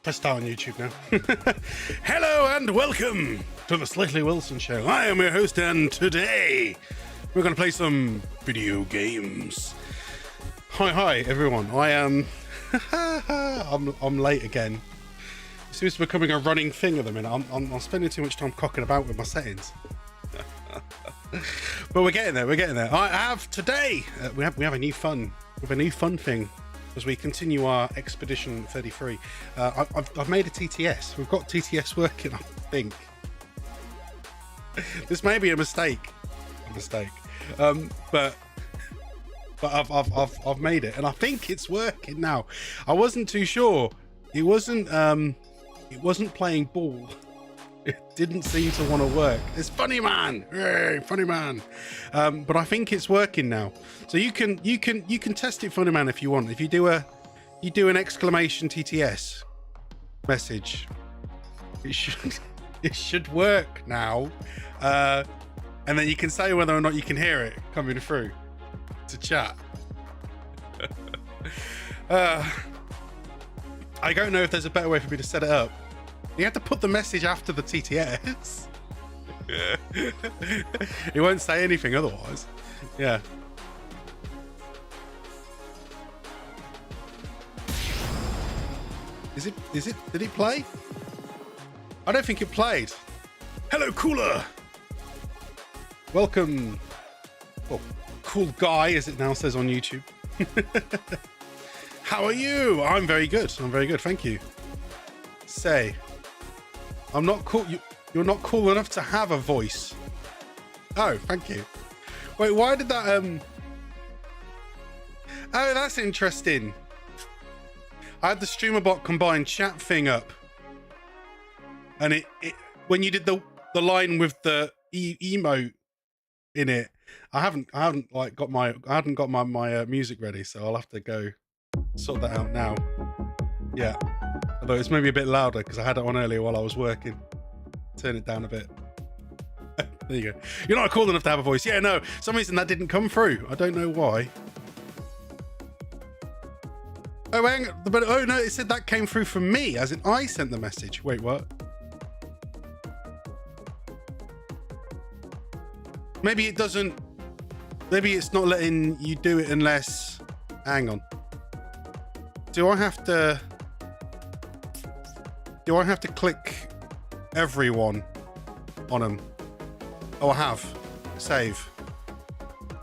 Press start on YouTube now. Hello and welcome to the SlightlyWilson Show. I am your host, and today we're going to play some video games. Hi everyone. I am I'm late again. It seems to be becoming a running thing at the minute. I'm spending too much time cocking about with my settings. But we're getting there. I have today we have a new fun thing as we continue our Expedition 33. I've made a TTS. We've got TTS working, I think. This may be a mistake, but I've made it, and I think it's working now. I wasn't too sure. It wasn't playing ball. It didn't seem to want to work. It's funny man. Hey, funny man. But I think it's working now. So you can test it, funny man, if you want. If you do an exclamation TTS message, it should work now. And then you can say whether or not you can hear it coming through to chat. I don't know if there's a better way for me to set it up. You have to put the message after the TTS. It won't say anything otherwise. Yeah. Is it? Did it play? I don't think it played. Hello, Cooler. Welcome. Oh, cool guy, as it now says on YouTube. How are you? I'm very good. Thank you. Say. I'm not cool. You're not cool enough to have a voice. Oh, thank you. Wait, why did that? Oh, that's interesting. I had the StreamerBot combined chat thing up, and it when you did the line with the emote in it, I hadn't got my music ready, so I'll have to go sort that out now. Yeah. Although it's maybe a bit louder because I had it on earlier while I was working. Turn it down a bit. There you go. You're not cool enough to have a voice. Yeah, no. For some reason that didn't come through. I don't know why. Oh, hang on. But oh no, it said that came through from me, as in I sent the message. Wait, what? Maybe it doesn't. Maybe it's not letting you do it unless. Hang on. Do I have to click everyone on them? Oh, I have. Save.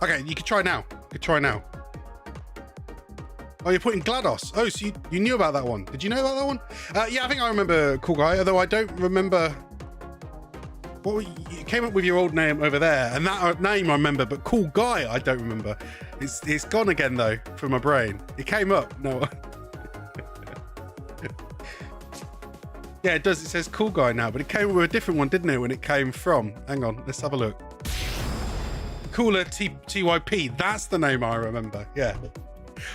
Okay, you can try now. Oh, you're putting GLaDOS. Oh, so you knew about that one. Did you know about that one? Yeah, I think I remember Cool Guy, although I don't remember. You came up with your old name over there, and that name I remember, but Cool Guy I don't remember. It's gone again though from my brain. It came up. No. Yeah, it does. It says Cool Guy now, but it came with a different one, didn't it, when it came from? Hang on, let's have a look. Cooler TYP. That's the name I remember. Yeah.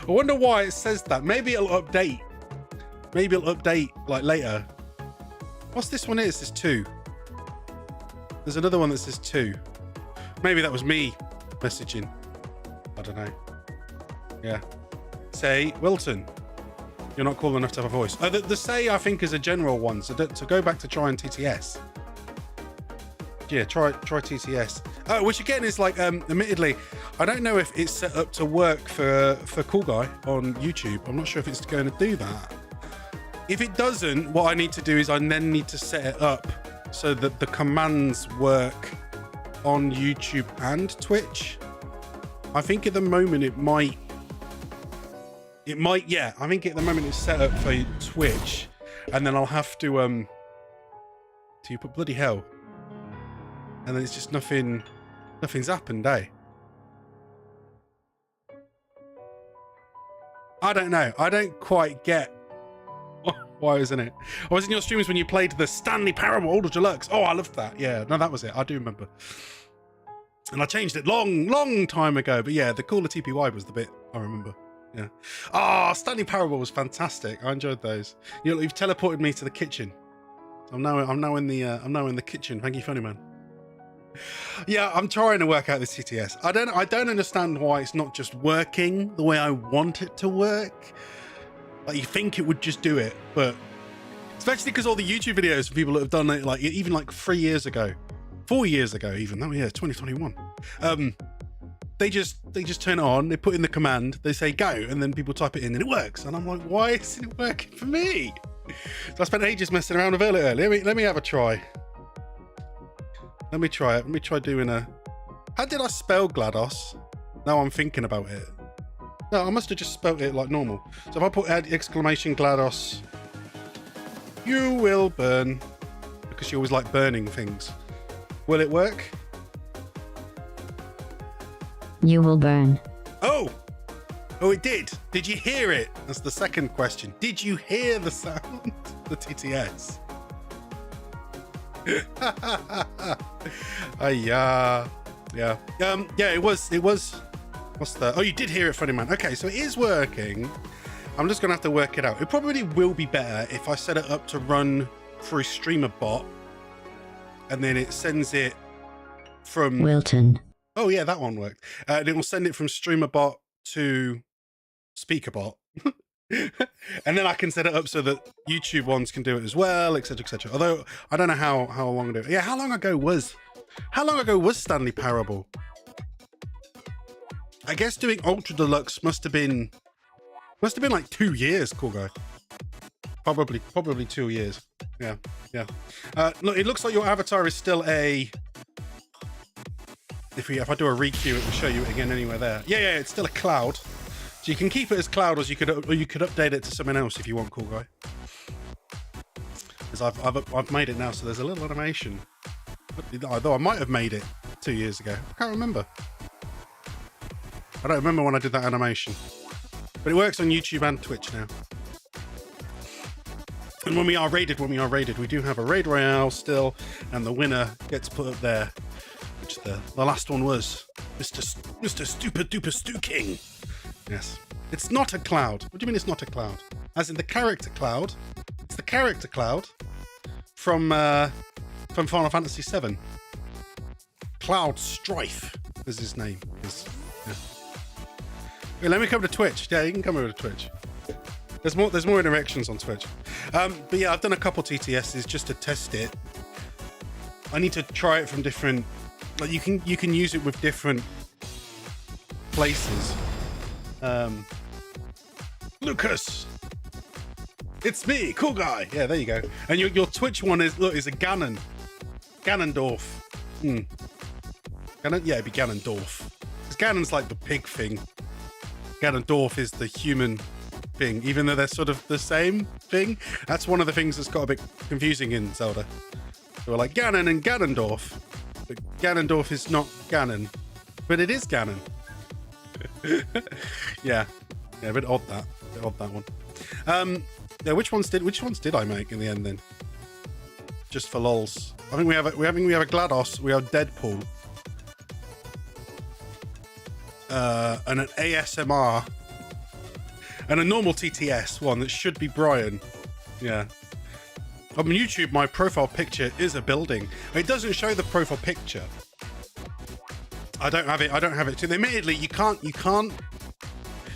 I wonder why it says that. Maybe it'll update. Like later. What's this one here? It says 2. There's another one that says 2. Maybe that was me messaging. I don't know. Yeah. Say, Wilton. You're not cool enough to have a voice. The say, I think, is a general one. So to go back to trying TTS. Yeah, try TTS. Which again is like, admittedly, I don't know if it's set up to work for Cool Guy on YouTube. I'm not sure if it's going to do that. If it doesn't, what I need to do is I then need to set it up so that the commands work on YouTube and Twitch. I think at the moment it might, yeah. I think at the moment it's set up for Twitch, and then I'll have to you put bloody hell, and then it's just nothing's happened, eh? I don't know. I don't quite get why isn't it? I was in your streams when you played the Stanley Parable Ultra Deluxe. Oh, I loved that. Yeah, no, that was it. I do remember. And I changed it long time ago. But yeah, the Cooler TPY was the bit I remember. Yeah. Ah, Stanley Parable was fantastic. I enjoyed those. You've teleported me to the kitchen. I'm now in the kitchen. Thank you, funny man. Yeah, I'm trying to work out this TTS. I don't understand why it's not just working the way I want it to work. Like, you think it would just do it, but Especially because all the YouTube videos of people that have done it, like even like 3 years ago, 4 years ago, even. Oh yeah, 2021. They just turn it on, they put in the command, they say go, and then people type it in and it works. And I'm like, why isn't it working for me? So I spent ages messing around with it earlier. Let me have a try. Let me try it. Let me try doing a... How did I spell GLaDOS? Now I'm thinking about it. No, I must have just spelled it like normal. So if I put exclamation GLaDOS, you will burn, because you always like burning things. Will it work? You will burn. Oh! Oh, it did. Did you hear it? That's the second question. Did you hear the sound? The TTS. Yeah. Yeah, it was, what's the, oh, you did hear it, funny man. Okay, so it is working. I'm just gonna have to work it out. It probably will be better if I set it up to run through StreamerBot, and then it sends it from... Wilton. Oh yeah, that one worked. And it will send it from StreamerBot to SpeakerBot. And then I can set it up so that YouTube ones can do it as well, etc, etc. Although I don't know how long ago. Yeah, how long ago was Stanley Parable? I guess doing Ultra Deluxe must have been like 2 years, cool guy. Probably 2 years. Yeah. Look, it looks like your avatar is still a... If I do a requeue, it will show you it again anywhere there. Yeah, it's still a cloud. So you can keep it as cloud, or you could update it to something else if you want, cool guy. Because I've made it now, so there's a little animation. Although I might have made it 2 years ago. I can't remember. I don't remember when I did that animation. But it works on YouTube and Twitch now. And when we are raided, we do have a raid royale still, and the winner gets put up there. Which the last one was Mr. Stupid Duper Stu King. Yes. It's not a cloud. What do you mean it's not a cloud? As in the character cloud. It's the character cloud from Final Fantasy VII. Cloud Strife is his name. Yeah. Wait, let me come to Twitch. Yeah, you can come over to Twitch. There's more interactions on Twitch. But yeah, I've done a couple TTSs just to test it. I need to try it from different... Like you can use it with different places. Lucas, it's me, cool guy. Yeah, there you go. And your Twitch one is a Ganondorf. Yeah, it'd be Ganondorf. Because Ganon's like the pig thing. Ganondorf is the human thing, even though they're sort of the same thing. That's one of the things that's got a bit confusing in Zelda. So we're like Ganon and Ganondorf. But Ganondorf is not Ganon, but it is Ganon. yeah, a bit odd that one. Yeah, which ones did I make in the end then? Just for lols. I think we have a GLaDOS, we have Deadpool, and an ASMR, and a normal TTS one that should be Brian. Yeah. On YouTube, my profile picture is a building. It doesn't show the profile picture. I don't have it too. Admittedly, you can't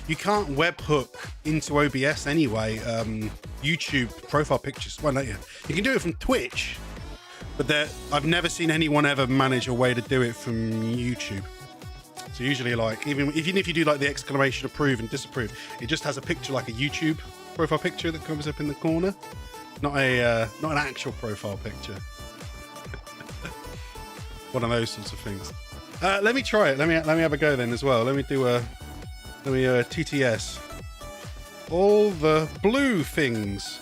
webhook into OBS anyway. YouTube profile pictures. Well, no, yeah. You can do it from Twitch, but I've never seen anyone ever manage a way to do it from YouTube. So usually, like even if you do like the exclamation approve and disapprove, it just has a picture like a YouTube profile picture that comes up in the corner. Not an actual profile picture. One of those sorts of things. Let me try it. Let me have a go then as well. Let me do a TTS. All the blue things.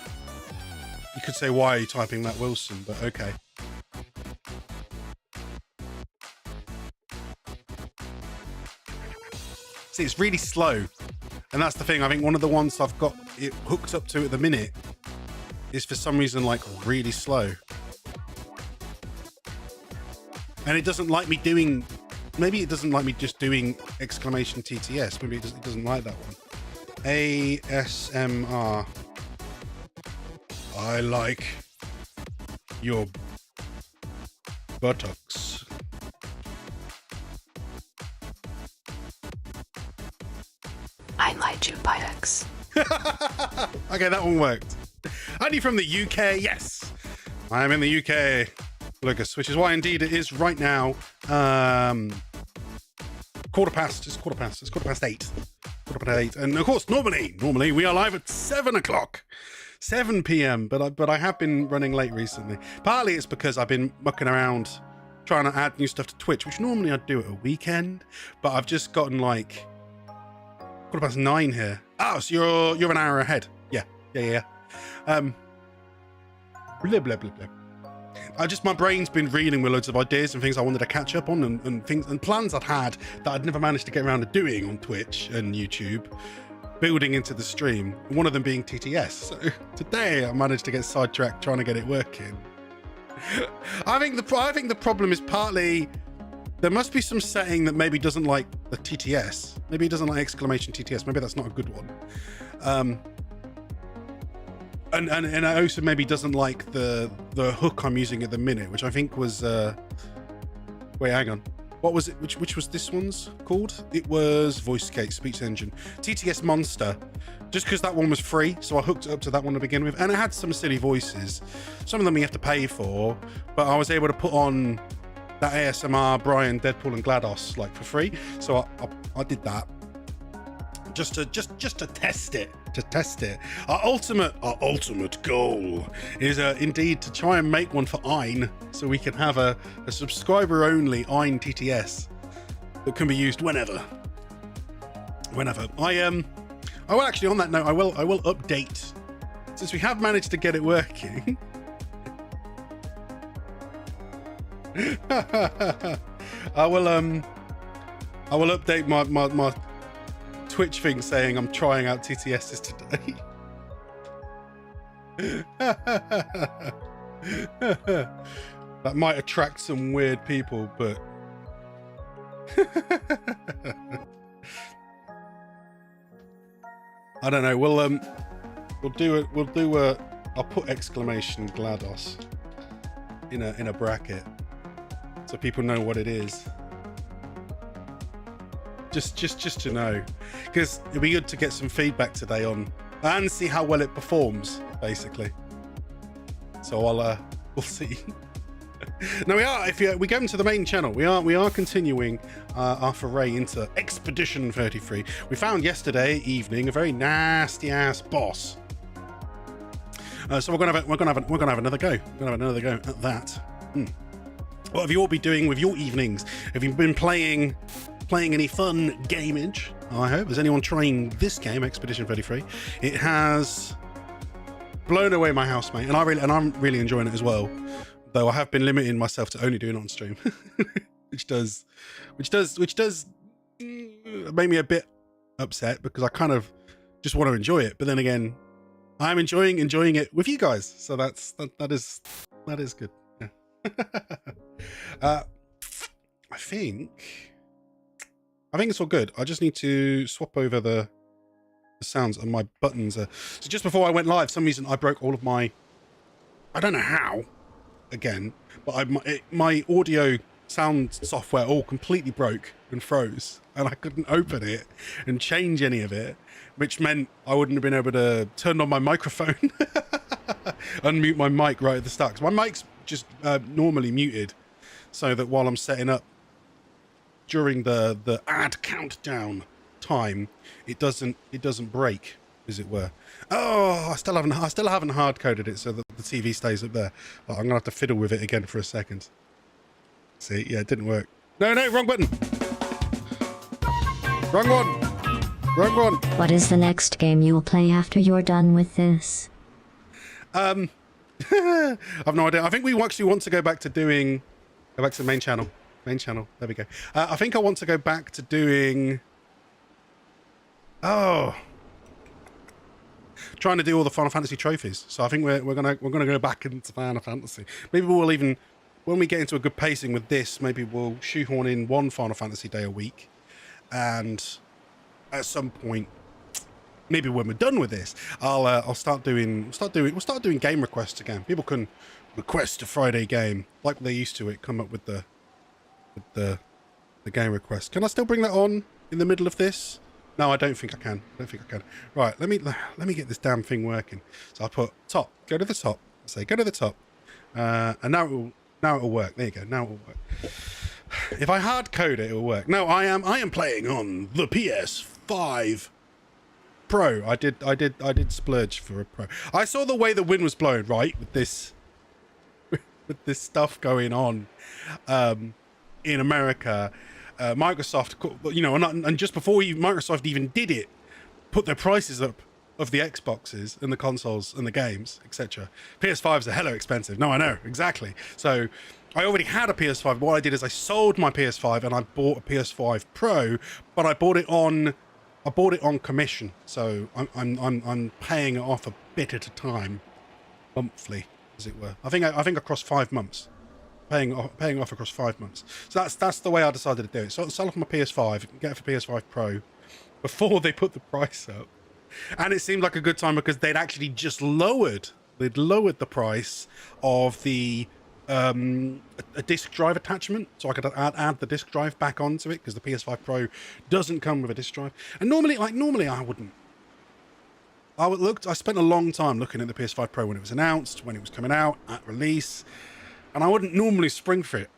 You could say, why are you typing that, Wilson? But okay. See, it's really slow, and that's the thing. I think one of the ones I've got it hooked up to at the minute is for some reason like really slow, and it doesn't like me doing. Maybe it doesn't like me just doing exclamation TTS. Maybe it doesn't like that one. ASMR. I like your buttocks. I like your buttocks. Okay, that one worked. Are you from the UK? Yes, I am in the UK, Lucas, which is why indeed it is right now. Quarter past 8. And of course, normally we are live at 7 o'clock. 7 p.m. But I have been running late recently. Partly it's because I've been mucking around trying to add new stuff to Twitch, which normally I'd do at a weekend, but I've just gotten like 9:15 here. Oh, so you're an hour ahead. Yeah. Blah blah blah blah. My brain's been reeling with loads of ideas and things I wanted to catch up on, and things and plans I'd had that I'd never managed to get around to doing on Twitch and YouTube, building into the stream. One of them being TTS. So today I managed to get sidetracked trying to get it working. I think the problem is partly there must be some setting that maybe doesn't like the TTS. Maybe it doesn't like exclamation TTS. Maybe that's not a good one. And it also maybe doesn't like the hook I'm using at the minute, which I think was wait, hang on. What was it? Which was this one's called? It was VoiceScape Speech Engine. TTS Monster. Just because that one was free, so I hooked it up to that one to begin with, and it had some silly voices. Some of them you have to pay for, but I was able to put on that ASMR Brian, Deadpool, and GLaDOS like for free. So I did that just to test it. Our ultimate goal is indeed to try and make one for Ein, so we can have a subscriber only Ein TTS that can be used whenever. I will actually, on that note, I will update, since we have managed to get it working. I will update my Twitch thing saying I'm trying out TTSs today. That might attract some weird people, but I don't know. We'll do a. I'll put exclamation GLaDOS in a bracket so people know what it is. Just to know, because it'd be good to get some feedback today on and see how well it performs, basically. So we'll see. Now we go into the main channel, we are continuing our foray into Expedition 33. We found yesterday evening a very nasty ass boss. So we're gonna have another go. We're gonna have another go at that. What have you all been doing with your evenings? Have you been playing any fun gamage? I hope. Is anyone trying this game, Expedition 33? It has blown away my housemate, and I'm really enjoying it as well. Though I have been limiting myself to only doing it on stream, which does make me a bit upset, because I kind of just want to enjoy it. But then again, I'm enjoying it with you guys, so that is good. Yeah. I think it's all good. I just need to swap over the sounds, and my buttons are. So just before I went live, for some reason I broke all of my. I don't know how. Again, but my audio sound software all completely broke and froze, and I couldn't open it and change any of it, which meant I wouldn't have been able to turn on my microphone, unmute my mic right at the start. 'Cause my mic's just normally muted, so that while I'm setting up during the ad countdown time, it doesn't break, as it were. Oh, I still haven't hard coded it so that the TV stays up there. But I'm gonna have to fiddle with it again for a second. See, yeah, it didn't work. No, wrong button. Wrong one. What is the next game you will play after you're done with this? I've no idea. I think we actually want to go back to the main channel. There we go. I think I want to go back to doing. Trying to do all the Final Fantasy trophies. So I think we're gonna go back into Final Fantasy. Maybe we'll even, when we get into a good pacing with this, maybe we'll shoehorn in one Final Fantasy day a week, and at some point, maybe when we're done with this, we'll start doing game requests again. People can request a Friday game like they used to. Come up with the game request. Can I still bring that on in the middle of this, No, I don't think I can. I don't think I can. Right, let me get this damn thing working. So I put top. Go to the top. Say go to the top. And now it'll work. There you go. Now it'll work. If I hard code it, it'll work. No, I am playing on the PS5 Pro. I did splurge for a Pro. I saw the way the wind was blowing, right, with this stuff going on in America. Microsoft, you know, and just before Microsoft even did it, put their prices up of the Xboxes and the consoles and the games, etc. PS5s are hella expensive. No, I know, exactly. So I already had a PS5. What I did is I sold my PS5 and I bought a PS5 Pro, but I bought it on commission. So I'm paying it off a bit at a time, monthly, as it were. I think across 5 months. Paying off across 5 months. So that's the way I decided to do it. So I'll sell off my PS5, get it for PS5 Pro before they put the price up. And it seemed like a good time because they'd actually just lowered the price of the a disc drive attachment, so I could add the disc drive back onto it because the PS5 Pro doesn't come with a disc drive. And normally I wouldn't. I spent a long time looking at the PS5 Pro when it was announced, when it was coming out at release. And I wouldn't normally spring for it.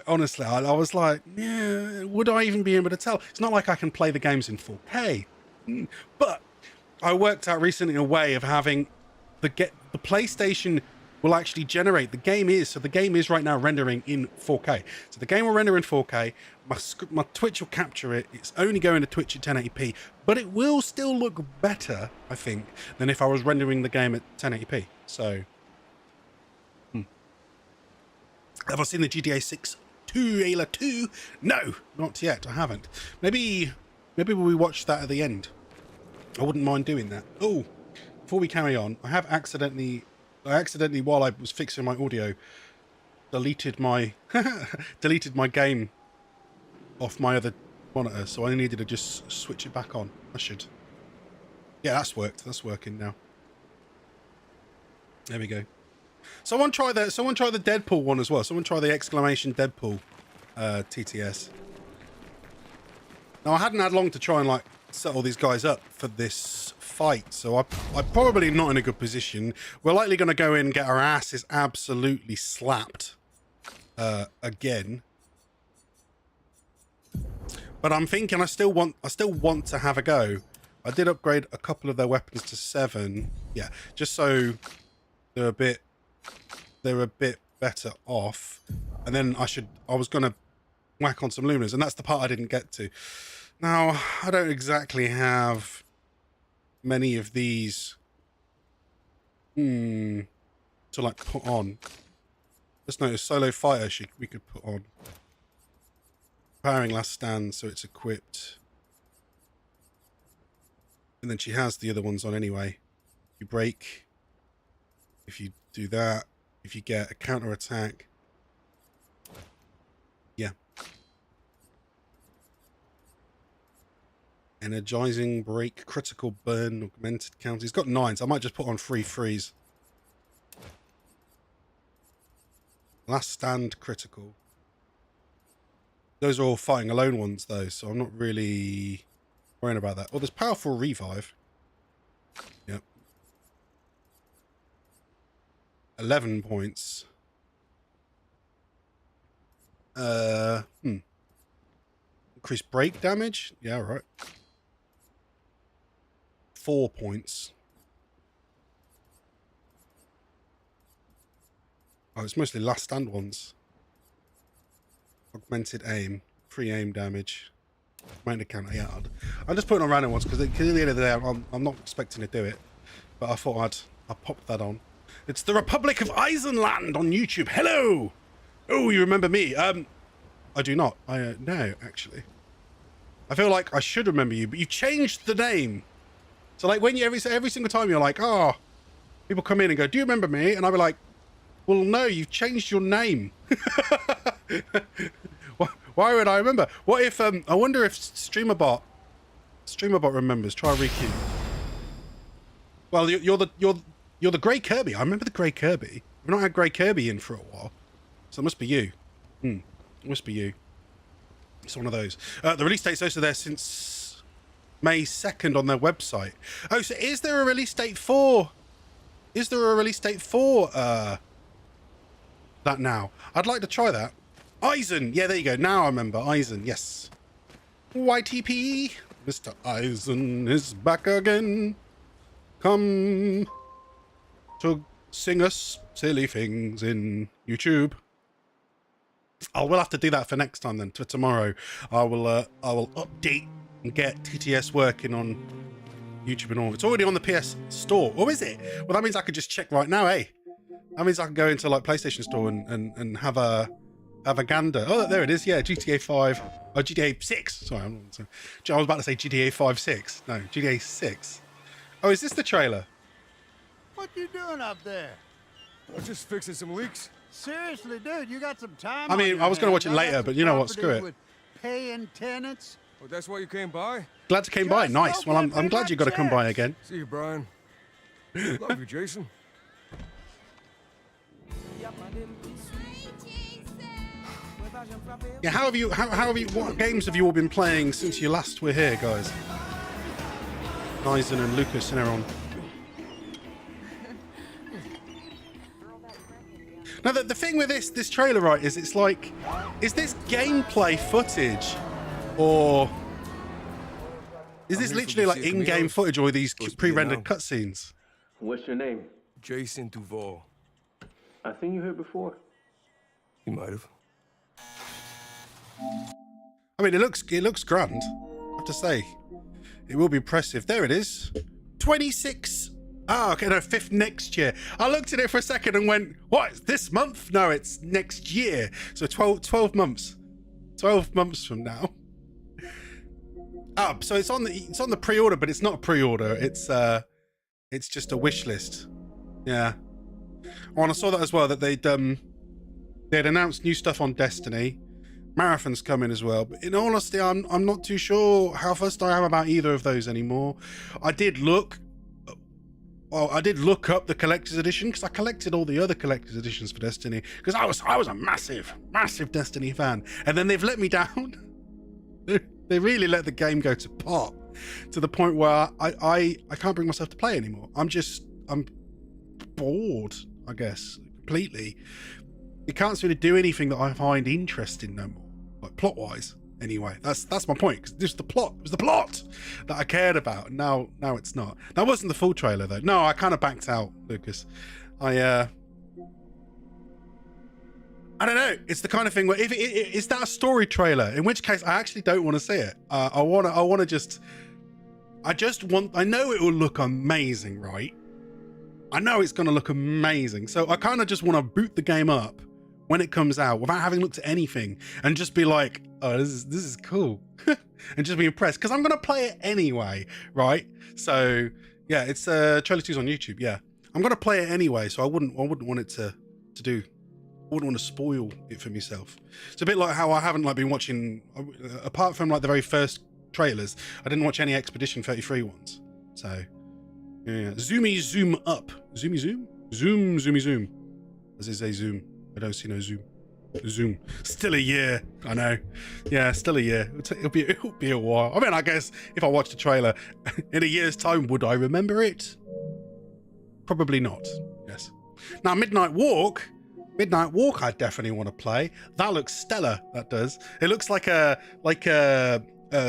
Honestly, I was like, yeah, would I even be able to tell? It's not like I can play the games in 4K. But I worked out recently a way of having the PlayStation will actually generate. The game is right now rendering in 4K. So the game will render in 4K. My Twitch will capture it. It's only going to Twitch at 1080p, but it will still look better, I think, than if I was rendering the game at 1080p. So. Have I seen the GTA 6 trailer 2? No, not yet. I haven't. Maybe we watch that at the end. I wouldn't mind doing that. Oh, before we carry on, I accidentally while I was fixing my audio, deleted my game off my other monitor, so I needed to just switch it back on. I should. Yeah, that's worked. That's working now. There we go. Someone try the Deadpool one as well. Someone try the exclamation Deadpool TTS. Now I hadn't had long to try and like set all these guys up for this fight, so I'm probably not in a good position. We're likely going to go in and get our asses absolutely slapped again. But I'm thinking I still want to have a go. I did upgrade a couple of their weapons to 7. Yeah, just so they're a bit better off. And then I was going to whack on some luminous, and that's the part I didn't get to. Now, I don't exactly have many of these to like put on. Just notice solo fighter we could put on. Powering last stand, so it's equipped. And then she has the other ones on anyway. You break. If you do that, if you get a counter attack. Yeah. Energizing, break, critical burn, augmented count. He's got 9, so I might just put on 3 freeze. Last stand, critical. Those are all fighting alone ones though, so I'm not really worrying about that. Oh, there's powerful revive. Yep. 11 points. Increased break damage? Yeah, right. 4 points. Oh, it's mostly last stand ones. Augmented aim. Free aim damage. Amount of counter. Yeah, I'm just putting on random ones because at the end of the day, I'm not expecting to do it. But I thought I'd pop that on. It's the Republic of Eisenland on YouTube. Hello! Oh, you remember me? I do not. No, actually. I feel like I should remember you, but you changed the name. So like when you every single time you're like, oh, people come in and go, do you remember me? And I'll be like, well, no, you've changed your name. Why would I remember? What if I wonder if StreamerBot remembers. Try a requeue. Well, you're the Grey Kirby. I remember the Grey Kirby. We've not had Grey Kirby in for a while, so it must be you. It must be you. It's one of those. The release date's also there since May 2nd on their website. Oh, so is there a release date for... Is there a release date for that now? I'd like to try that. Eisen. Yeah, there you go. Now I remember. Eisen. Yes. YTP. Mr. Eisen is back again. Come to sing us silly things in YouTube. I will have to do that for next time then. For tomorrow, I will update and get TTS working on YouTube and all. It's already on the PS Store. Or is it? Well, that means I could just check right now, eh? That means I can go into like PlayStation Store and have a gander. Oh, there it is. Yeah, GTA 5. Oh, GTA 6. Sorry, I was about to say GTA 5 6. No, GTA 6. Oh, is this the trailer? What you doing up there? I'm just fixing some leaks. Seriously, dude, you got some time? I mean, I was going to watch it later, but you know what? Screw it. With paying tenants. Oh, that's why you came by? Glad you came by. Just Nice. Well, I'm open glad you my got to come by chest. again. See you, Brian. Love you, Jason. Yeah, how have you? What games have you all been playing since you last were here, guys? Eisen and Lucas and everyone. Now, the thing with this trailer, right, is it's like, is this gameplay footage, or is this literally like in-game footage, or are these pre-rendered cutscenes? What's your name? Jason Duval. I think you heard before. You might have. I mean, it looks grand. I have to say, it will be impressive. There it is, 26. Oh, okay, no, 5th next year. I looked at it for a second and went, what, it's this month? No, it's next year. So 12 months. 12 months from now. So it's on the pre-order, but it's not a pre-order. It's just a wish list. Yeah. Oh, and I saw that as well, that they'd announced new stuff on Destiny. Marathon's coming as well. But in all honesty, I'm not too sure how fussed I am about either of those anymore. I did look up the collector's edition because I collected all the other collector's editions for Destiny because I was a massive Destiny fan, and then they've let me down. They really let the game go to pot to the point where I can't bring myself to play anymore. I'm bored, I guess, completely. It can't really do anything that I find interesting no more, like plot wise. Anyway, that's my point. Cause this was the plot. It was the plot that I cared about. And now it's not. That wasn't the full trailer though. No, I kind of backed out, Lucas. I don't know. It's the kind of thing where if is that a story trailer? In which case, I actually don't want to see it. I want to I know it will look amazing, right? I know it's going to look amazing. So I kind of just want to boot the game up when it comes out without having looked at anything and just be like, oh, this is cool. And just be impressed because I'm going to play it anyway, right? So yeah, it's trailer 2's on YouTube. Yeah, I'm going to play it anyway. So I wouldn't want it to do. I wouldn't want to spoil it for myself. It's a bit like how I haven't like been watching, apart from like the very first trailers, I didn't watch any Expedition 33 ones. So yeah, zoomy zoom up, zoomy zoom, zoomy zoom. As they say, zoom. I don't see no zoom. Zoom. Still a year. I know. Yeah, still a year. It'll be a while. I mean, I guess if I watched a trailer in a year's time, would I remember it? Probably not. Yes. Now, Midnight Walk, I definitely want to play. That looks stellar. That does. It looks like a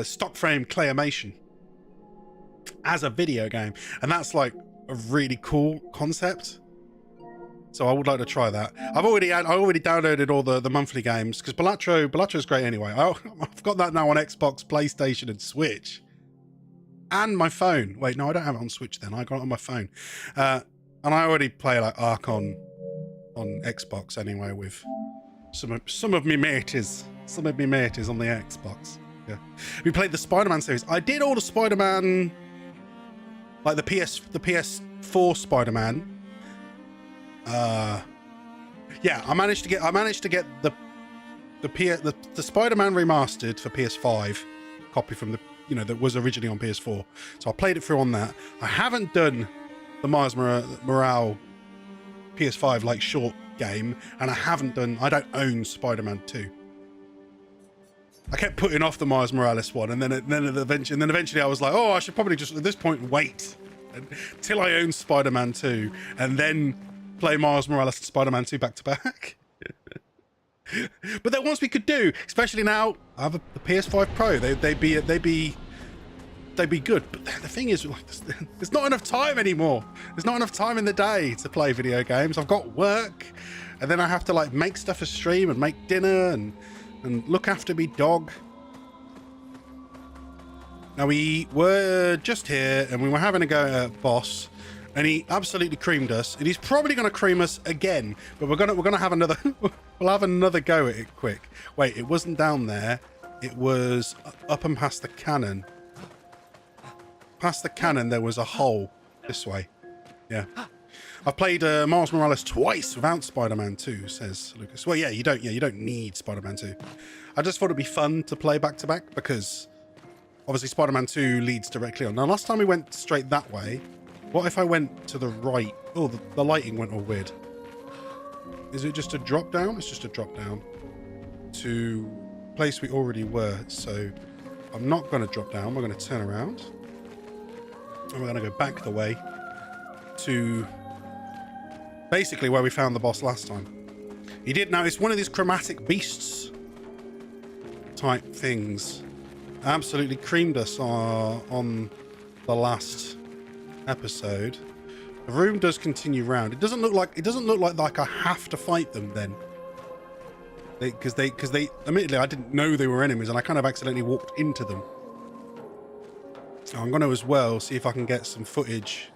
stock frame claymation as a video game, and that's like a really cool concept. So I would like to try that. I already downloaded all the monthly games because Balattro's great anyway. I've got that now on Xbox, PlayStation, and Switch, and my phone. Wait, no, I don't have it on Switch. Then I got it on my phone, and I already play like Ark on Xbox anyway with some of me mateys on the Xbox. Yeah, we played the Spider-Man series. I did all the Spider-Man, like the PS4 Spider-Man. Yeah, I managed to get the Spider-Man remastered for PS5 copy from that was originally on PS4. So I played it through on that. I haven't done the Miles Morales PS5 like short game, and I don't own Spider-Man 2. I kept putting off the Miles Morales one, and then eventually I was like, oh, I should probably just at this point wait until I own Spider-Man 2 and then play Miles Morales and Spider-Man 2 back to back. But then once we could do, especially now I have the PS5 Pro, they'd be good. But the thing is, like, there's not enough time anymore. There's not enough time in the day to play video games. I've got work, and then I have to like make stuff for stream and make dinner and look after me dog. Now we were just here and we were having a go at boss, and he absolutely creamed us, and he's probably going to cream us again. But we're gonna have another. We'll have another go at it quick. Wait, it wasn't down there. It was up and past the cannon. Past the cannon, there was a hole this way. Yeah. I've played Miles Morales twice without Spider-Man 2, says Lucas. Well, yeah, you don't need Spider-Man 2. I just thought it'd be fun to play back to back because obviously Spider-Man 2 leads directly on. Now, last time we went straight that way. What if I went to the right? Oh, the lighting went all weird. Is it just a drop down? It's just a drop down to place we already were. So I'm not going to drop down. We're going to turn around. And we're going to go back the way to basically where we found the boss last time. He did. Now, it's one of these chromatic beasts type things. Absolutely creamed us on the last episode. The room does continue round. It doesn't look like I have to fight them then. Because they admittedly, I didn't know they were enemies and I kind of accidentally walked into them. So I'm going to as well see if I can get some footage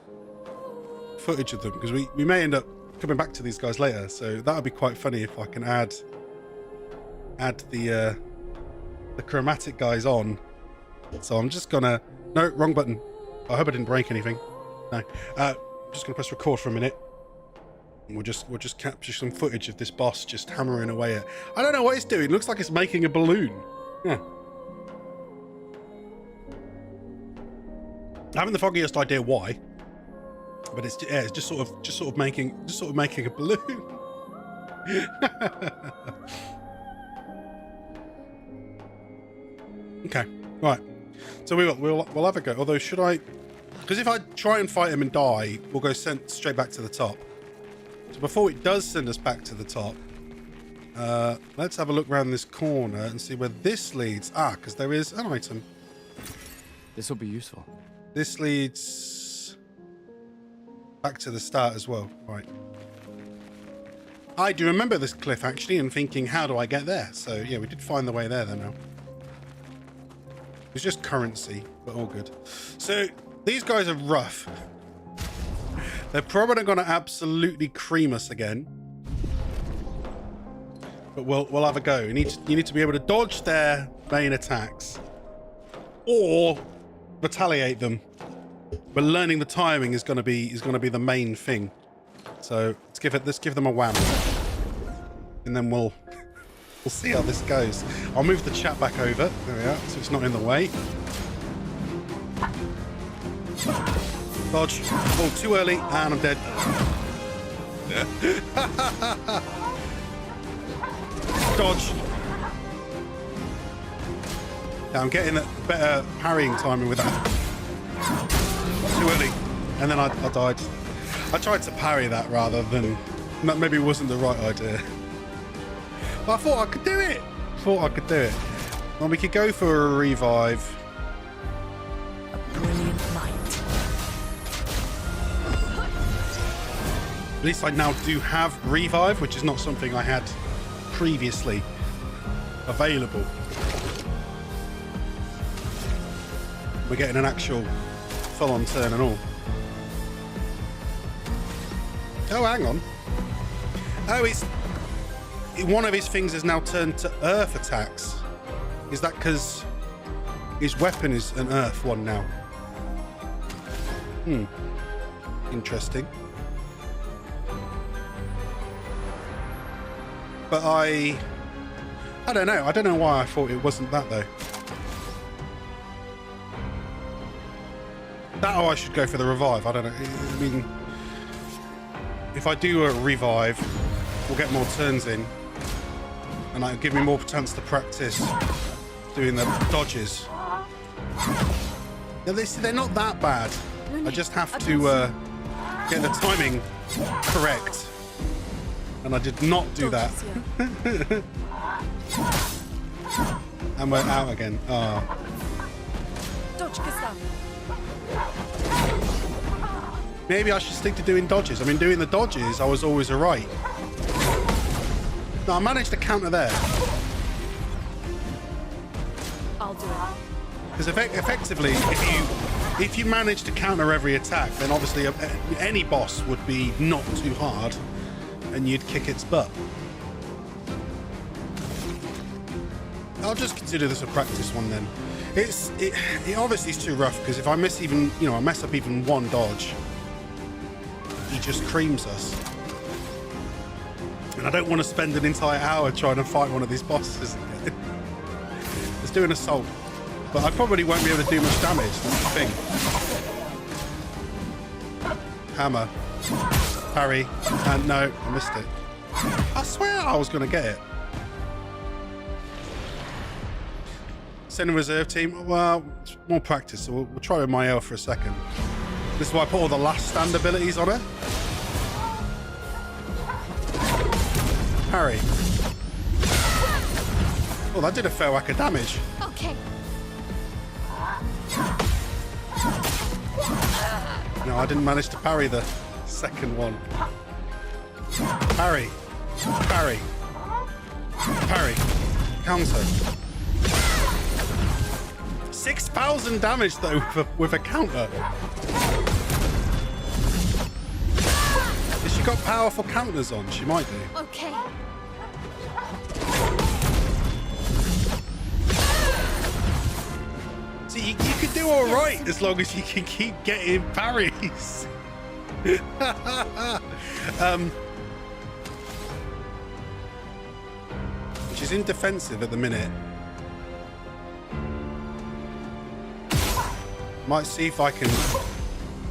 of them, because we may end up coming back to these guys later, so that would be quite funny if I can add the chromatic guys on. So I'm just gonna, no, wrong button. I hope I didn't break anything. No, just gonna press record for a minute. And we'll just capture some footage of this boss just hammering away at. I don't know what it's doing. It looks like it's making a balloon. Yeah. I haven't the foggiest idea why, but it's just sort of making a balloon. Okay, right. So we'll have a go. Although should I? Because if I try and fight him and die, we'll go sent straight back to the top. So before it does send us back to the top, let's have a look around this corner and see where this leads. Ah, because there is an item. This will be useful. This leads back to the start as well. Right. I do remember this cliff actually and thinking, how do I get there? So yeah, we did find the way there now. It's just currency, but all good. So these guys are rough. They're probably going to absolutely cream us again. But we'll have a go. You need to be able to dodge their main attacks or retaliate them. But learning the timing is going to be the main thing. So let's give them a wham, and then we'll see how this goes. I'll move the chat back over. There we are, so it's not in the way. Dodge. Oh, too early, and I'm dead. Dodge. Yeah, I'm getting a better parrying timing with that. Too early, and then I died. I tried to parry that rather than... That maybe wasn't the right idea. But I thought I could do it. Well, we could go for a revive. A brilliant night. At least I now do have revive, which is not something I had previously available. We're getting an actual full-on turn and all. Oh, hang on. Oh, one of his things has now turned to earth attacks. Is that because his weapon is an earth one now? Interesting. But I don't know. I don't know why I thought it wasn't that though. That or I should go for the revive. I don't know. I mean, if I do a revive, we'll get more turns in, and that'll give me more chance to practice doing the dodges. Now they're not that bad. I just have to get the timing correct. And I did not do that. And we're out again. Oh. Maybe I should stick to doing dodges. I mean, doing the dodges, I was always right. No, I managed to counter there. I'll do it. Because effectively, if you manage to counter every attack, then obviously any boss would be not too hard, and you'd kick its butt. I'll just consider this a practice one then. It obviously is too rough because if I miss even, I mess up even one dodge, he just creams us. And I don't want to spend an entire hour trying to fight one of these bosses again. Let's do an assault. But I probably won't be able to do much damage, that's the thing. Hammer. Parry. And no, I missed it. I swear I was going to get it. Send a reserve team. Well, it's more practice, so we'll try with Mael for a second. This is why I put all the last stand abilities on her. Parry. Oh, that did a fair whack of damage. Okay. No, I didn't manage to parry the second one. Parry. Parry. Parry. Counter. 6,000 damage though with a counter. Has she got powerful counters on? She might do. Okay. See, you could do all right as long as you can keep getting parries. She's in defensive at the minute. Might see if I can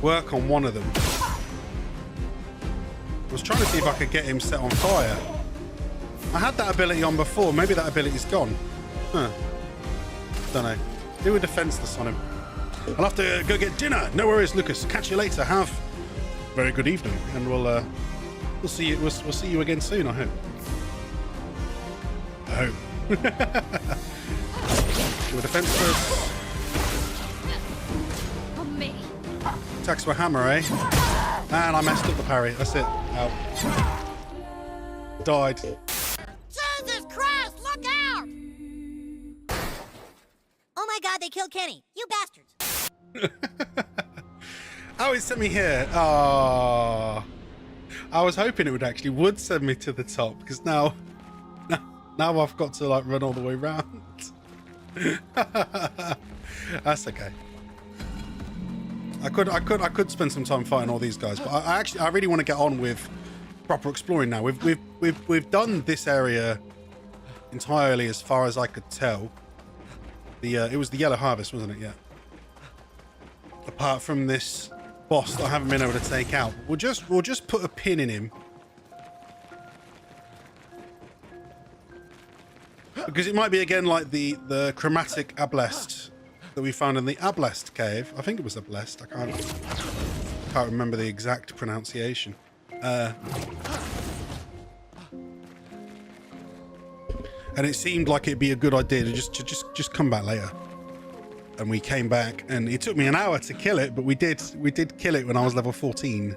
work on one of them. I was trying to see if I could get him set on fire. I had that ability on before. Maybe that ability's gone. Huh. Don't know. Do a defenseless on him. I'll have to go get dinner. No worries, Lucas. Catch you later. Have a very good evening, and we'll see you. We'll see you again soon. I hope. I hope. Do a defense first. Attacks with hammer, eh? And I messed up the parry. That's it. Out. Died. Jesus Christ, look out! Oh my god, they killed Kenny. You bastards. Oh, it sent me here. Oh. I was hoping it would send me to the top because now I've got to like run all the way around. That's okay. I could spend some time fighting all these guys, but I really want to get on with proper exploring now. We've done this area entirely as far as I could tell. It was the Yellow Harvest, wasn't it? Yeah. Apart from this boss that I haven't been able to take out, we'll just put a pin in him because it might be again like the chromatic ablest that we found in the Ablest cave. I think it was Ablest. I can't remember the exact pronunciation. And it seemed like it'd be a good idea to just come back later. And we came back, and it took me an hour to kill it, but we did kill it when I was level 14.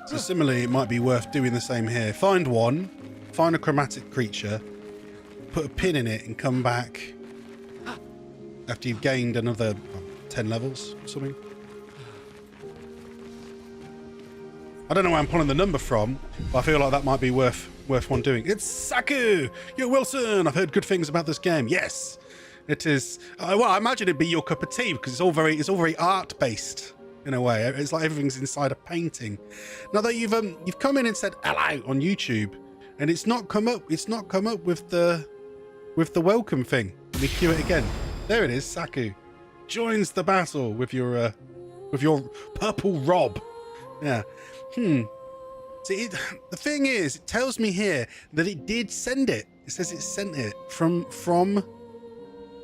So similarly, it might be worth doing the same here. Find a chromatic creature, put a pin in it and come back after you've gained another 10 levels or something. I don't know where I'm pulling the number from, but I feel like that might be worth one doing. It's Saku! Yo, Wilson! I've heard good things about this game. Yes, it is. Well, I imagine it'd be your cup of tea because it's all very art-based in a way. It's like everything's inside a painting. Now that you've come in and said hello on YouTube, and it's not come up with the welcome thing. Let me cue it again. There it is. Saku joins the battle with your purple rob. Yeah. See, the thing is, it tells me here that it did send it. It says it sent it from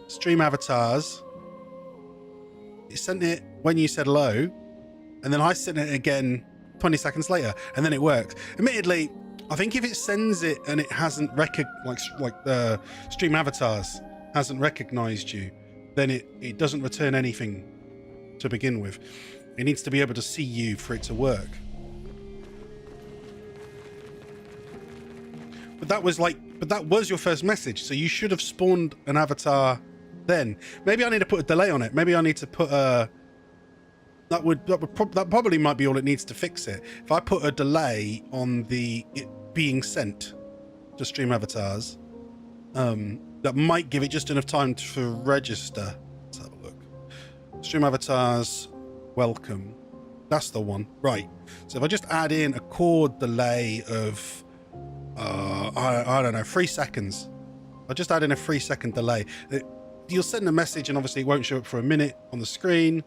Stream Avatars. It sent it when you said hello, and then I sent it again 20 seconds later, and then it works. Admittedly, I think if it sends it and it hasn't like the Stream Avatars hasn't recognized you, then it doesn't return anything to begin with. It needs to be able to see you for it to work. But that was your first message, so you should have spawned an avatar then. Maybe I need to put a delay on it. Maybe I need to put a... That probably might be all it needs to fix it. If I put a delay on it being sent to Stream Avatars, that might give it just enough time to register. Let's have a look. Stream Avatars, welcome. That's the one. Right. So if I just add in a chord delay of... I don't know, 3 seconds. I'll just add in a 3-second delay. You'll send a message and obviously it won't show up for a minute on the screen.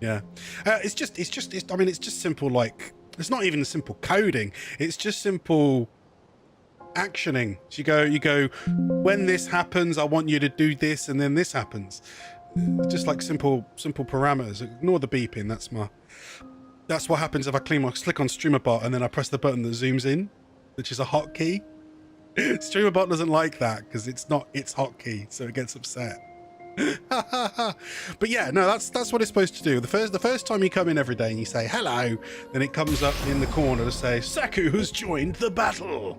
Yeah. It's just simple, like, it's not even simple coding. It's just simple actioning. So you go, when this happens, I want you to do this, and then this happens. Just like simple parameters. Ignore the beeping. That's what happens if I click on StreamerBot and then I press the button that zooms in, which is a hotkey. StreamerBot doesn't like that because it's not its hotkey, so it gets upset. But yeah, no, that's what it's supposed to do. The first time you come in every day and you say hello, then it comes up in the corner to say Saku has joined the battle.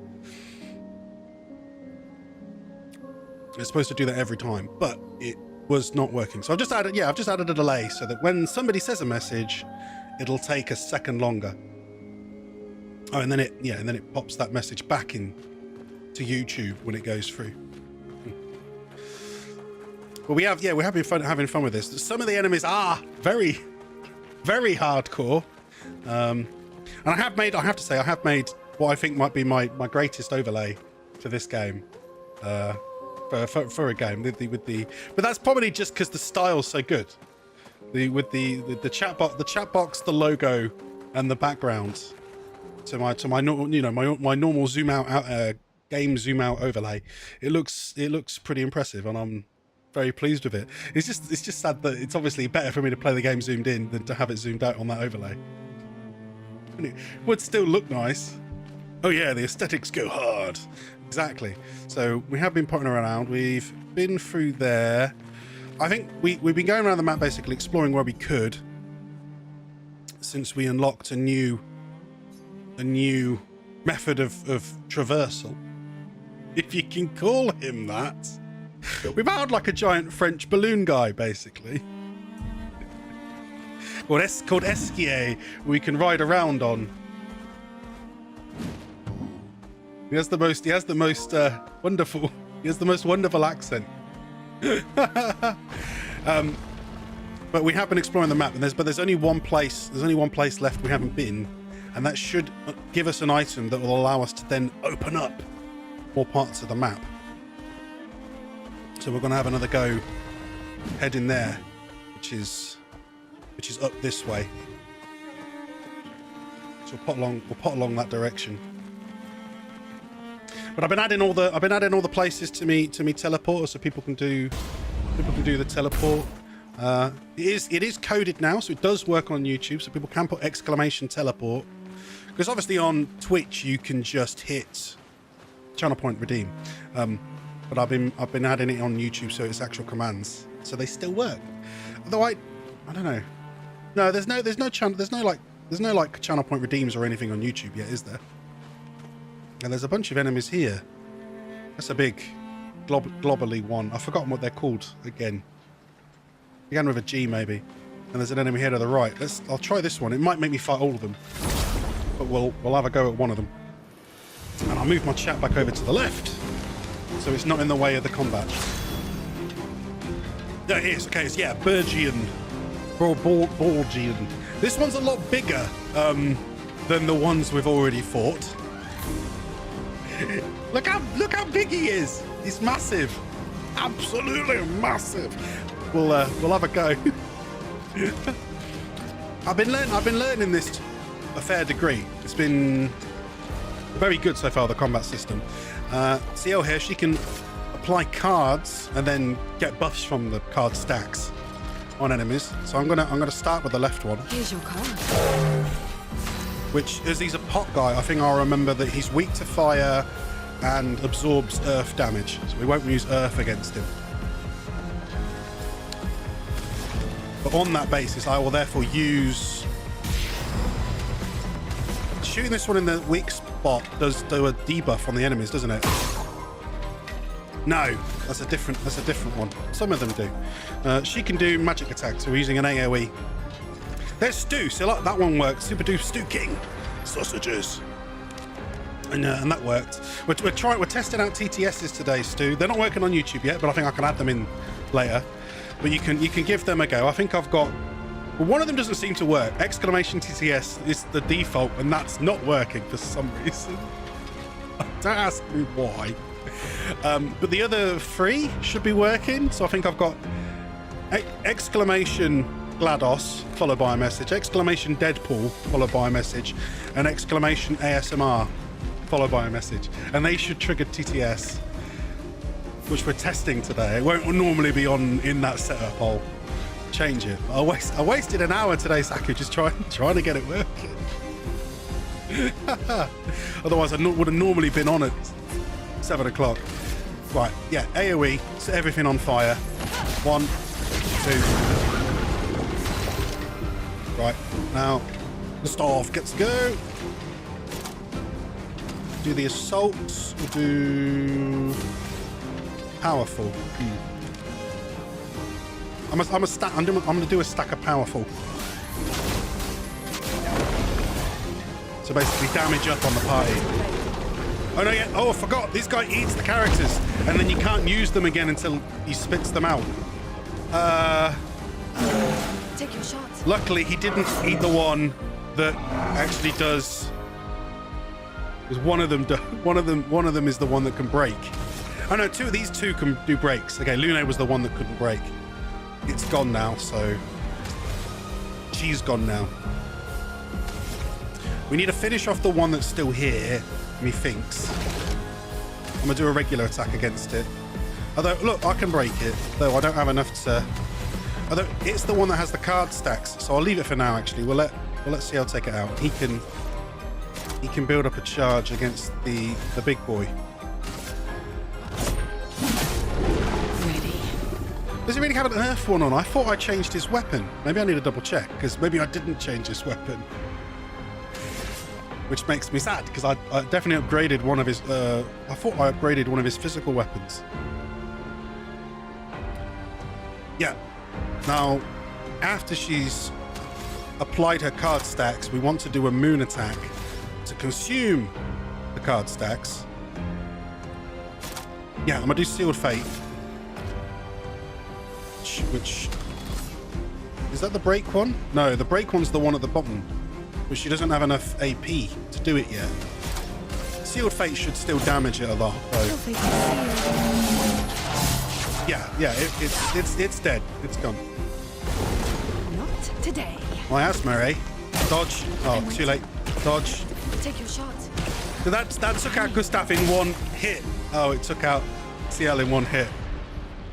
It's supposed to do that every time, but it was not working. So I've just added a delay so that when somebody says a message, it'll take a second longer. Oh, and then it pops that message back in to YouTube when it goes through. But we have been having fun with this. Some of the enemies are very, very hardcore. And I have made what I think might be my greatest overlay for this game. For a game but that's probably just because the style's so good. With the chat box, the logo, and the background to my normal zoom out game zoom out overlay. It looks pretty impressive, and I'm very pleased with it. It's just sad that it's obviously better for me to play the game zoomed in than to have it zoomed out on that overlay. And it would still look nice. Oh yeah, the aesthetics go hard. Exactly. So we have been potting around. We've been through there. I think we've been going around the map basically exploring where we could since we unlocked a new method of traversal, if you can call him that. We've had like a giant French balloon guy basically called Esquier, we can ride around on. He has the most wonderful accent. But we have been exploring the map, and there's only one place left we haven't been, and that should give us an item that will allow us to then open up more parts of the map. So we're going to have another go heading there, which is up this way. So we'll pot along that direction. But I've been adding all the places to me teleporter, so people can do the teleport. It is coded now, so it does work on YouTube, so people can put exclamation teleport. Because obviously on Twitch you can just hit channel point redeem. But I've been adding it on YouTube, so it's actual commands, so they still work. Although I don't know. No, there's no channel point redeems or anything on YouTube yet, is there? And there's a bunch of enemies here. That's a big globally one. I've forgotten what they're called again. Began with a G maybe. And there's an enemy here to the right. I'll try this one. It might make me fight all of them, but we'll have a go at one of them. And I'll move my chat back over to the left, so it's not in the way of the combat. There it is. Okay, it's Bergian. Borgian. This one's a lot bigger than the ones we've already fought. Look how big he is. He's massive. Absolutely massive. We'll have a go. I've been learning this to a fair degree. It's been Very good so far, the combat system. CL here, she can apply cards and then get buffs from the card stacks on enemies. So I'm gonna start with the left one. Here's your card. Which, as he's a pot guy, I think I'll remember that he's weak to fire and absorbs earth damage. So we won't use earth against him. But on that basis, I will therefore use... Shooting this one in the weak spot does do a debuff on the enemies, doesn't it? No, that's a different one. Some of them do. She can do magic attacks. So we're using an AoE. There's Stu. So like, that one worked. Super Duper Stu King. Sausages. And that worked. We're testing out TTSs today, Stu. They're not working on YouTube yet, but I think I can add them in later. But you can give them a go. I think I've got... Well, one of them doesn't seem to work. Exclamation TTS is the default, and that's not working for some reason. Don't ask me why. But the other 3 should be working. So I think I've got exclamation GLaDOS followed by a message, exclamation Deadpool followed by a message, and exclamation ASMR followed by a message. And they should trigger TTS, which we're testing today. It won't normally be on in that setup. I'll change it. I wasted an hour today, Saku, just trying to get it working. Otherwise, I would have normally been on at 7 o'clock. Right, yeah, AoE, set everything on fire. 1, 2. Right, now the staff gets to go. Do the assaults, we'll do powerful. I'm gonna do a stack of powerful. So basically damage up on the party. Oh no, yeah, oh I forgot, this guy eats the characters and then you can't use them again until he spits them out. Take your shot. Luckily he didn't eat the one that actually does, because one of them is the one that can break. Oh no, these two can do breaks. Okay, Lune was the one that couldn't break. It's gone now, so she's gone now. We need to finish off the one that's still here, methinks. I'm gonna do a regular attack against it. Although, look, I can break it, though I don't have enough to... Although, it's the one that has the card stacks, so I'll leave it for now, actually. We'll let CL take it out. He can build up a charge against the big boy. Ready. Does he really have an earth one on? I thought I changed his weapon. Maybe I need to double check, because maybe I didn't change his weapon. Which makes me sad, because I definitely upgraded one of his... I thought I upgraded one of his physical weapons. Yeah. Now, after she's applied her card stacks, we want to do a moon attack to consume the card stacks. Yeah, I'm going to do Sealed Fate. Which... Is that the break one? No, the break one's the one at the bottom. But she doesn't have enough AP to do it yet. Sealed Fate should still damage it a lot, though. Yeah, it's dead. It's gone. Not today. My asthma, eh? Dodge. Oh, too late. Dodge. Take your shot. So that took out Gustav in one hit. Oh, it took out CL in one hit.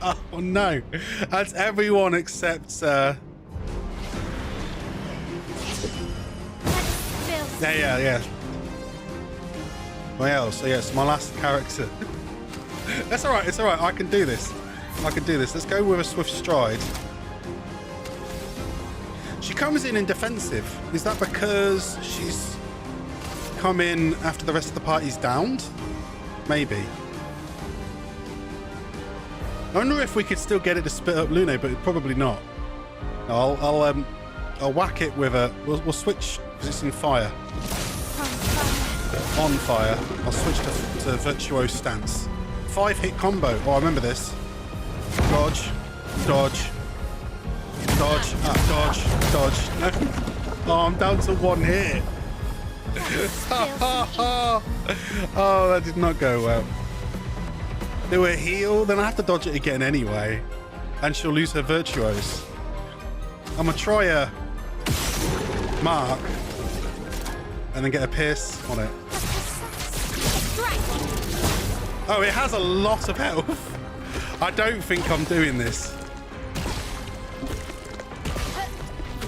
Oh no. That's everyone except Yeah. Well, so yes, my last character. That's alright, it's alright, I can do this. Let's go with a Swift Stride. She comes in defensive. Is that because she's come in after the rest of the party's downed? Maybe. I wonder if we could still get it to spit up Lune, but probably not. I'll whack it with a... We'll switch, because it's in fire. On fire. I'll switch to Virtuose stance. 5-hit combo. Oh, I remember this. Dodge. Dodge. Dodge. Dodge. Dodge. No. Oh, I'm down to 1 hit. Oh, that did not go well. Do a heal, then I have to dodge it again anyway. And she'll lose her Virtuose. I'm going to try a mark and then get a pierce on it. Strike! Oh, it has a lot of health. I don't think I'm doing this.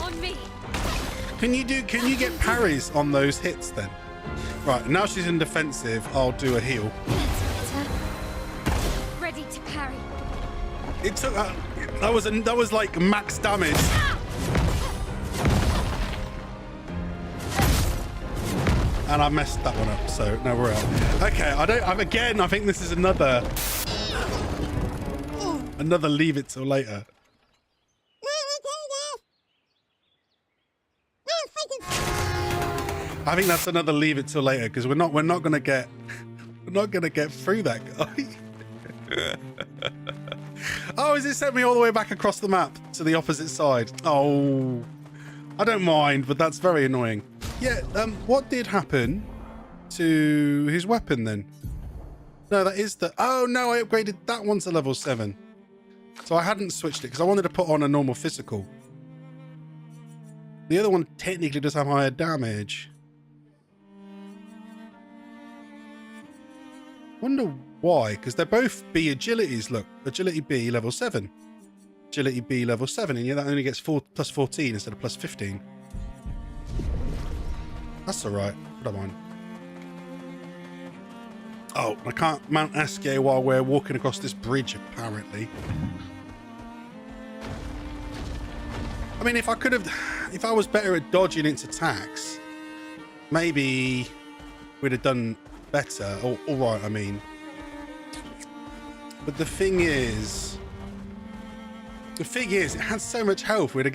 On me! Can you get parries on those hits then? Right, now she's in defensive, I'll do a heal. That's better. Ready to parry. It took that was like max damage. And I messed that one up, so no, we're out. Okay, I think this is another leave it till later. I think that's another leave it till later because we're not gonna get through that guy. Oh, has it sent me all the way back across the map to the opposite side? Oh, I don't mind, but that's very annoying. Yeah, what did happen to his weapon then? No, that is the... Oh, no, I upgraded that one to level 7. So I hadn't switched it because I wanted to put on a normal physical. The other one technically does have higher damage. Wonder why, because they're both B agilities. Look, agility B level 7. Agility B level 7, and yeah, that only gets plus 14 instead of plus 15. That's alright, I don't mind. Oh, I can't mount Esque while we're walking across this bridge, apparently. I mean, if I was better at dodging its attacks, maybe we'd have done better. All right, I mean. But the thing is, it had so much health. We'd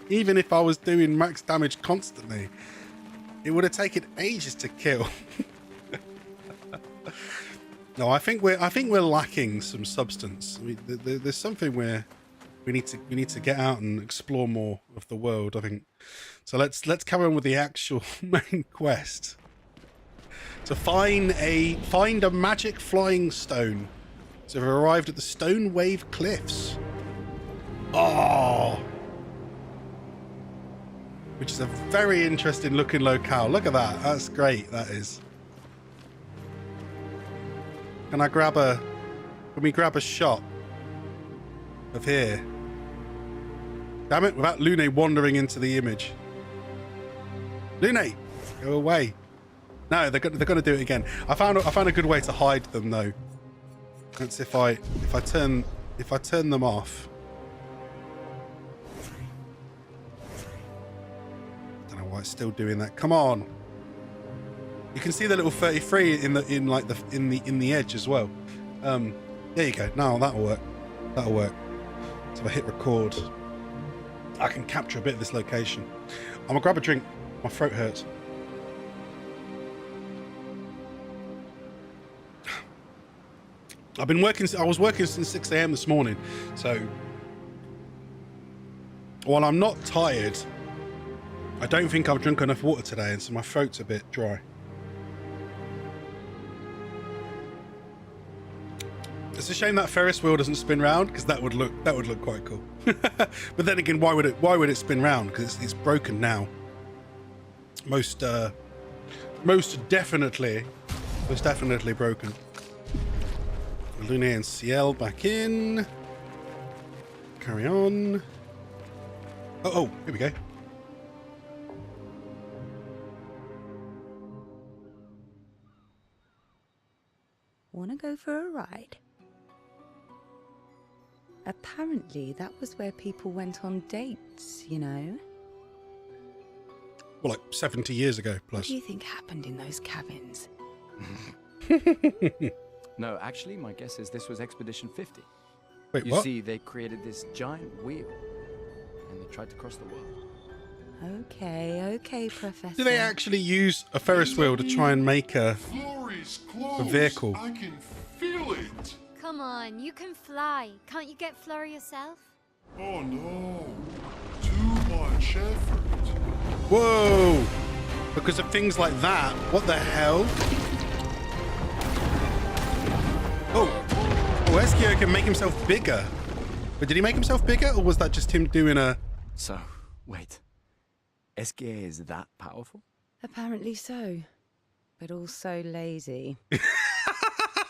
even if I was doing max damage constantly, it would have taken ages to kill. No, I think we're lacking some substance. I mean, there's something where we need to get out and explore more of the world, I think. So let's carry on with the actual main quest. To find a magic flying stone. So we've arrived at the Stone Wave Cliffs. Oh, which is a very interesting looking locale. Look at that. That's great. That is. Can we grab a shot of here? Damn it, without Lune wandering into the image. Lune, go away. No, they're gonna do it again. I found a good way to hide them though. That's if I turn them off. Don't know why it's still doing that. Come on. You can see the little 33 in the edge as well. There you go. Now that'll work. That'll work. So if I hit record, I can capture a bit of this location. I'm gonna grab a drink. My throat hurts. I was working since 6 a.m. this morning, so while I'm not tired, I don't think I've drunk enough water today, and so my throat's a bit dry. It's a shame that Ferris wheel doesn't spin round, because that would look quite cool. But then again, why would it spin round? Because it's broken now. Most definitely broken. Lune and Ciel back in. Carry on. Oh, here we go. Wanna go for a ride? Apparently, that was where people went on dates, you know? Well, like 70 years ago, plus. What do you think happened in those cabins? No, actually, my guess is this was Expedition 50. Wait, you what? see, they created this giant wheel, and they tried to cross the world. Okay, Professor. Do they actually use a Ferris wheel to try and make a vehicle? I can feel it. Come on, you can fly. Can't you get Flurry yourself? Oh no, too much effort. Whoa! Because of things like that? What the hell? Oh, Esquire can make himself bigger. But did he make himself bigger, or was that just him doing a... So, wait. Esquire is that powerful? Apparently so. but also lazy.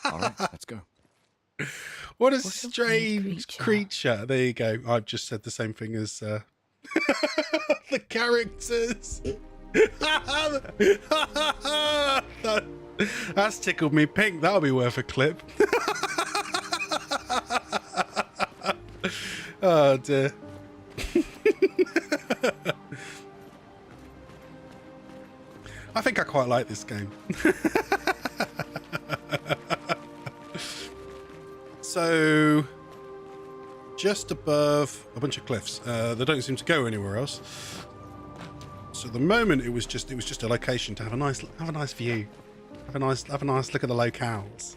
All right, let's go. What a What a weird strange creature. There you go. I've just said the same thing as the characters. That's tickled me pink. That'll be worth a clip. Oh dear. I think I quite like this game. So, just above a bunch of cliffs. They don't seem to go anywhere else. So at the moment it was just a location to have a nice view, have a nice look at the locales.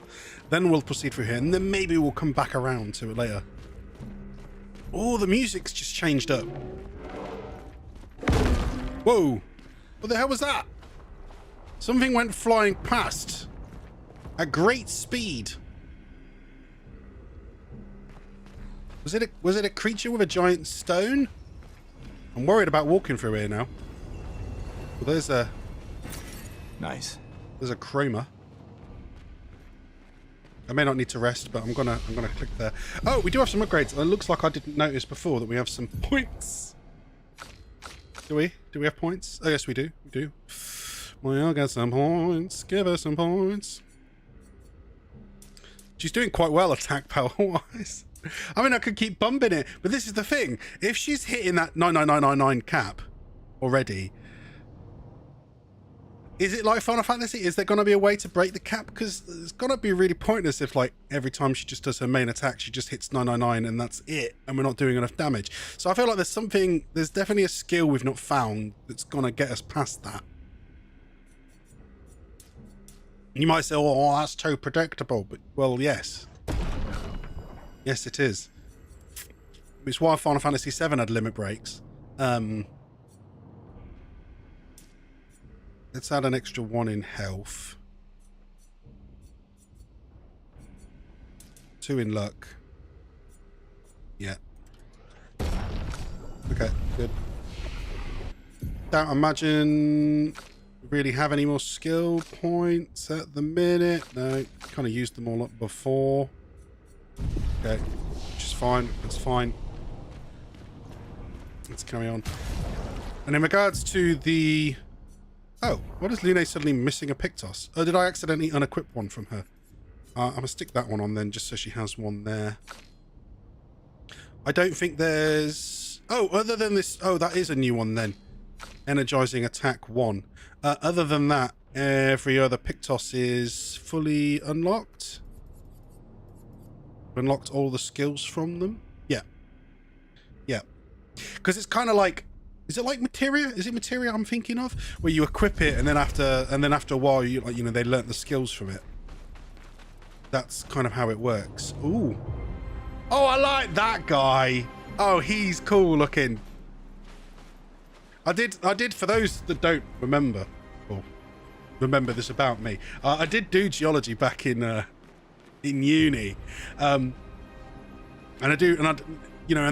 Then we'll proceed through here, and then maybe we'll come back around to it later. Oh, the music's just changed up. Whoa! What the hell was that? Something went flying past at great speed. Was it a creature with a giant stone? I'm worried about walking through here now. Well, there's a Nice. there's a chroma. I may not need to rest, but I'm gonna click there. Oh, we do have some upgrades. It looks like I didn't notice before that we have some points. Do we? Do we have points? Oh yes, we do. We do. Well, get some points. Give us some points. She's doing quite well attack power wise. I mean, I could keep bumping it, but this is the thing. If she's hitting that 99999 cap already, is it like Final Fantasy? Is there going to be a way to break the cap? Because it's going to be really pointless if, like, every time she just does her main attack, she just hits 999 and that's it, and we're not doing enough damage. So I feel like there's definitely a skill we've not found that's going to get us past that. You might say, oh, that's too predictable, but, well, yes. Yes, it is. It's why Final Fantasy VII had limit breaks. Let's add an extra 1 in health. 2 in luck. Yeah. Okay, good. Don't imagine really have any more skill points at the minute. No, kind of used them all up before. Okay, which is fine. That's fine. Let's carry on. And in regards to the... Oh, what is Lune suddenly missing a Pictos? Oh, did I accidentally unequip one from her? I'm going to stick that one on then, just so she has one there. I don't think there's... Oh, other than this... Oh, that is a new one then. Energizing attack 1. Other than that, every other Pictos is fully unlocked. Unlocked all the skills from them. Yeah. Yeah. Because it's kind of like... Is it like materia? Is it materia I'm thinking of? Where you equip it and then after a while you like, you know, they learnt the skills from it. That's kind of how it works. Ooh. Oh, I like that guy. Oh, he's cool looking. I did for those that don't remember or remember this about me. I did do geology back in uni. And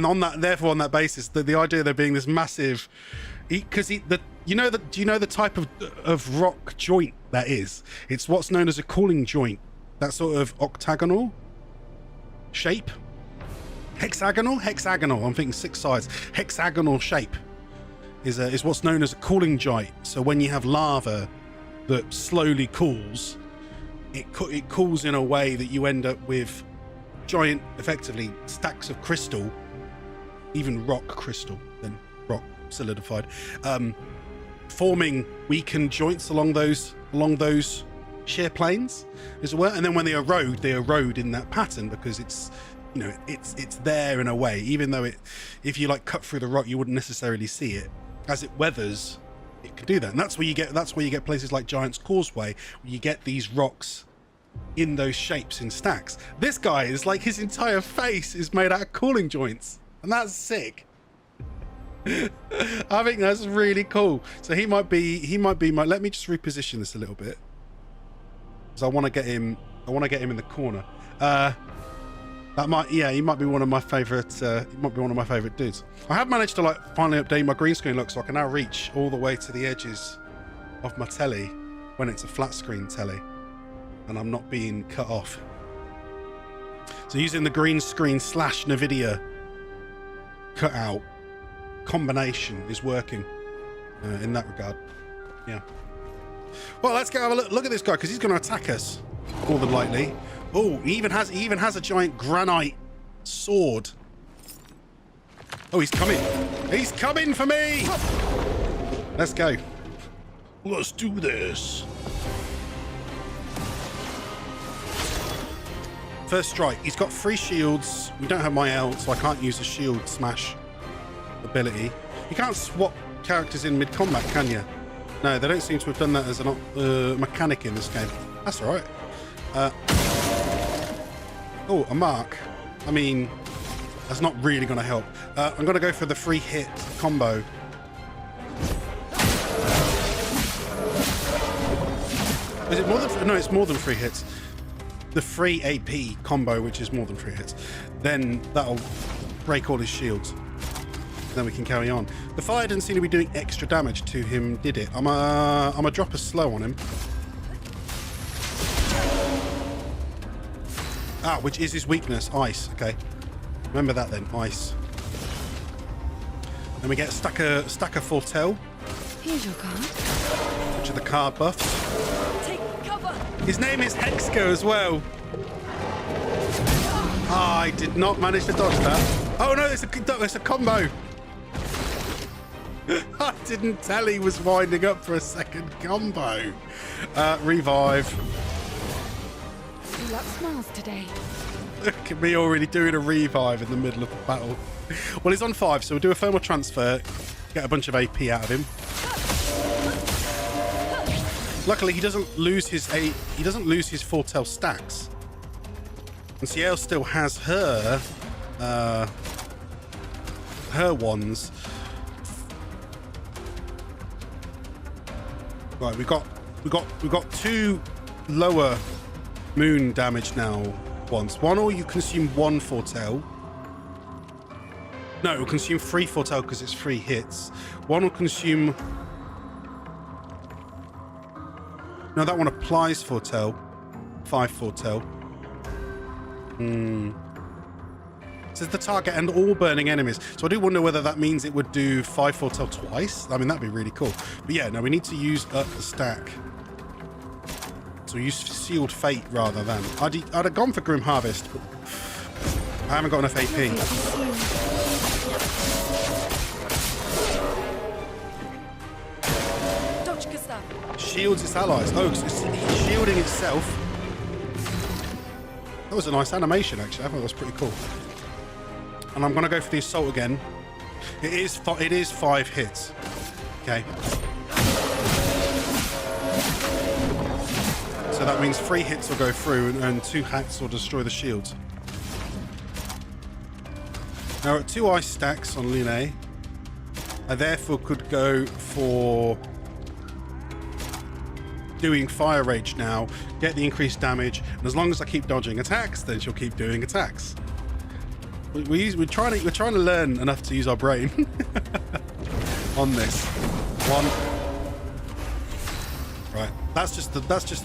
on that basis, the idea of there being this massive, because do you know the type of rock joint that is? It's what's known as a cooling joint. That sort of octagonal shape, hexagonal. I'm thinking 6 sides. Hexagonal shape is what's known as a cooling joint. So when you have lava that slowly cools, it cools in a way that you end up with giant, effectively, stacks of crystal, even rock crystal, then rock solidified, forming weakened joints along those shear planes, as it were. And then when they erode in that pattern because it's, you know, it's there in a way, even though if you like cut through the rock, you wouldn't necessarily see it. As it weathers, it can do that, and that's where you get places like Giant's Causeway, where you get these rocks in those shapes in stacks. This guy is like, his entire face is made out of cooling joints, and that's sick. I think that's really cool. So he might be my, let me just reposition this a little bit, because I want to get him in the corner. He might be one of my favorite dudes. I have managed to like finally update my green screen look, so I can now reach all the way to the edges of my telly when it's a flat screen telly and I'm not being cut off. So using the green screen / NVIDIA cutout combination is working in that regard. Yeah. Well, let's go have a look at this guy, because he's going to attack us more than likely. Oh, he even has a giant granite sword. Oh, he's coming. He's coming for me. Let's go. Let's do this. First strike. He's got 3 shields. We don't have my ult, so I can't use a shield smash ability. You can't swap characters in mid-combat, can you? No, they don't seem to have done that as a mechanic in this game. That's all right. Oh, a mark. I mean, that's not really going to help. I'm going to go for the 3-hit combo. Is it more than... No, it's more than 3 hits. The 3 AP combo, which is more than 3 hits. Then that'll break all his shields. Then we can carry on. The fire didn't seem to be doing extra damage to him, did it? I'm a drop of slow on him. Ah, which is his weakness, ice. Okay, remember that then, ice. Then we get stack of foretell. Here's your card. Which are the card buffs. Take cover. His name is Hexco as well. Ah, I did not manage to dodge that. Oh no, it's a combo. I didn't tell he was winding up for a second combo. Revive. You look smiles today. Look at me already doing a revive in the middle of the battle. Well, he's on 5, so we'll do a thermal transfer, get a bunch of AP out of him. Luckily, he doesn't lose his foretell stacks. And Ciel still has her ones. Right, we got 2 lower moon damage now ones. One, or you consume 1 foretell. No, it will consume 3 foretell because it's 3 hits. One will consume... No, that one applies foretell. 5 foretell. Says the target and all burning enemies. So I do wonder whether that means it would do 5 foretell twice. I mean, that'd be really cool. But yeah, no, we need to use up the stack. So we use Sealed Fate rather than... I'd have gone for Grim Harvest, but I haven't got enough AP. Shields its allies. Oh, it's shielding itself. That was a nice animation, actually. I thought that was pretty cool. And I'm going to go for the assault again. It is 5 hits. Okay. So that means 3 hits will go through and 2 hacks will destroy the shields. Now at 2 ice stacks on Lune, I therefore could go for doing Fire Rage now, get the increased damage, and as long as I keep dodging attacks, then she'll keep doing attacks. We're trying to learn enough to use our brain on this. 1. Right, that's just the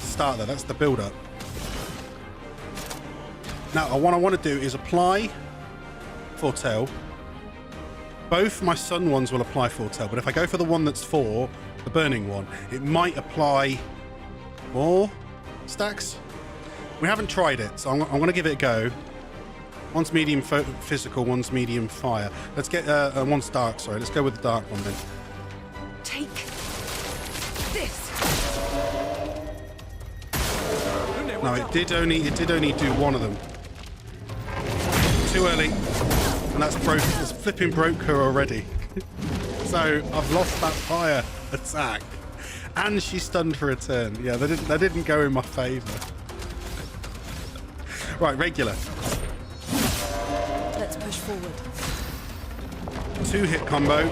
start there. That's the build up. Now, what I want to do is apply foretell. Both my sun ones will apply foretell, but if I go for the one that's 4, the burning one, it might apply more stacks. We haven't tried it, so I'm going to give it a go. One's medium physical, one's medium fire. Let's get one's dark. Sorry, let's go with the dark one then. Take this. No, it did only do one of them. Too early, and that's broke. It's flipping broke her already. So I've lost that fire attack, and she's stunned for a turn. Yeah, they didn't go in my favour. Right, regular. Let's push forward. 2-hit combo.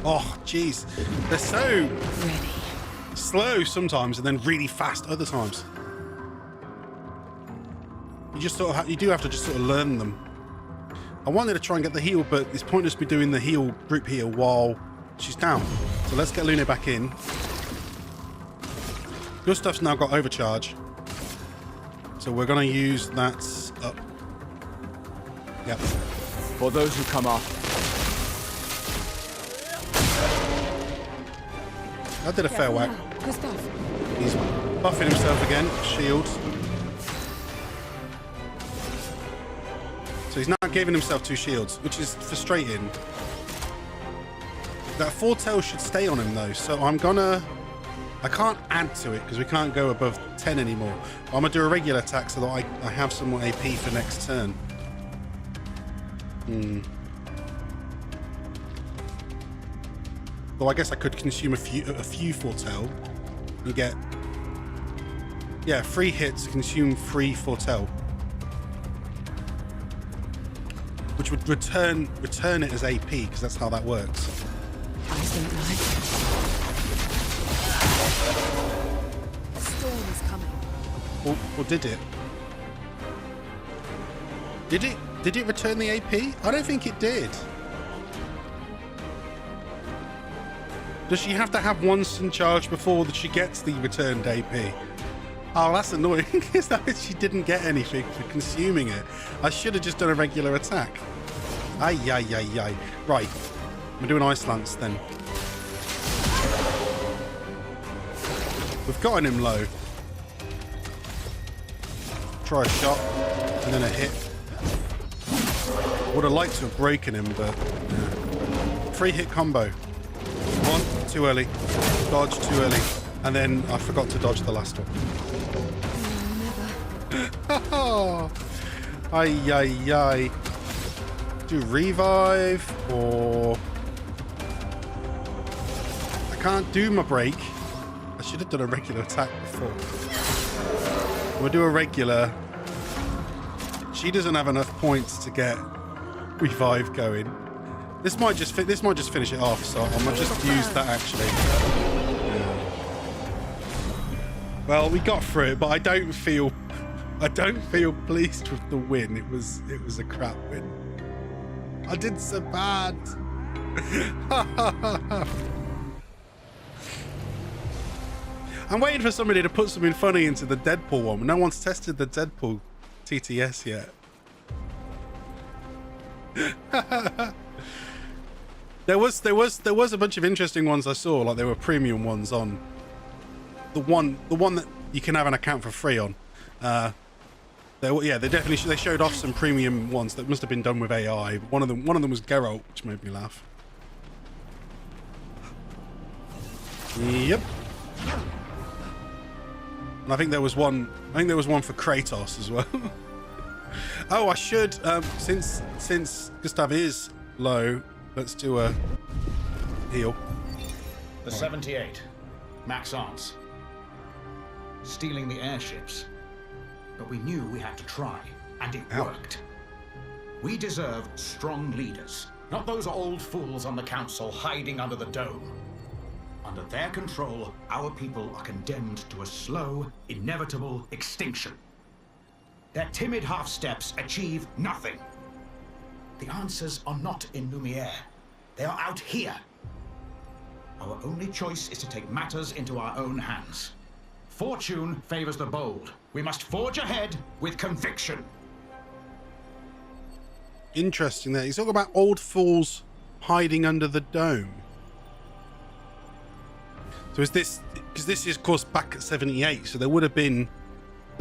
Oh, jeez. They're so slow sometimes and then really fast other times. You just you do have to just sort of learn them. I wanted to try and get the heal, but it's pointless me doing the heal, group heal, while she's down. So let's get Luna back in. Gustav's now got overcharge. So we're going to use that up. Yep. For those who come up, I did a fair whack. Gustav. He's buffing himself again. Shield. So he's now giving himself 2 shields, which is frustrating. That foretell should stay on him though, so I'm gonna... I can't add to it because we can't go above 10 anymore. I'm gonna do a regular attack so that I have some more AP for next turn. Well, I guess I could consume a few foretell. You get... Yeah, 3 hits, consume 3 foretell. Which would return it as AP, because that's how that works. Eyes don't lie. The storm is coming. Or did it? Did it return the AP? I don't think it did. Does she have to have once in charge before that she gets the returned AP? Oh, that's annoying. Is that she didn't get anything for consuming it? I should have just done a regular attack. Ay. Right. We're doing Ice Lance then. We've gotten him low. Try a shot and then a hit. Would have liked to have broken him, but yeah. 3-hit combo. 1, too early. Dodge, too early. And then I forgot to dodge the last one. Oh, ay. Do revive or... I can't do my break. I should have done a regular attack before. We'll do a regular. She doesn't have enough points to get revive going. This might just finish it off, so I might just use that actually. Yeah. Well, we got through it, but I don't feel pleased with the win. It was a crap win. I did so bad. I'm waiting for somebody to put something funny into the Deadpool one. No one's tested the Deadpool TTS yet. There was a bunch of interesting ones I saw, like there were premium ones on the one that you can have an account for free on. They showed off some premium ones that must have been done with AI. But one of them was Geralt, which made me laugh. Yep. And I think there was one for Kratos as well. Oh, I should since Gustav is low, let's do a heal. The 78, Max Arms. Stealing the airships. But we knew we had to try, and it worked. We deserve strong leaders, not those old fools on the council hiding under the dome. Under their control, our people are condemned to a slow, inevitable extinction. Their timid half-steps achieve nothing. The answers are not in Lumiere. They are out here. Our only choice is to take matters into our own hands. Fortune favors the bold. We must forge ahead with conviction. Interesting there. He's talking about old fools hiding under the dome. So is this, because this is of course back at 78, so there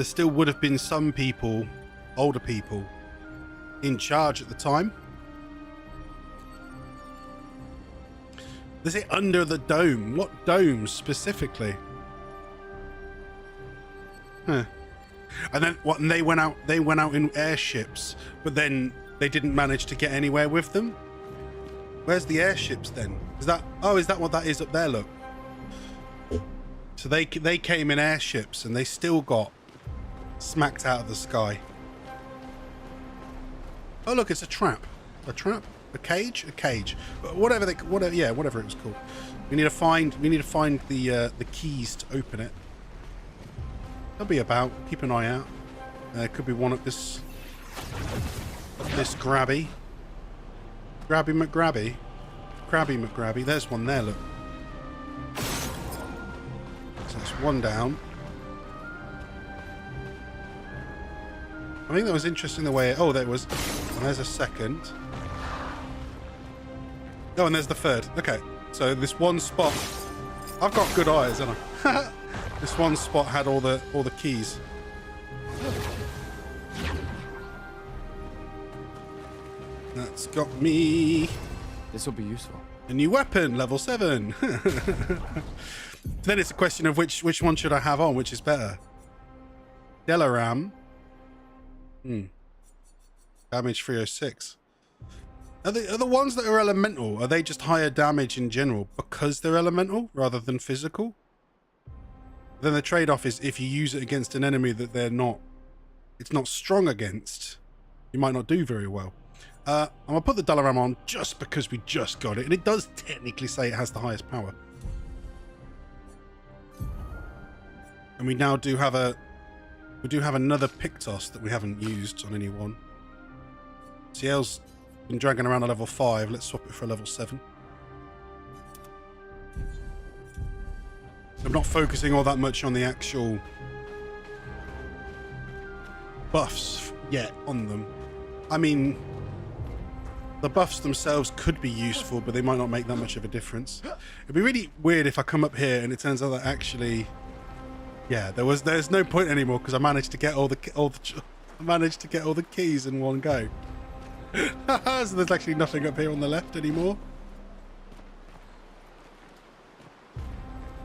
still would have been some people, older people, in charge at the time. They say under the dome. What dome specifically? Huh. And then what? And they went out in airships, but then they didn't manage to get anywhere with them. Where's the airships then? Is that what that is up there? Look. So they came in airships and they still got smacked out of the sky. Oh look, it's a trap. A trap? A cage? A cage. Whatever it was called. We need to find the keys to open it. They'll be about. Keep an eye out. Could be one at this grabby. Grabby McGrabby. Crabby McGrabby. There's one there, look. So that's one down. I think that was interesting the way... Oh, there it was. And there's a second. Oh, and there's the third. Okay. So this one spot... I've got good eyes, haven't I? This one spot had all the keys. That's got me... This will be useful. A new weapon, level 7. Then it's a question of which one should I have on, which is better. Delaram. Damage 306. Are the ones that are elemental, are they just higher damage in general because they're elemental rather than physical? Then the trade-off is if you use it against an enemy that it's not strong against, you might not do very well. I'm going to put the Dalaram on just because we just got it. And it does technically say it has the highest power. And we now do have another Pictos that we haven't used on anyone. CL's been dragging around a level 5. Let's swap it for a level 7. I'm not focusing all that much on the actual buffs yet on them. I mean... The buffs themselves could be useful, but they might not make that much of a difference. It'd be really weird if I come up here and it turns out that actually, yeah, there's no point anymore because I managed to get all the keys in one go. So there's actually nothing up here on the left anymore.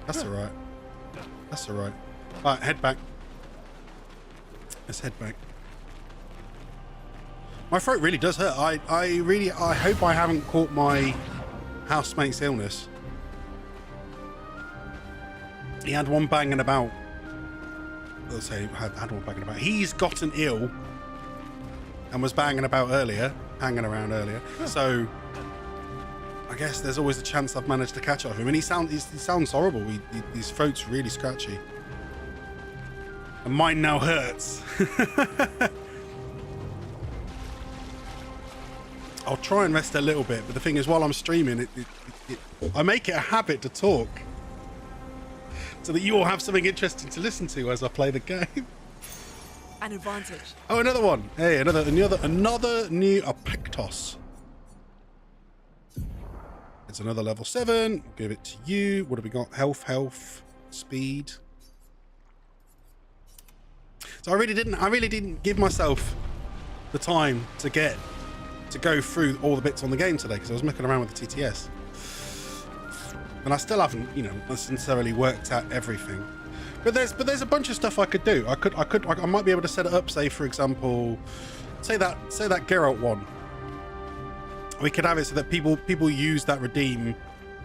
That's all right. That's all right. All right, head back. Let's head back. My throat really does hurt. I hope I haven't caught my housemate's illness. He had one banging about. Let's say had one banging about. He's gotten ill and was banging about earlier, hanging around earlier. So I guess there's always a chance I've managed to catch up with him. And he sounds horrible. His throat's really scratchy. And mine now hurts. I'll try and rest a little bit, but the thing is, while I'm streaming, I make it a habit to talk so that you all have something interesting to listen to as I play the game. An advantage. Oh, another one. Hey, another new Pictos. It's another level 7. Give it to you. What have we got? Health, speed. So I really didn't give myself the time to go through all the bits on the game today because I was mucking around with the TTS, and I still haven't, necessarily worked out everything. But there's a bunch of stuff I could do. I might be able to set it up. Say, for example, say that Geralt one. We could have it so that people use that redeem.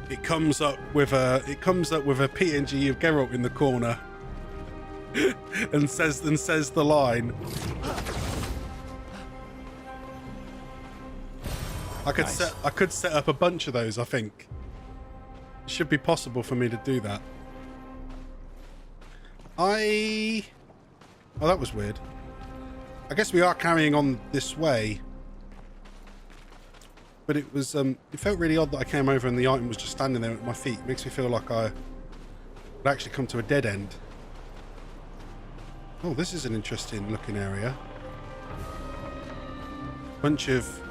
It comes up with a PNG of Geralt in the corner, and says the line. I could set up a bunch of those, I think. It should be possible for me to do that. Oh, that was weird. I guess we are carrying on this way. But it was, it felt really odd that I came over and the item was just standing there at my feet. It makes me feel like I would actually come to a dead end. Oh, this is an interesting looking area. Bunch of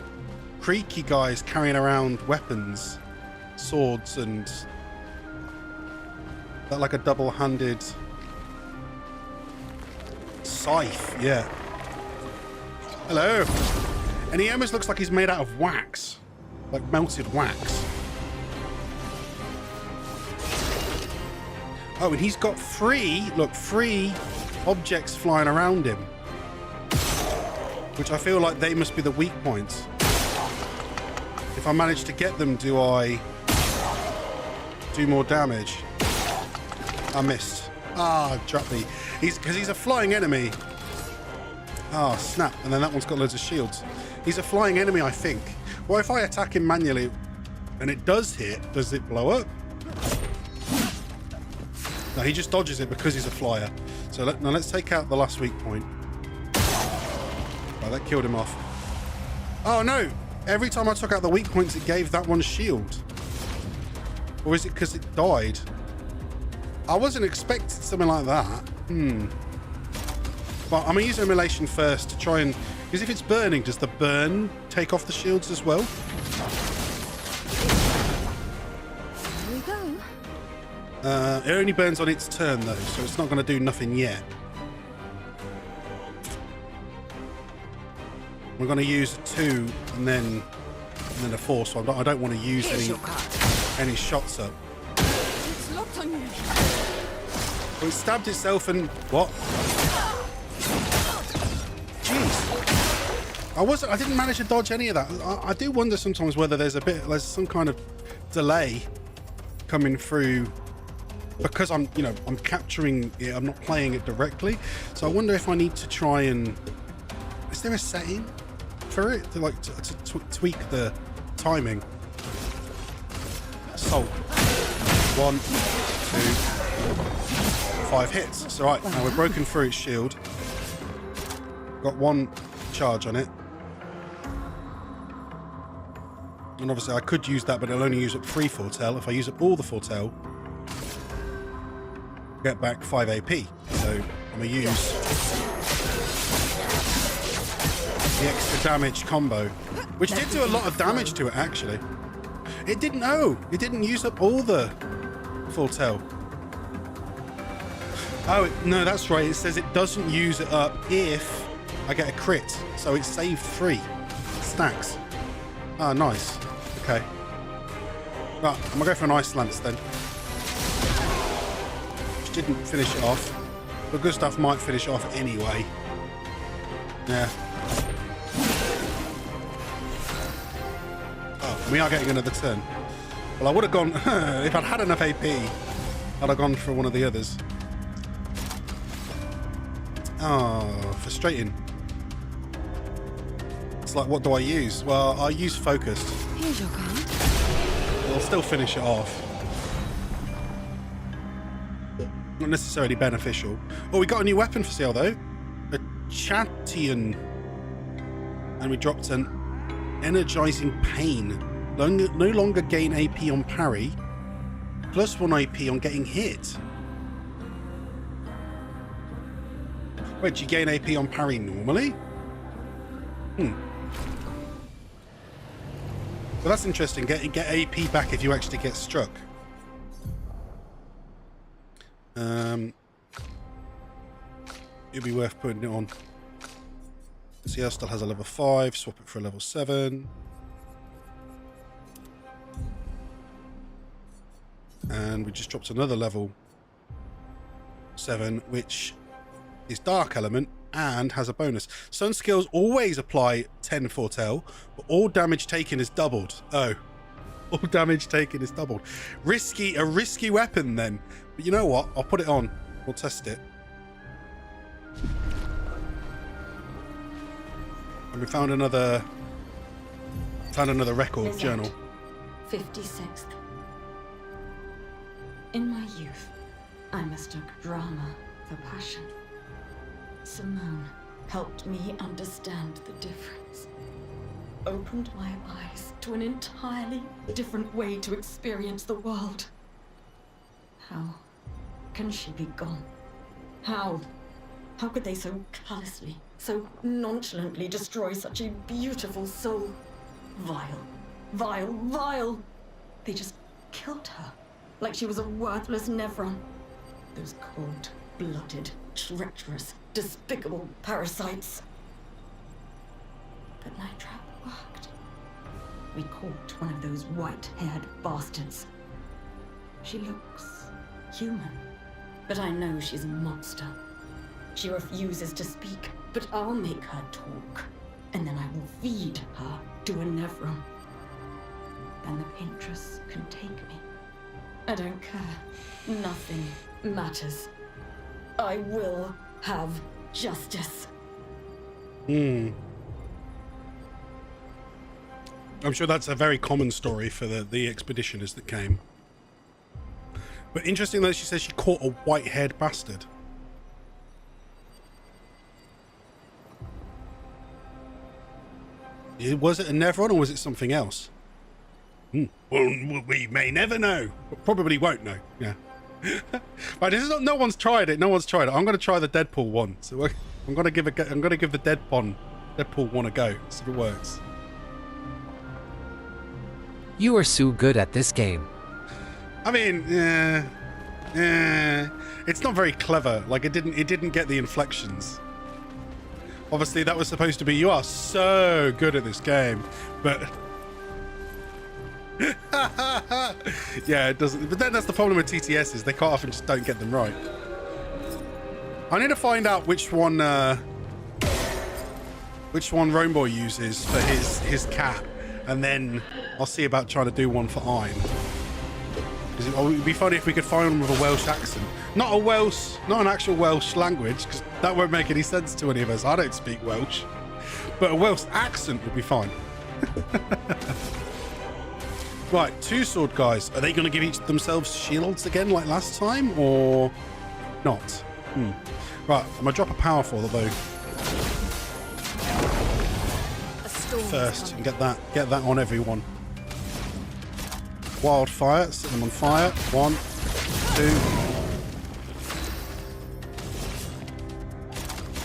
creaky guys carrying around weapons, swords, and that like a double-handed scythe. Yeah. Hello. And he almost looks like he's made out of wax, like melted wax. Oh, and he's got three objects flying around him, which I feel like they must be the weak points. If I manage to get them, do I do more damage? I missed. Drop me. Because he's a flying enemy. Snap. And then that one's got loads of shields. He's a flying enemy, I think. Well, if I attack him manually and it does hit, does it blow up? No, he just dodges it because he's a flyer. So now let's take out the last weak point. Right, that killed him off. Oh no! Every time I took out the weak points, it gave that one shield. Or is it because it died? I wasn't expecting something like that. But I'm going to use emulation first to try and... Because if it's burning, does the burn take off the shields as well? Here we go. It only burns on its turn, though, so it's not going to do nothing yet. We're going to use a 2 and then a 4, so I don't want to use any shots up. It's locked on you. Well, it stabbed itself and... What? Jeez. I didn't manage to dodge any of that. I do wonder sometimes whether there's some kind of delay coming through because I'm capturing it, I'm not playing it directly. So I wonder if I need to try and... Is there a setting for it to tweak the timing? Assault. 1, 2, 5 hits. So right, now we're broken through its shield. Got 1 charge on it. And obviously I could use that, but it'll only use up 3 foretell. If I use up all the foretell, get back 5 AP. So I'm going to use the extra damage combo, which did do a lot of damage to it, actually. It didn't use up all the foretell. Oh, no, that's right. It says it doesn't use it up if I get a crit. So it saved 3 stacks. Ah, nice. Okay. Right, I'm gonna go for an Ice Lance then. Which didn't finish it off. The good stuff might finish it off anyway. Yeah. Oh, we are getting another turn. Well, I would have gone... if I'd had enough AP, I'd have gone for one of the others. Oh, frustrating. It's like, what do I use? Well, I use Focused. Here's your card. I'll still finish it off. Not necessarily beneficial. Oh, we got a new weapon for sale, though. A Chatian. And we dropped an Energizing Pain. No longer gain AP on parry. Plus 1 AP on getting hit. Wait, do you gain AP on parry normally? So that's interesting. Get AP back if you actually get struck. It'd be worth putting it on. CL still has a level 5. Swap it for a level 7. And we just dropped another level 7, which is Dark Element and has a bonus. Sun skills always apply 10 foretell, but all damage taken is doubled. Oh, all damage taken is doubled. A risky weapon then. But you know what? I'll put it on. We'll test it. And we found another record journal. 56th. In my youth, I mistook drama for passion. Simone helped me understand the difference. Opened my eyes to an entirely different way to experience the world. How can she be gone? How could they so callously, so nonchalantly destroy such a beautiful soul? Vile, vile, vile! They just killed her, like she was a worthless Nevron. Those cold-blooded, treacherous, despicable parasites. But Night Trap worked. We caught one of those white-haired bastards. She looks human, but I know she's a monster. She refuses to speak, but I'll make her talk, and then I will feed her to a Nevron. Then the Paintress can take me. I don't care. Nothing matters. I will have justice. I'm sure that's a very common story for the expeditioners that came. But interesting that she says she caught a white-haired bastard. Was it a Neveron or was it something else? Well, we may never know. Probably won't know. Yeah. Right, this is not, no one's tried it. No one's tried it. I'm going to try the Deadpool one. So I'm going to give the Deadpool one a go. See if it works. You are so good at this game. I mean, it's not very clever. Like it didn't get the inflections. Obviously, that was supposed to be, you are so good at this game, but yeah, it doesn't. But then that's the problem with TTSs. They quite often just don't get them right. I need to find out which one Romeboy uses for his cat, and then I'll see about trying to do one for Ein. Because it would be funny if we could find one with a Welsh accent. Not an actual Welsh language, because that won't make any sense to any of us. I don't speak Welsh. But a Welsh accent would be fine. Right, two sword guys. Are they going to give each themselves shields again like last time, or not? Right, I'm going to drop a powerful, though. First, and get that on everyone. Wildfire, set them on fire. 1,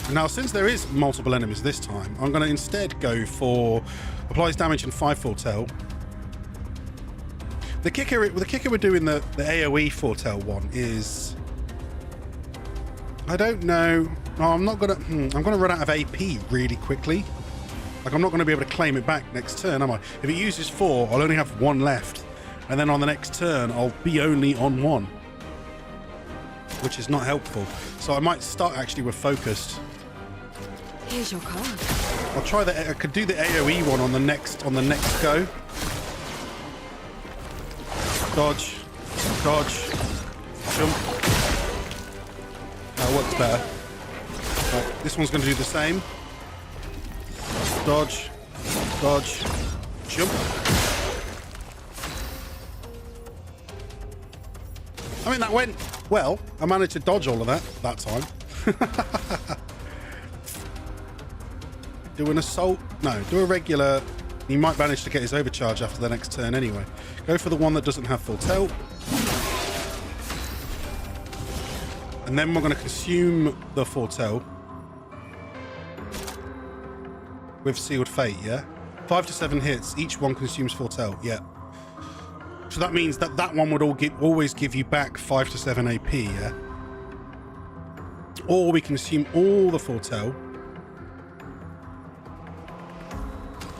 2. Now, since there is multiple enemies this time, I'm going to instead go for applies damage and 5 foretell. The kicker we're doing the AoE foretell one is, I don't know. No, I'm not gonna. I'm gonna run out of AP really quickly. Like I'm not going to be able to claim it back next turn, am I? If it uses 4, I'll only have 1 left. And then on the next turn, I'll be only on 1. Which is not helpful. So I might start actually with focused. Here's your card. I'll try I could do the AoE one on the next go. Dodge. Dodge. Jump. That works better. Right, this one's going to do the same. Dodge. Dodge. Jump. I mean, that went well. I managed to dodge all of that time. Do an assault. No, do a regular. He might manage to get his overcharge after the next turn anyway. Go for the one that doesn't have full tilt. And then we're going to consume the foretell with Sealed Fate, yeah? 5 to 7 hits. Each one consumes foretell, yeah. So that means that one would always give you back 5 to 7 AP, yeah? Or we consume all the foretell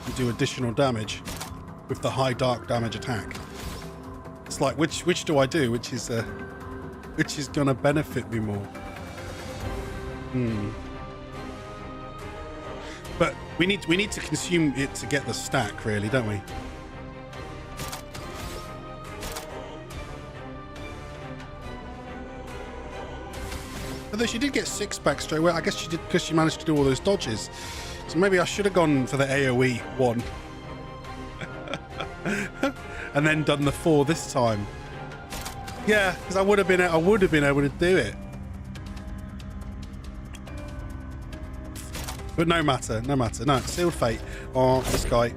and do additional damage with the high dark damage attack. It's like, which do I do? Which is gonna benefit me more? But we need to consume it to get the stack, really, don't we? Although she did get 6 back straight away. I guess she did because she managed to do all those dodges. So maybe I should have gone for the AoE one. And then done the 4 this time. Yeah, because I would have been able to do it. But no matter. No, Sealed Fate on this guy.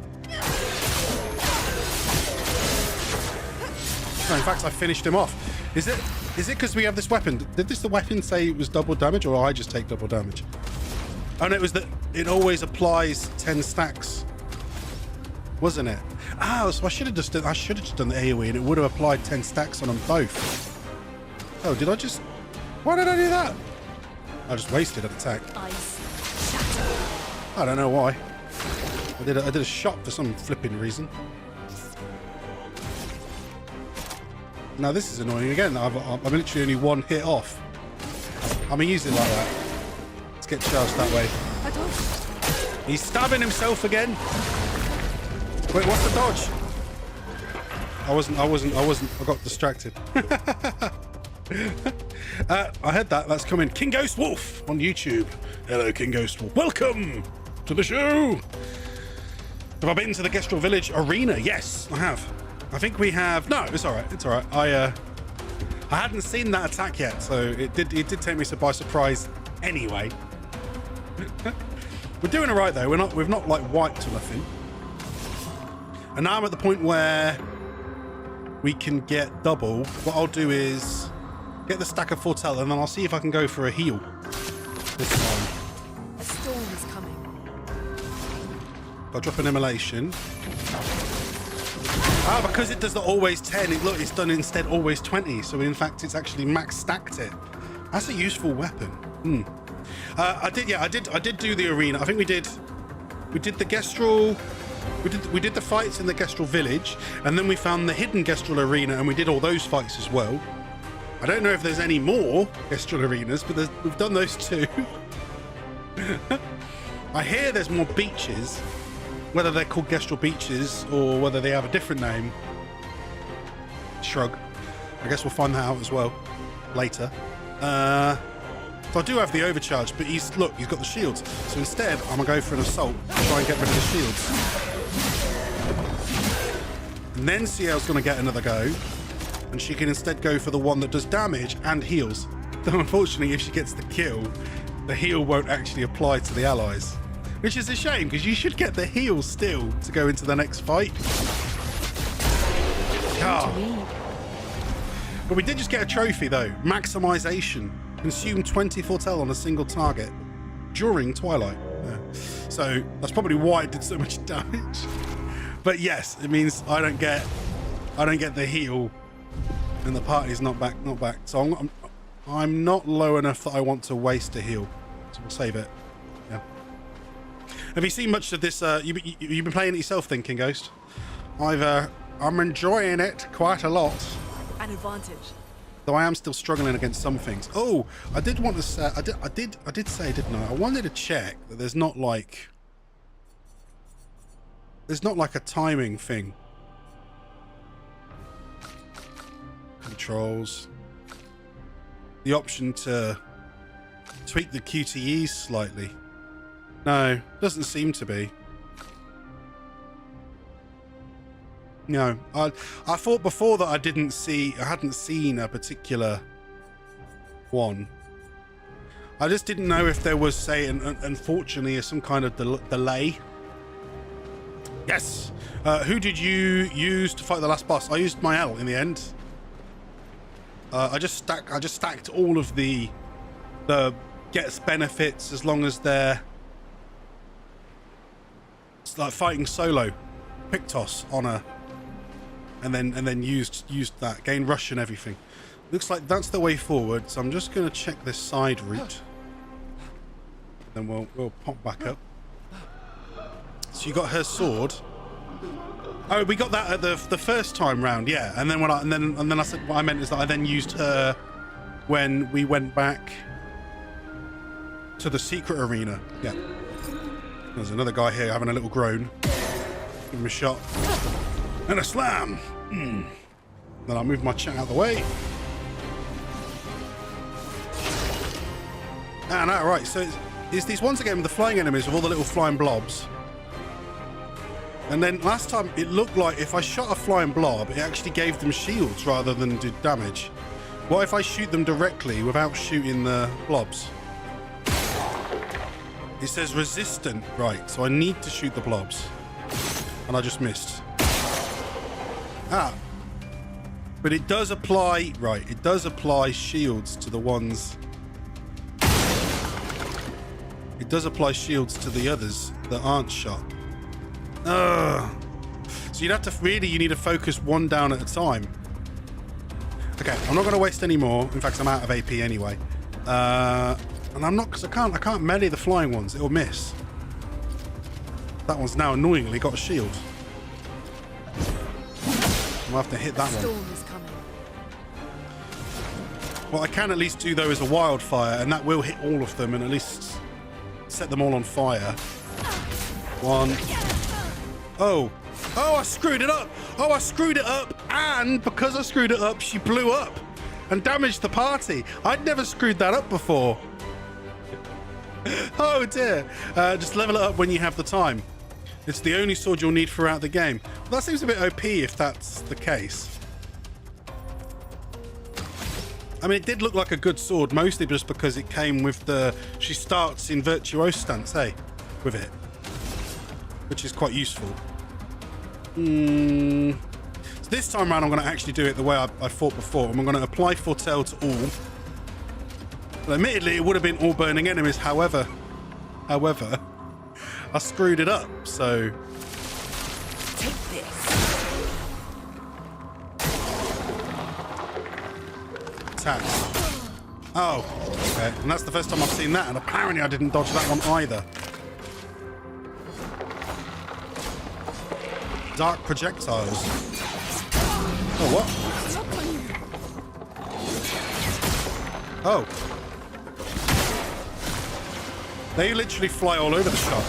No, in fact, I finished him off. Is it because we have this weapon? Did the weapon say it was double damage, or I just take double damage? Oh no, it was that it always applies 10 stacks, wasn't it? Oh, so I should have just done the AoE, and it would have applied 10 stacks on them both. Oh, did I just? Why did I do that? I just wasted an attack. I don't know why. I did a shot for some flipping reason. Now this is annoying again. I'm literally only 1 hit off. I'm gonna use it like that. Let's get charged that way. He's stabbing himself again. Wait, what's the dodge? I got distracted. I heard that. That's coming. King Ghost Wolf on YouTube. Hello, King Ghost Wolf. Welcome to the show. Have I been to the Gestrel Village Arena? Yes, I have. I think we have. No, it's all right. It's all right. I hadn't seen that attack yet, so it did take me by surprise. Anyway, we're doing all right though. We've not like wiped or nothing. And now I'm at the point where we can get double. What I'll do is get the stack of foretell, and then I'll see if I can go for a heal this time. A storm is coming. I'll drop an immolation. Ah, because it does the always 10, look, it's done instead always 20. So in fact, it's actually max stacked it. That's a useful weapon. I did do the arena. I think we did the Gestrel. We did the fights in the Gestrel village, and then we found the hidden Gestrel arena, and we did all those fights as well. I don't know if there's any more Gestrel arenas, but we've done those two. I hear there's more beaches, whether they're called Gestrel beaches or whether they have a different name. Shrug. I guess we'll find that out as well later. So I do have the overcharge, but he's got the shields. So instead, I'm gonna go for an assault to try and get rid of the shields. And then CL's gonna get another go, and she can instead go for the one that does damage and heals. Though unfortunately, if she gets the kill, the heal won't actually apply to the allies. Which is a shame, because you should get the heal still to go into the next fight. Oh. But we did just get a trophy though. Maximization. Consume 20 foretell on a single target during Twilight. Yeah. So that's probably why it did so much damage. But yes, it means I don't get the heal, and the party's not back. So I'm not low enough that I want to waste a heal. So we'll save it. Yeah. Have you seen much of this? You've been playing it yourself, Thinking Ghost? I'm enjoying it quite a lot. An advantage. Though I am still struggling against some things. Oh, I did want to say, I did say, didn't I? I wanted to check that there's not like a timing thing. Controls. The option to tweak the QTEs slightly. No, doesn't seem to be. No, I thought before that I hadn't seen a particular one. I just didn't know if there was, say, unfortunately, some kind of delay. Yes. Who did you use to fight the last boss? I used my L in the end. I just stacked all of the gets benefits as long as they're like fighting solo. Pictos on a. And then used that, gain rush and everything. Looks like that's the way forward, so I'm just going to check this side route. Then we'll pop back up. So you got her sword. Oh, we got that at the first time round, yeah. And then I said what I meant is that I then used her when we went back to the secret arena. Yeah. There's another guy here having a little groan. Give him a shot. And a slam. Then I'll move my chat out of the way. Ah, no, right. So it's these ones again with the flying enemies with all the little flying blobs. And then last time it looked like if I shot a flying blob, it actually gave them shields rather than did damage. What if I shoot them directly without shooting the blobs? It says resistant, right? So I need to shoot the blobs, and I just missed. Ah, but it does apply, right, it does apply shields to the ones. It does apply shields to the others that aren't shot. Ugh. So you need to focus one down at a time. Okay, I'm not going to waste any more. In fact, I'm out of AP anyway. And I'm not, because I can't melee the flying ones. It'll miss. That one's now annoyingly got a shield. I'll have to hit that one. Storm is coming. What I can at least do though is a wildfire, and that will hit all of them and at least set them all on fire. One. Oh, I screwed it up. Oh, I screwed it up, and because I screwed it up, she blew up and damaged the party. I'd never screwed that up before. Oh dear. Just level it up when you have the time. It's the only sword you'll need throughout the game. Well, that seems a bit OP if that's the case. I mean, it did look like a good sword, mostly just because it came with the... She starts in Virtuose stance, hey? With it. Which is quite useful. So this time around, I'm going to actually do it the way I fought before. I'm going to apply foretell to all. Well, admittedly, it would have been all burning enemies. However, I screwed it up. So Take this. attack. Oh, okay. And that's the first time I've seen that. And apparently, I didn't dodge that one either. Dark projectiles. Oh, what? Oh. They literally fly all over the shop.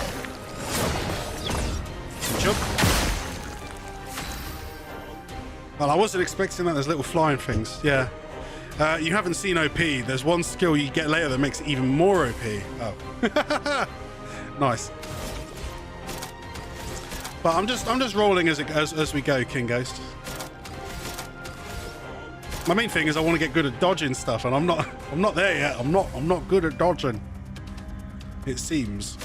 Jump. Well, I wasn't expecting that. There's little flying things. Yeah. You haven't seen OP. There's one skill you get later that makes it even more OP. Oh. Nice. But I'm just rolling as we go, King Ghost. My main thing is I want to get good at dodging stuff, and I'm not there yet. I'm not good at dodging. It seems.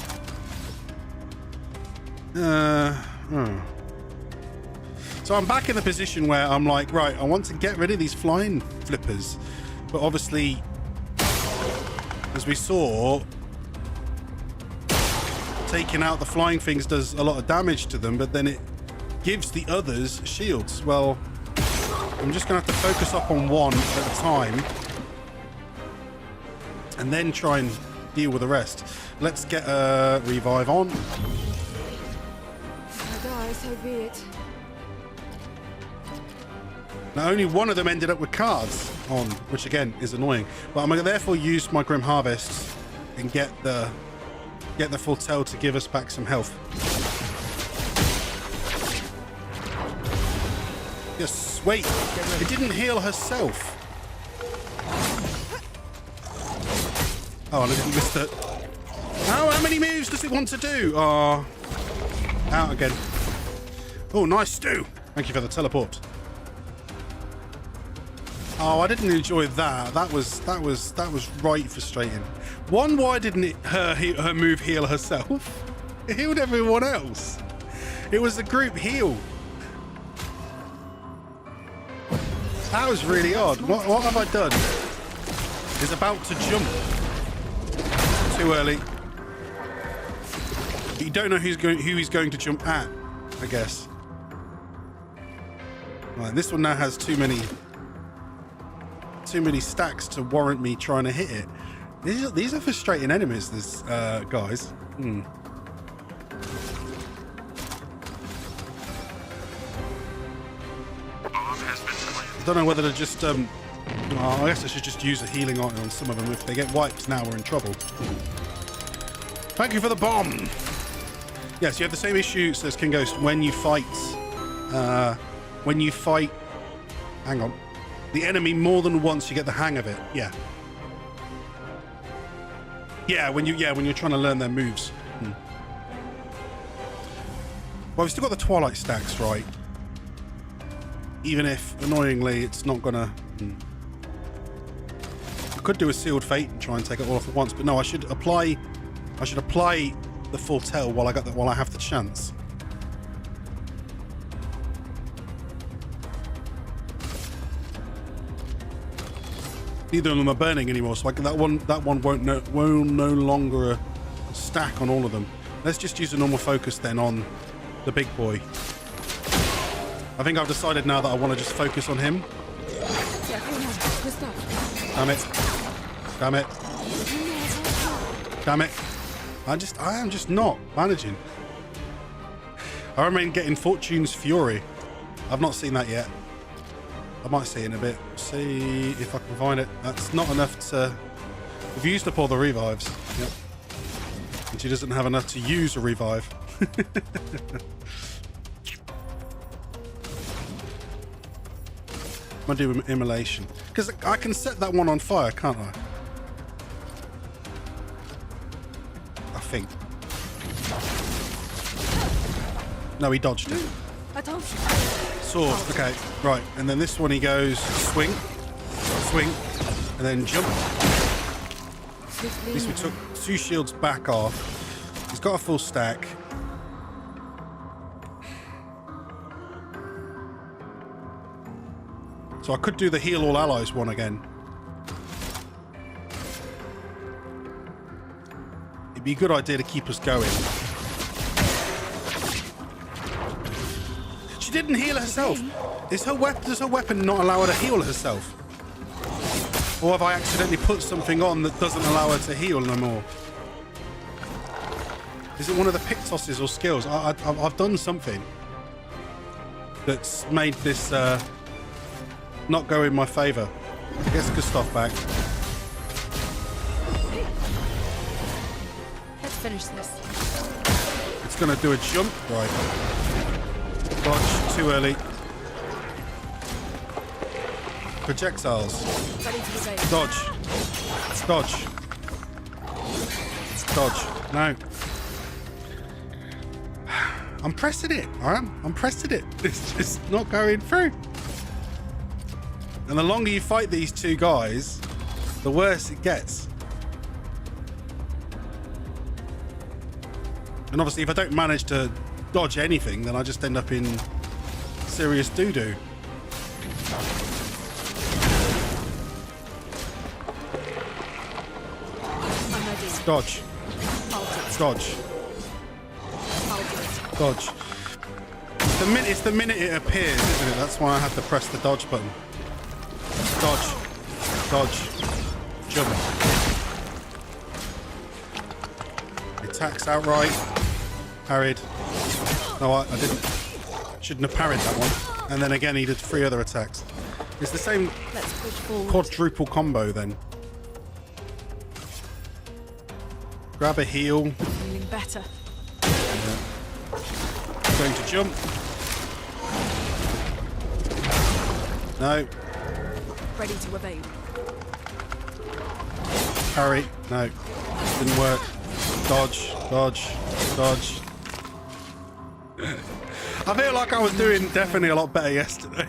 So I'm back in the position where I'm like, right, I want to get rid of these flying flippers, but obviously, as we saw, taking out the flying things does a lot of damage to them, but then it gives the others shields. Well, I'm just gonna have to focus up on one at a time and then try and deal with the rest. Let's get a revive on. I die, so be it. Now, only one of them ended up with cards on, which again is annoying, but I'm gonna therefore use my Grim Harvest and get the foretell to give us back some health. Yes, wait, it didn't heal herself. Oh, and I didn't miss it. Oh, how many moves does it want to do? Oh, out again. Oh, nice stew. Thank you for the teleport. Oh, I didn't enjoy that. That was right frustrating. One, why didn't her move heal herself? It healed everyone else. It was a group heal. That was really odd. What have I done? He's about to jump. Too early. But you don't know who he's going to jump at, I guess. Right, this one now has too many stacks to warrant me trying to hit it. These are frustrating enemies, this guys. I don't know whether to just I guess I should just use a healing item on some of them. If they get wiped now, we're in trouble. Thank you for the bomb. Yes, you have the same issue, says King Ghost, when you fight hang on, the enemy more than once. You get the hang of it. When you're trying to learn their moves. Well, we've still got the Twilight stacks, right? Even if annoyingly it's not gonna. I could do a sealed fate and try and take it all off at once, but no, I should apply the foretell while I have the chance. Neither of them are burning anymore, so that one won't no longer stack on all of them. Let's just use a normal focus then on the big boy. I think I've decided now that I want to just focus on him. Damn it. Damn it. Damn it. I am just not managing. I remain getting Fortune's Fury. I've not seen that yet. I might see it in a bit. See if I can find it. That's not enough to... We've used up all the revives. Yep. And she doesn't have enough to use a revive. I'm gonna do immolation. Because I can set that one on fire, can't I? I think. No, he dodged it. I told you. Sword, okay, right. And then this one he goes swing, swing, and then jump. At least we took 2 shields back off. He's got a full stack. So I could do the heal all allies one again. It'd be a good idea to keep us going. She didn't heal herself. Does her weapon not allow her to heal herself? Or have I accidentally put something on that doesn't allow her to heal no more? Is it one of the Pictoses or skills? I've done something that's made this not go in my favour. Get Gustav back. Let's finish this. It's going to do a jump. Right. Dodge. Too early. Projectiles. Ready to evade. Dodge. Dodge. Dodge. No. I'm pressing it. I'm pressing it. It's just not going through. And the longer you fight these two guys, the worse it gets. And obviously, if I don't manage to dodge anything, then I just end up in serious doo-doo. Dodge. Dodge. Dodge. It's the minute it appears, isn't it? That's why I have to press the dodge button. Dodge. Dodge. Jump. Attacks outright. Parried. No, I didn't. Shouldn't have parried that one. And then again, he did 3 other attacks. It's the same quadruple combo then. Grab a heal. Feeling better. Going to jump. No. Ready to evade. Parry. No. Didn't work. Dodge. Dodge. Dodge. I feel like I was doing definitely a lot better yesterday.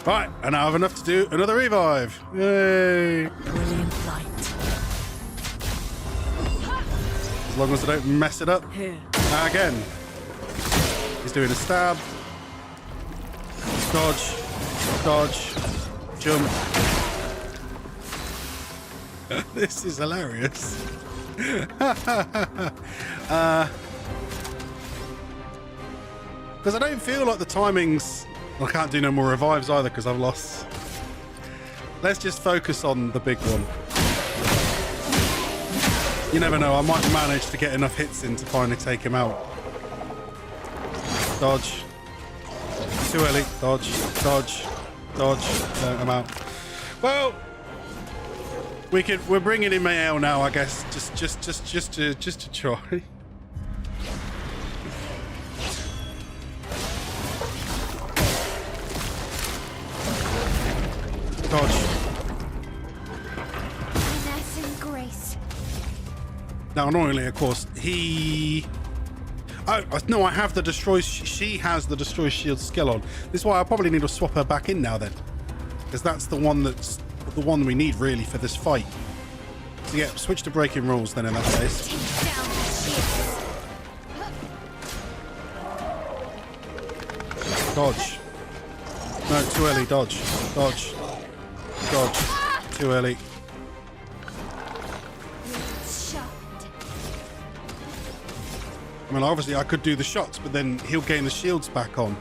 Right, and I have enough to do another revive. Yay. Brilliant light. As long as I don't mess it up. Here. Again. He's doing a stab. Dodge. Dodge. Jump. This is hilarious. Because I don't feel like the timings... I can't do no more revives either because I've lost. Let's just focus on the big one. You never know, I might manage to get enough hits in to finally take him out. Dodge. Too early. Dodge. Dodge. Dodge. No, I'm out. Well, we're bringing in Mael now, I guess. Just to try. Dodge. Finesse and grace. Now, annoyingly, of course, he... Oh, no, I have the destroy... She has the destroy shield skill on. This is why I probably need to swap her back in now then. Because that's the one that's... the one we need, really, for this fight. So, yeah, switch to breaking rules then in that case. Dodge. No, too early. Dodge. Dodge. Dodge. Too early. I mean, obviously I could do the shots, but then he'll gain the shields back on.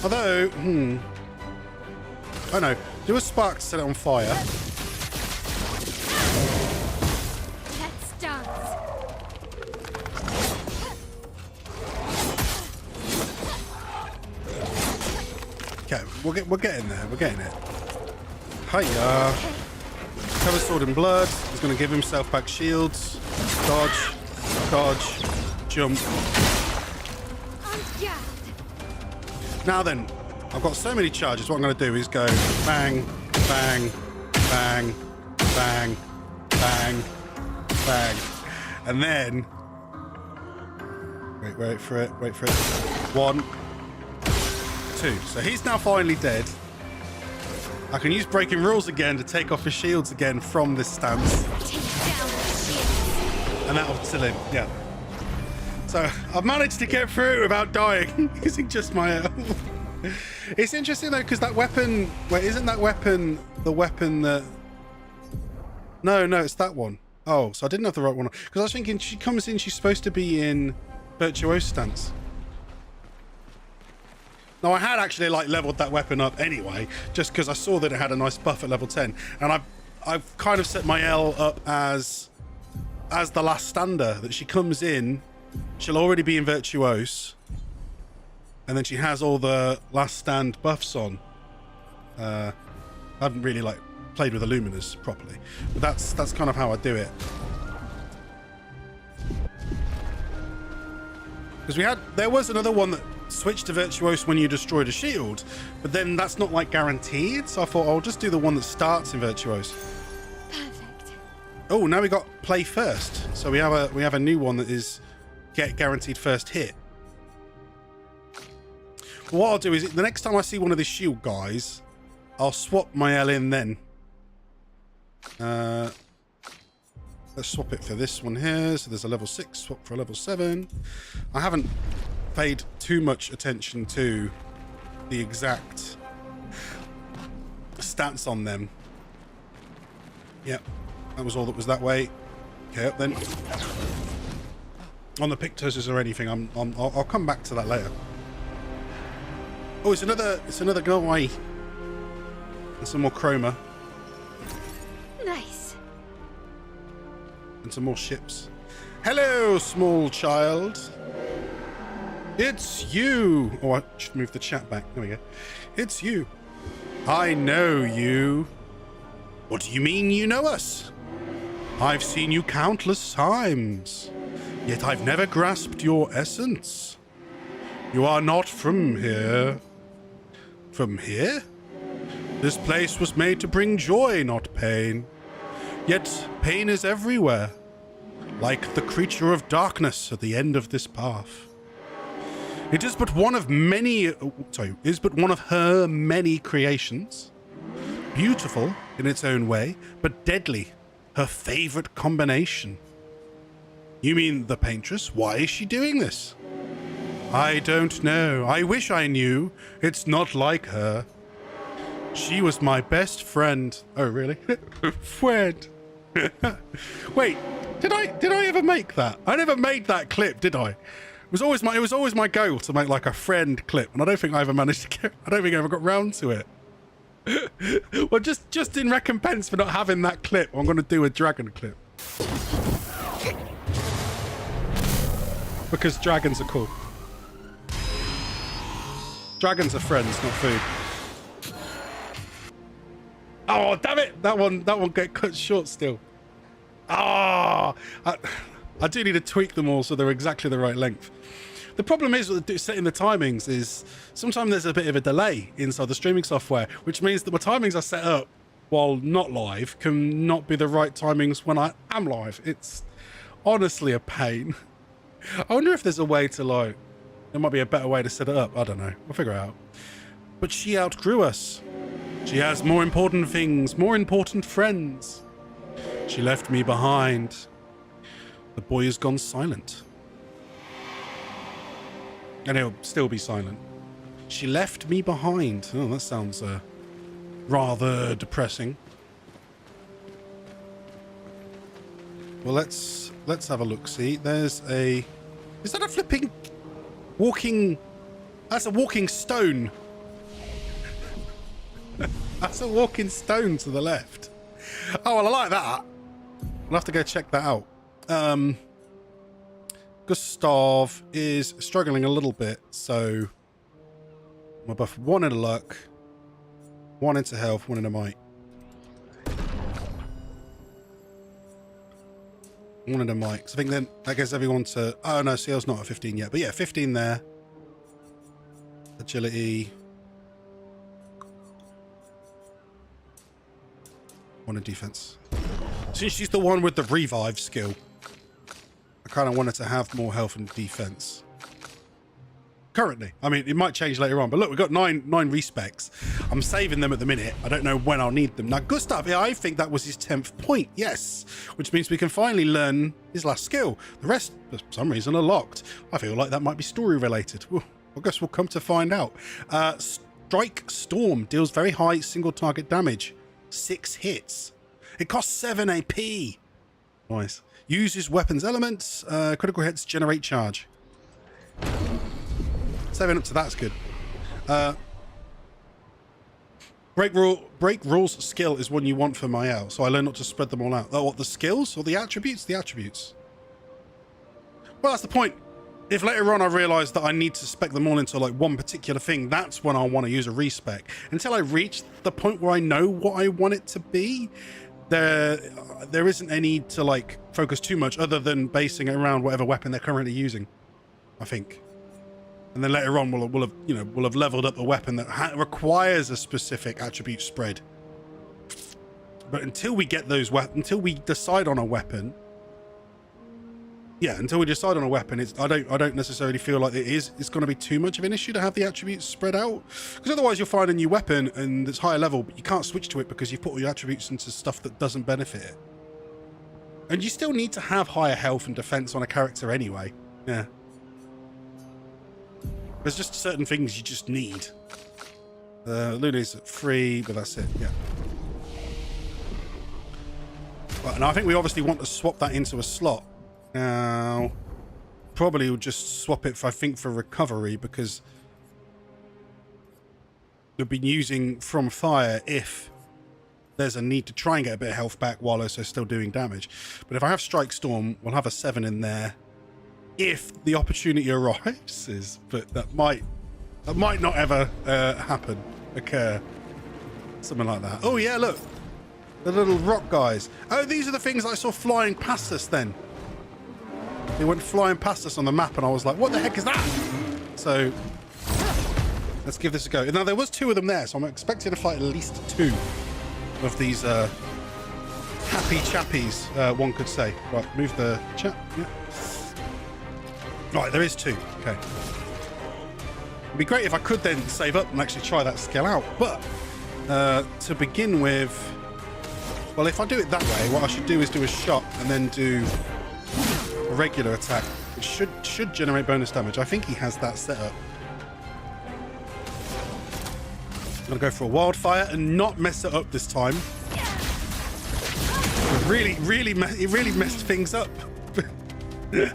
Although, oh no, do a spark to set it on fire. Let's dance. Okay, we're getting there. We're getting it. Hiya. Cover sword in blood. He's going to give himself back shields. Dodge. Dodge. Jump. Now then, I've got so many charges. What I'm going to do is go bang, bang, bang, bang, bang, bang. And then... Wait for it. Wait for it. 1, 2. So he's now finally dead. I can use breaking rules again to take off his shields again from this stance. And that'll kill him, yeah. So I've managed to get through without dying using just my It's interesting though, because that weapon, wait, isn't that weapon the weapon that... No, it's that one. Oh, so I didn't have the right one. Because I was thinking she comes in, she's supposed to be in Virtuose stance. Now, I had actually like leveled that weapon up anyway, just because I saw that it had a nice buff at level 10. And I've kind of set my L up as the last stander, that she comes in, she'll already be in Virtuose, and then she has all the last stand buffs on. I haven't really like played with Illuminers properly, but that's kind of how I do it. Because there was another one that switched to Virtuose when you destroyed a shield, but then that's not like guaranteed, so I thought I'll just do the one that starts in Virtuose. Perfect. Oh, now we got play first, so we have a new one that is get guaranteed first hit. What I'll do is, the next time I see one of these shield guys, I'll swap my L in then. Let's swap it for this one here. So there's a level 6, swap for a level 7. I haven't paid too much attention to the exact stats on them. Yep, that was all that was that way. Okay, up then. On the Pictoses or anything, I'll come back to that later. Oh, it's another guy. And some more chroma. Nice. And some more ships. Hello, small child. It's you. Oh, I should move the chat back. There we go. It's you. I know you. What do you mean you know us? I've seen you countless times, yet I've never grasped your essence. You are not from here. From here? This place was made to bring joy, not pain. Yet pain is everywhere, like the creature of darkness at the end of this path. It is but one of her many creations. Beautiful in its own way, but deadly, her favorite combination. You mean the paintress? Why is she doing this? I don't know. I wish I knew. It's not like her. She was my best friend. Oh, really? Friend. Wait, did I ever make that? I never made that clip, did I? It was always my goal to make like a friend clip, and I don't think I ever managed to I don't think I ever got round to it. Well, just in recompense for not having that clip, I'm going to do a dragon clip. Because dragons are cool. Dragons are friends, not food. Oh, damn it! That one get cut short still. Ah, I do need to tweak them all so they're exactly the right length. The problem is with setting the timings is sometimes there's a bit of a delay inside the streaming software, which means that my timings I set up while not live can not be the right timings when I am live. It's honestly a pain. I wonder if there's a way to like, there might be a better way to set it up. I don't know. We'll figure it out. But she outgrew us. She has more important things, more important friends. She left me behind. The boy has gone silent. And he'll still be silent. She left me behind. Oh, that sounds rather depressing. Well, let's have a look. See, there's a... Is that a flipping walking... That's a walking stone. That's a walking stone to the left. Oh, well, I like that. I'll have to go check that out. Gustav is struggling a little bit, so I'm buff 1 in luck, 1 into health, 1 in a might. 1 in a might. So I think then that gets everyone to... Oh, no, CL's not at 15 yet. But yeah, 15 there. Agility. 1 in defense. Since she's the one with the revive skill, I kind of wanted to have more health and defense. Currently. I mean, it might change later on, but look, we've got 9 respecs. I'm saving them at the minute. I don't know when I'll need them. Now, Gustav, yeah, I think that was his 10th point, yes. Which means we can finally learn his last skill. The rest, for some reason, are locked. I feel like that might be story related. We'll I guess we'll come to find out. Strike Storm deals very high single target damage. 6 hits. It costs 7 AP. Nice. Uses weapons elements. Critical hits generate charge. 7 up to that's good. Break rules skill is one you want for Mael, so I learn not to spread them all out. Oh, what, the skills or the attributes? The attributes. Well, that's the point. If later on I realise that I need to spec them all into like one particular thing, that's when I want to use a respec. Until I reach the point where I know what I want it to be, there isn't any need to like focus too much other than basing it around whatever weapon they're currently using, I think. And then later on we'll have leveled up a weapon that requires a specific attribute spread. But until we get those until we decide on a weapon, until we decide on a weapon, I don't necessarily feel like it's going to be too much of an issue to have the attributes spread out, because otherwise you'll find a new weapon and it's higher level, but you can't switch to it because you've put all your attributes into stuff that doesn't benefit it. And you still need to have higher health and defense on a character anyway. Yeah. There's just certain things you just need. Luna's at 3, but that's it. Yeah. Right, and I think we obviously want to swap that into a slot. Now, probably we'll just swap it, I think, for recovery, because we've been using from fire if there's a need to try and get a bit of health back while also still doing damage. But if I have Strike Storm, we'll have a 7 in there if the opportunity arises, but that might not ever occur. Something like that. Oh yeah, look, the little rock guys. Oh, these are the things I saw flying past us then. They went flying past us on the map and I was like, what the heck is that? So let's give this a go. Now there was 2 of them there, so I'm expecting to fight at least 2 of these happy chappies, one could say. Right, move the chat. Yeah. Right, there is 2. Okay. It'd be great if I could then save up and actually try that skill out. But to begin with, well, if I do it that way, what I should do is do a shot and then do a regular attack, which should generate bonus damage. I think he has that set up. I'm gonna go for a wildfire and not mess it up this time. It really messed things up.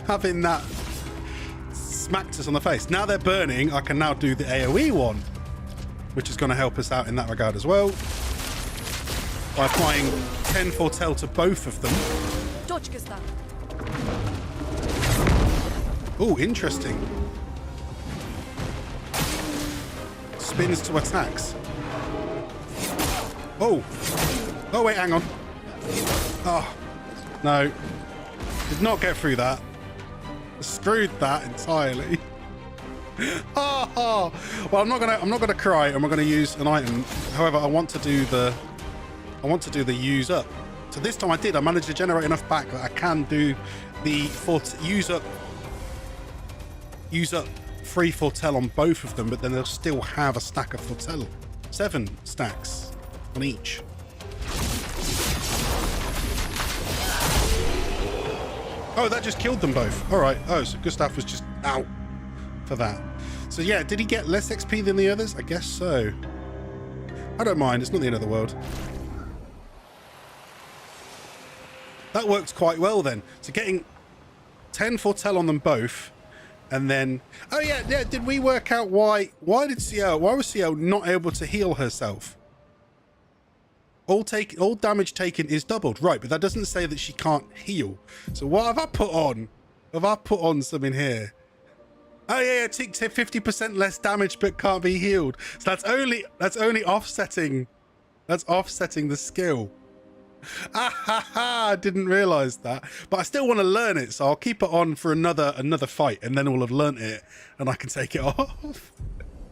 Having that smacked us on the face. Now they're burning, I can now do the AoE one, which is going to help us out in that regard as well, by applying 10 foretell to both of them. Oh, interesting. Spins to attacks. Oh wait, hang on. Oh no, did not get through that. Screwed that entirely. Well, I'm not gonna cry, and we're gonna use an item. However, I want to do the use up. So this time I managed to generate enough back that I can do the use up 3 foretell on both of them, but then they'll still have a stack of foretell. 7 stacks on each. Oh, that just killed them both. All right. Oh, so Gustav was just out for that. So yeah, did he get less XP than the others? I guess so. I don't mind. It's not the end of the world. That works quite well then. So getting 10 foretell on them both, and then oh yeah. Did we work out why was CL not able to heal herself? All damage taken is doubled, right? But that doesn't say that she can't heal. So what have I put on? Have I put on something here? Oh yeah, take 50% less damage, but can't be healed. So that's only offsetting. That's offsetting the skill. I didn't realize that, but I still want to learn it, so I'll keep it on for another fight, and then we'll have learnt it, and I can take it off.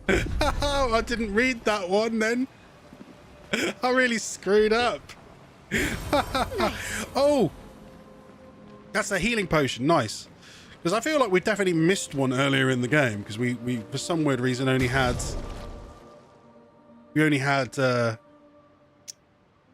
I didn't read that one then. I really screwed up. Oh, that's a healing potion. Nice. Because I feel like we definitely missed one earlier in the game, because we for some weird reason only had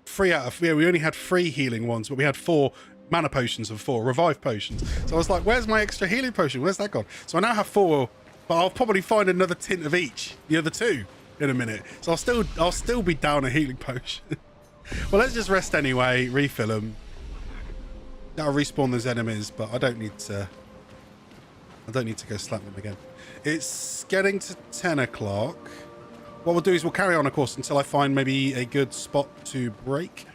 3 healing ones, but we had 4 mana potions of 4 revive potions. So I was like, where's my extra healing potion? Where's that gone? So I now have 4 But I'll probably find another tint of each, the other two, in a minute. So I'll still be down a healing potion. Well, let's just rest anyway, refill them. That'll respawn those enemies, but I don't need to go slap them again. It's getting to 10 o'clock. What we'll do is we'll carry on, of course, until I find maybe a good spot to break.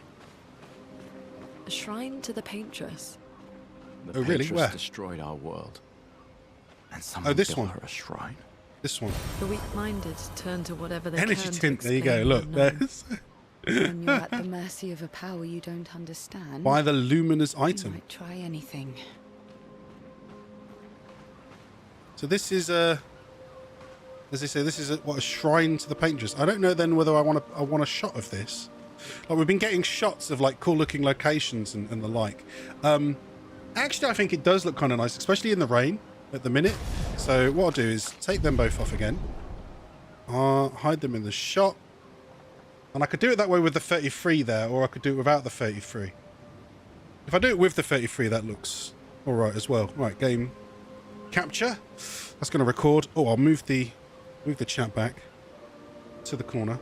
A shrine to the paintress. The Oh, really? Paintress Where? destroyed our world. And someone this built one. her a shrine. This one. The weak-minded turn to whatever they Energy can to tint. There you go. explain Look, the unknown. there's. When you're at the mercy of a power you don't understand, Buy the luminous you item. might try anything. So this is as they say, this is a shrine to the paintress. I don't know then whether I want a shot of this. Like, we've been getting shots of like cool looking locations and the like. Actually, I think it does look kind of nice, especially in the rain at the minute. So what I'll do is take them both off again. Hide them in the shot. And I could do it that way with the 33 there, or I could do it without the 33. If I do it with the 33, that looks all right as well. Right, game capture. That's going to record. Oh, I'll move the chat back to the corner.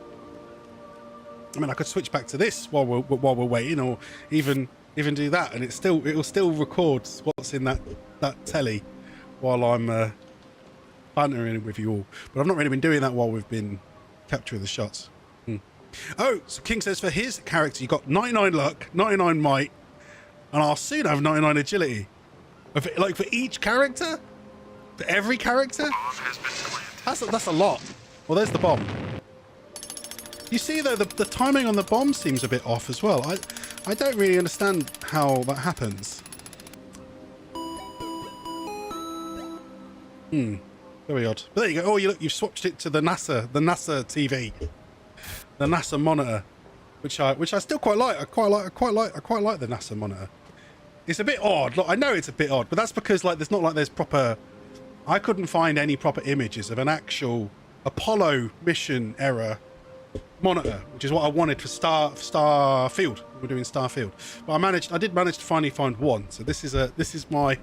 I mean, I could switch back to this while we're waiting, or even do that, and it'll still record what's in that telly while I'm bantering with you all. But I've not really been doing that while we've been capturing the shots. Oh, so King says for his character, you got 99 luck, 99 might, and I'll soon have 99 agility. Like for each character? For every character? That's a lot. Well, there's the bomb. You see, though, the timing on the bomb seems a bit off as well. I don't really understand how that happens. Very odd. But there you go. Oh, you've switched it to the NASA TV. The NASA monitor, which I still quite like. I quite like the NASA monitor. It's a bit odd. Look, I know it's a bit odd, but that's because like there's proper. I couldn't find any proper images of an actual Apollo mission era monitor, which is what I wanted for Starfield. We're doing Starfield, but I did manage to finally find one. So this is my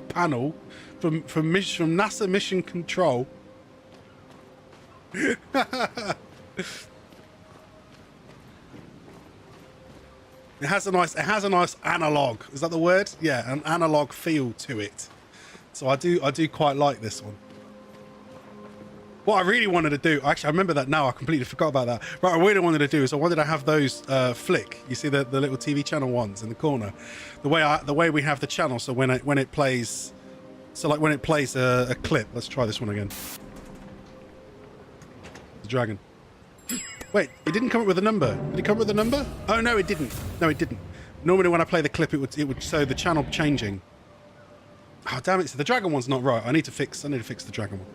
panel from NASA Mission Control. It has a nice analog. Is that the word? Yeah, an analog feel to it. So I do quite like this one. What I really wanted to do, actually, I remember that now. I completely forgot about that. Right, what I really wanted to do is I wanted to have those flick. You see the little TV channel ones in the corner. The way we have the channel. So when it plays, when it plays a clip. Let's try this one again. The dragon. Wait, it didn't come up with a number. Did it come up with a number? Oh no, it didn't. No, it didn't. Normally when I play the clip, it would show the channel changing. Oh damn it! So the dragon one's not right. I need to fix the dragon one.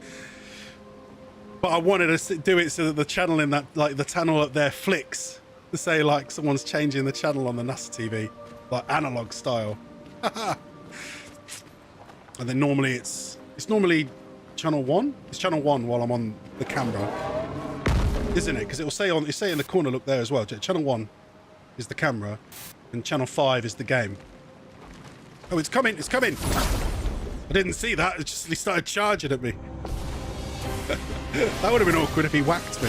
But I wanted to do it so that the channel in that, like the channel up there, flicks to say like someone's changing the channel on the NASA TV, like analog style. And then normally it's normally channel 1. It's channel 1 while I'm on the camera, isn't it? Because it will say in the corner, look there as well. Channel 1 is the camera, and channel 5 is the game. Oh, it's coming! It's coming! I didn't see that. It just started charging at me. That would have been awkward if he whacked me.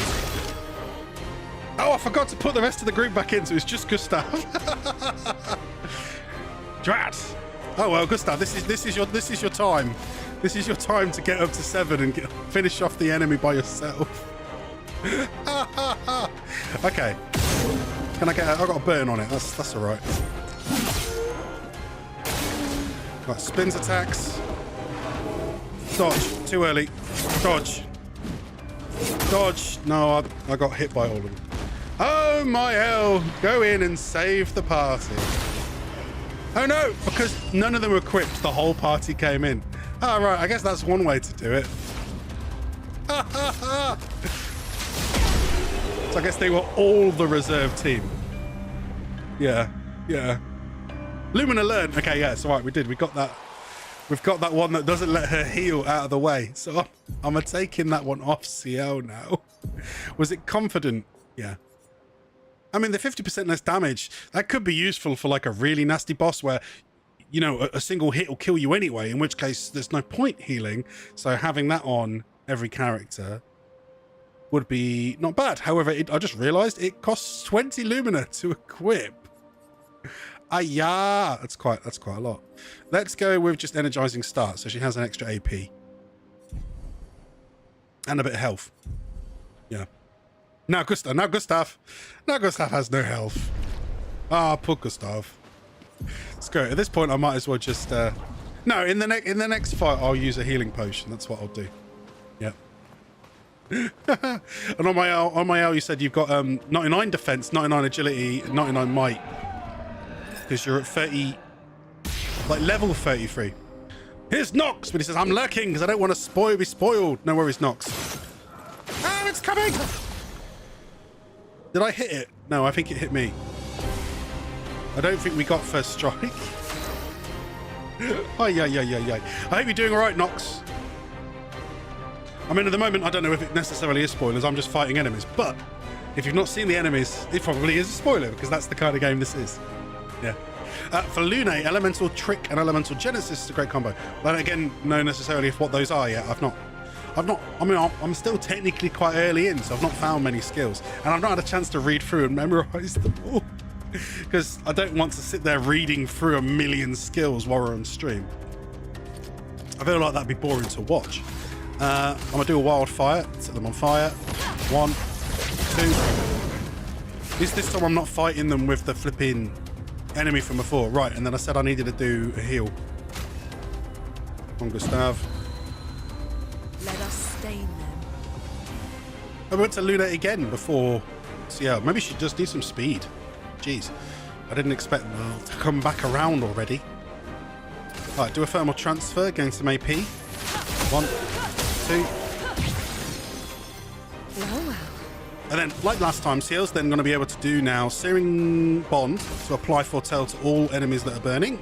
Oh, I forgot to put the rest of the group back in, so it's just Gustav. Drat! Oh well, Gustav, this is your time. This is your time to get up to 7 and finish off the enemy by yourself. Okay. Can I get? I got a burn on it. That's all right. Right, spins attacks. Dodge. Too early. Dodge. Dodge. No, I got hit by all of them. Oh my hell! Go in and save the party. Oh no! Because none of them were equipped, the whole party came in. Oh right, I guess that's one way to do it. So I guess they were all the reserve team. Yeah. Lumina learned. Okay, yeah, it's all right. We did. We got that. We've got that one that doesn't let her heal out of the way. So I'm taking that one off CL now. Was it confident? Yeah. I mean, the 50% less damage, that could be useful for like a really nasty boss where you know, a single hit will kill you anyway, in which case there's no point healing. So having that on every character would be not bad. However, I just realized it costs 20 lumina to equip. Yeah, that's quite a lot. Let's go with just energizing start, so she has an extra AP and a bit of health. Yeah. Now Gustav has no health. Ah, poor Gustav. Let's go. At this point, I might as well just no. In the next fight, I'll use a healing potion. That's what I'll do. Yeah. And on my L, you said you've got 99 defense, 99 agility, 99 might, because you're at 30, like level 33. Here's Nox, but he says I'm lurking because I don't want to be spoiled. No worries, Nox. Ah, it's coming. Did I hit it? No, I think it hit me. I don't think we got first strike. Oh, yeah. I hope you're doing all right, Nox. I mean, at the moment, I don't know if it necessarily is spoilers. I'm just fighting enemies. But if you've not seen the enemies, it probably is a spoiler because that's the kind of game this is. Yeah. For Lune, Elemental Trick and Elemental Genesis is a great combo. But again, no necessarily if what those are yet. I'm still technically quite early in, so I've not found many skills. And I've not had a chance to read through and memorize them all. Because I don't want to sit there reading through a million skills while we're on stream. I feel like that'd be boring to watch. I'm gonna do a wildfire, set them on fire. 1, 2. This time I'm not fighting them with the flipping enemy from before. Right, and then I said I needed to do a heal. On Gustav. Let us stain them. I went to Luna again before. So yeah, maybe she just needs some speed. Jeez, I didn't expect them to come back around already. All right, do a thermal transfer, gain some AP. 1, 2. Well. And then, like last time, Seal's then going to be able to do now Searing Bond to apply Foretell to all enemies that are burning.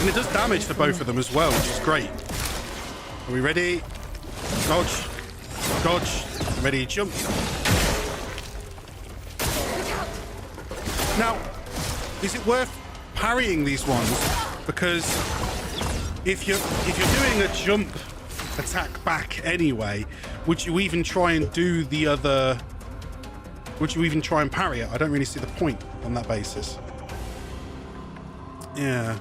And it does damage to both of them as well, which is great. Are we ready? Dodge. Dodge. Ready, jump. Now, is it worth parrying these ones? Because if you're doing a jump attack back anyway, would you even try and do the other? Would you even try and parry it? I don't really see the point on that basis. Yeah,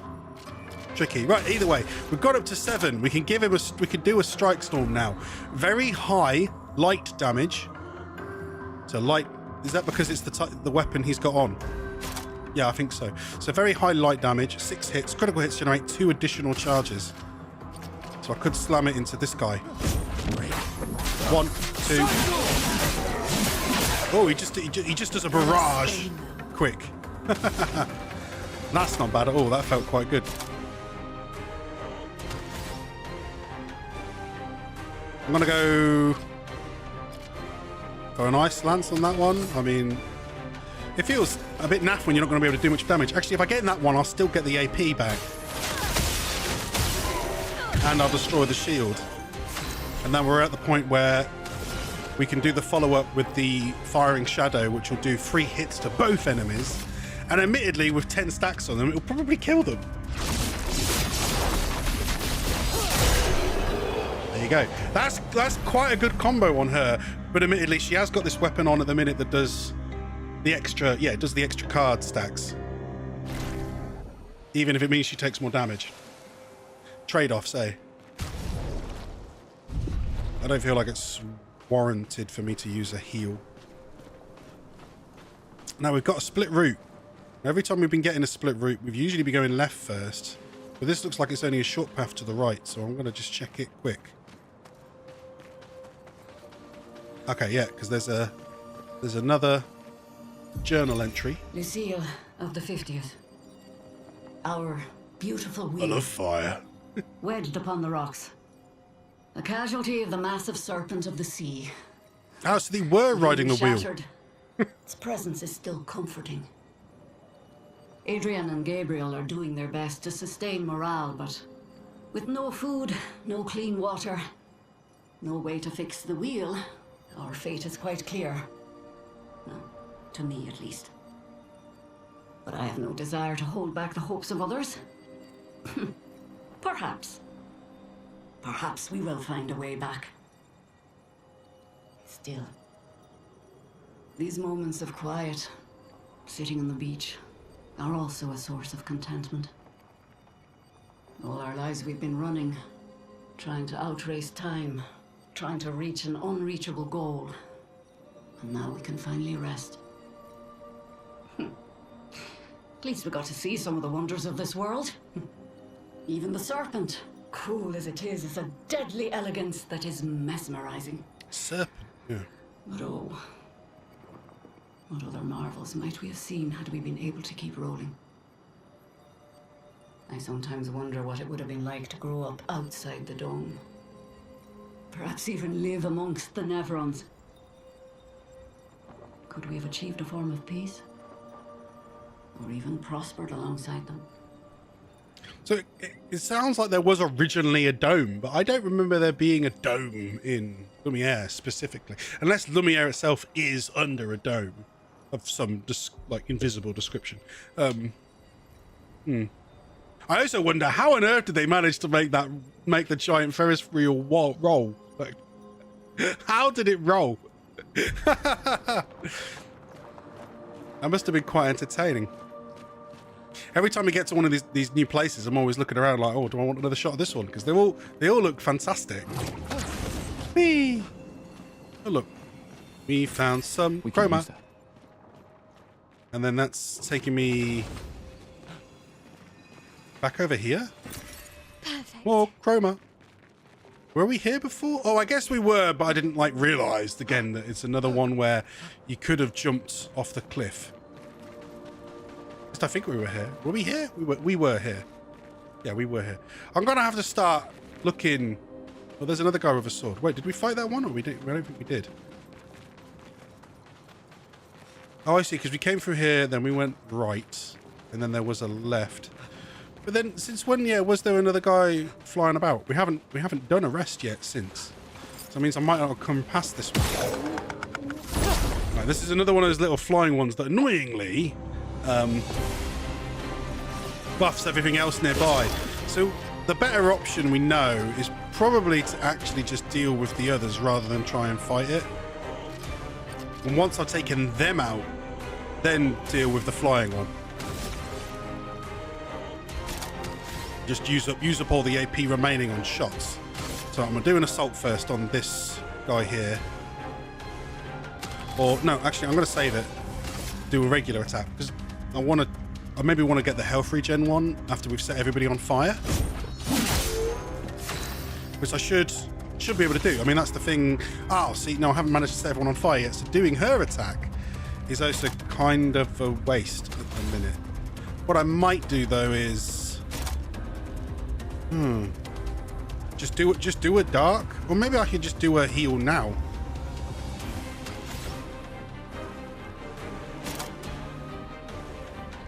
tricky. Right. Either way, we've got up to 7. We can give him we could do a strike storm now. Very high light damage. So light, is that because it's the weapon he's got on? Yeah, I think so. So very high light damage, 6 hits. Critical hits generate 2 additional charges. So I could slam it into this guy. 1, 2. Oh, he just does a barrage. Quick. That's not bad at all. That felt quite good. I'm gonna go for an ice lance on that one. I mean, it feels a bit naff when you're not going to be able to do much damage. Actually, if I get in that one, I'll still get the AP back. And I'll destroy the shield. And then we're at the point where we can do the follow-up with the Firing Shadow, which will do 3 hits to both enemies. And admittedly, with 10 stacks on them, it will probably kill them. There you go. That's quite a good combo on her. But admittedly, she has got this weapon on at the minute that does the extra, it does the extra card stacks. Even if it means she takes more damage. Trade-offs, eh? I don't feel like it's warranted for me to use a heal. Now we've got a split route. Every time we've been getting a split route, we've usually been going left first. But this looks like it's only a short path to the right, so I'm going to just check it quick. Okay, yeah, because there's another journal entry. Lucille of the 50th. Our beautiful wheel. I love fire. Wedged upon the rocks. A casualty of the massive serpent of the sea. Oh, so they were riding the wheel. Its presence is still comforting. Adrian and Gabriel are doing their best to sustain morale, but with no food, no clean water, no way to fix the wheel, our fate is quite clear. Well, to me at least. But I have no desire to hold back the hopes of others. Perhaps. Perhaps we will find a way back. Still, these moments of quiet, sitting on the beach, are also a source of contentment. All our lives we've been running, trying to outrace time, trying to reach an unreachable goal. And now we can finally rest. At least we got to see some of the wonders of this world. Even the serpent, cool as it is a deadly elegance that is mesmerizing. Serpent, yeah. But oh, what other marvels might we have seen had we been able to keep rolling? I sometimes wonder what it would have been like to grow up outside the dome. Perhaps even live amongst the Nevrons. Could we have achieved a form of peace? Or even prospered alongside them? So it sounds like there was originally a dome, but I don't remember there being a dome in Lumiere specifically, unless Lumiere itself is under a dome of some like invisible description. I also wonder how on earth did they manage to make the giant Ferris wheel roll? Like, how did it roll? That must have been quite entertaining. Every time we get to one of these new places, I'm always looking around like, oh, do I want another shot of this one? Because they all look fantastic. Whee! Oh look, we found some chroma, and then that's taking me back over here. Perfect. More chroma. Were we here before? Oh, I guess we were, but I didn't like realize again that it's another one where you could have jumped off the cliff. I think we were here. Were we here? We were here. Yeah, we were here. I'm gonna have to start looking. Oh, there's another guy with a sword. Wait, did we fight that one, or we didn't? I don't think we did. Oh, I see. Because we came through here, then we went right, and then there was a left. But then, since when? Yeah, was there another guy flying about? We haven't done a rest yet since. So that means I might not have come past this one. Right, this is another one of those little flying ones that annoyingly buffs everything else nearby. So the better option we know is probably to actually just deal with the others rather than try and fight it. And once I've taken them out, then deal with the flying one. Just use up all the AP remaining on shots. So I'm gonna do an assault first on this guy here. Or no, actually I'm gonna save it. Do a regular attack because I maybe want to get the health regen one after we've set everybody on fire, which I should be able to do. I mean, that's the thing. Oh, see, no, I haven't managed to set everyone on fire yet. So doing her attack is also kind of a waste at the minute. What I might do though is, just do a dark, or maybe I could just do a heal now.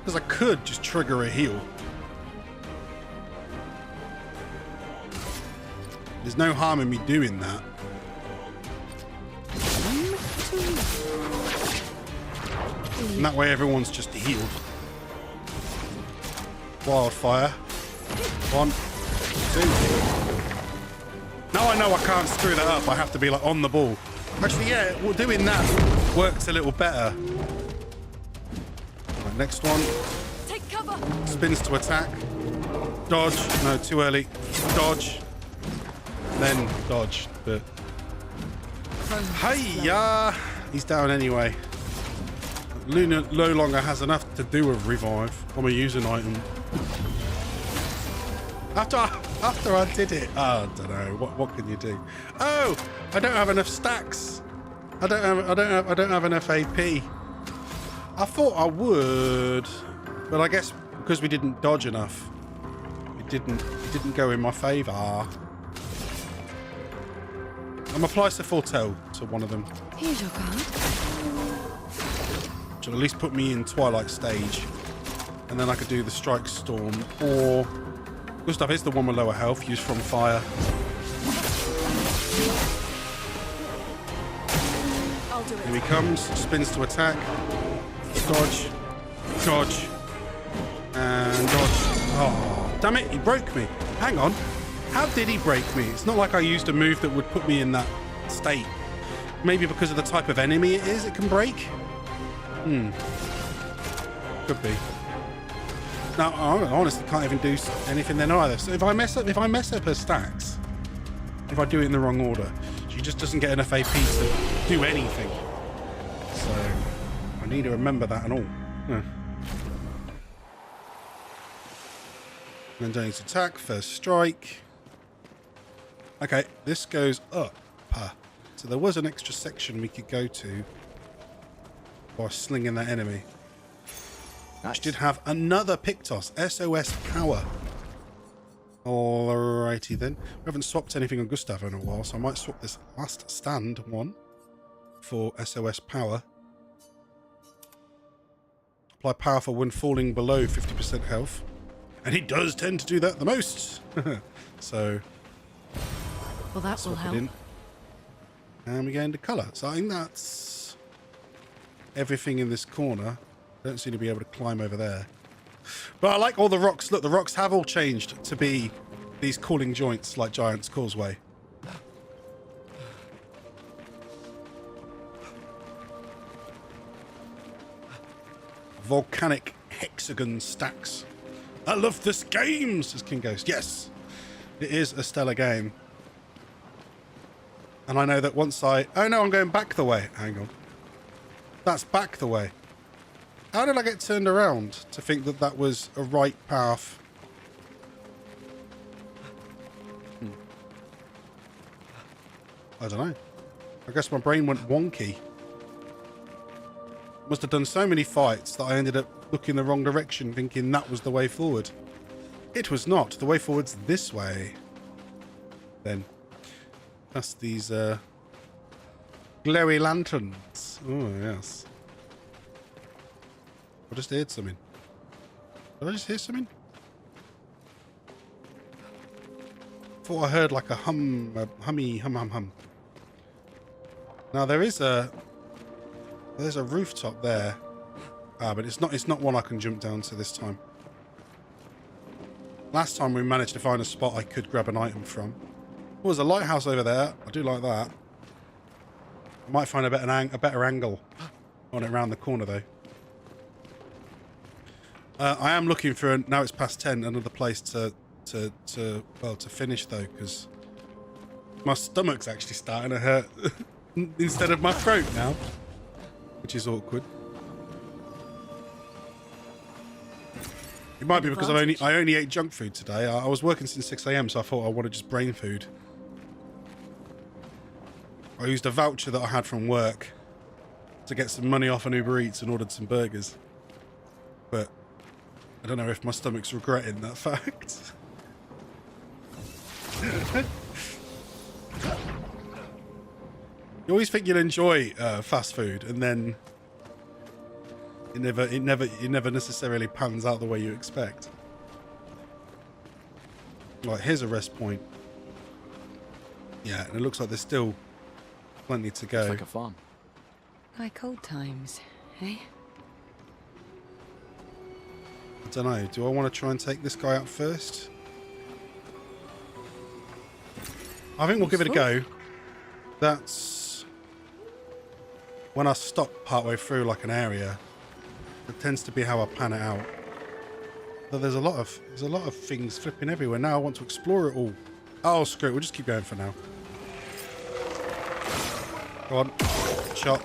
Because I could just trigger a heal. There's no harm in me doing that. And that way everyone's just healed. Wildfire. 1, 2. Now I know I can't screw that up. I have to be like on the ball. Actually, yeah, well, doing that works a little better. Next one. Take cover. Spins to attack. Dodge. No, too early. Dodge. Then dodge. But hey-ya! He's down anyway. Luna no longer has enough to do with revive. I'm gonna use an item. After I did it. Oh, I don't know. What can you do? Oh, I don't have enough stacks. I don't have enough AP. I thought I would, but I guess because we didn't dodge enough, it didn't go in my favour. I'm gonna apply to foretell to one of them. Here's your card. Which will at least put me in Twilight stage, and then I could do the Strike Storm, or Gustav is the one with lower health, used from fire. I'll do it. Here he comes, spins to attack. Dodge, dodge, And dodge. Oh, damn it, he broke me. Hang on. How did he break me? It's not like I used a move that would put me in that state. Maybe because of the type of enemy it is, it can break? Could be. Now, I honestly can't even do anything then either. So if I mess up her stacks, if I do it in the wrong order, she just doesn't get enough AP to do anything. So I need to remember that and all. Then don't need to attack, first strike. Okay, this goes up. So there was an extra section we could go to by slinging that enemy. Which did have another Pictos, SOS Power. Alrighty then. We haven't swapped anything on Gustavo in a while, so I might swap this last stand one for SOS Power. Apply power for when falling below 50% health. And he does tend to do that the most. So... Well, that will help. And we go into colour. So I think that's everything in this corner. Don't seem to be able to climb over there. But I like all the rocks. Look, the rocks have all changed to be these cooling joints like Giant's Causeway. Volcanic hexagon stacks. I love this game, says King Ghost. Yes, it is a stellar game. And I know that once I... Oh no, I'm going back the way. Hang on. That's back the way. How did I get turned around to think that that was a right path? I don't know. I guess my brain went wonky. Must have done so many fights that I ended up looking the wrong direction, thinking that was the way forward. It was not. The way forward's this way. Then. That's these glowy lanterns. Oh, yes. I just heard something. Did I just hear something? Thought I heard like a hummy hum. Now there's a rooftop there. But it's not one I can jump down to this time. Last time we managed to find a spot I could grab an item from. Oh, there's a lighthouse over there. I do like that. I might find a better angle on it around the corner though. I am looking for now it's past 10. Another place to finish though, because my stomach's actually starting to hurt instead of my throat now, which is awkward. It might be because I only ate junk food today. I was working since 6 AM, so I thought I wanted just brain food. I used a voucher that I had from work to get some money off on Uber Eats and ordered some burgers. But I don't know if my stomach's regretting that fact. You always think you'll enjoy fast food, and then it never necessarily pans out the way you expect. Right, here's a rest point. Yeah, and it looks like there's still plenty to go. It's like a farm. Like old times, eh? I don't know. Do I want to try and take this guy out first? I think we'll give it a go. That's when I stop partway through like an area. It tends to be how I pan it out. But there's a lot of things flipping everywhere. Now I want to explore it all. Oh, screw it. We'll just keep going for now. Go on. Shot.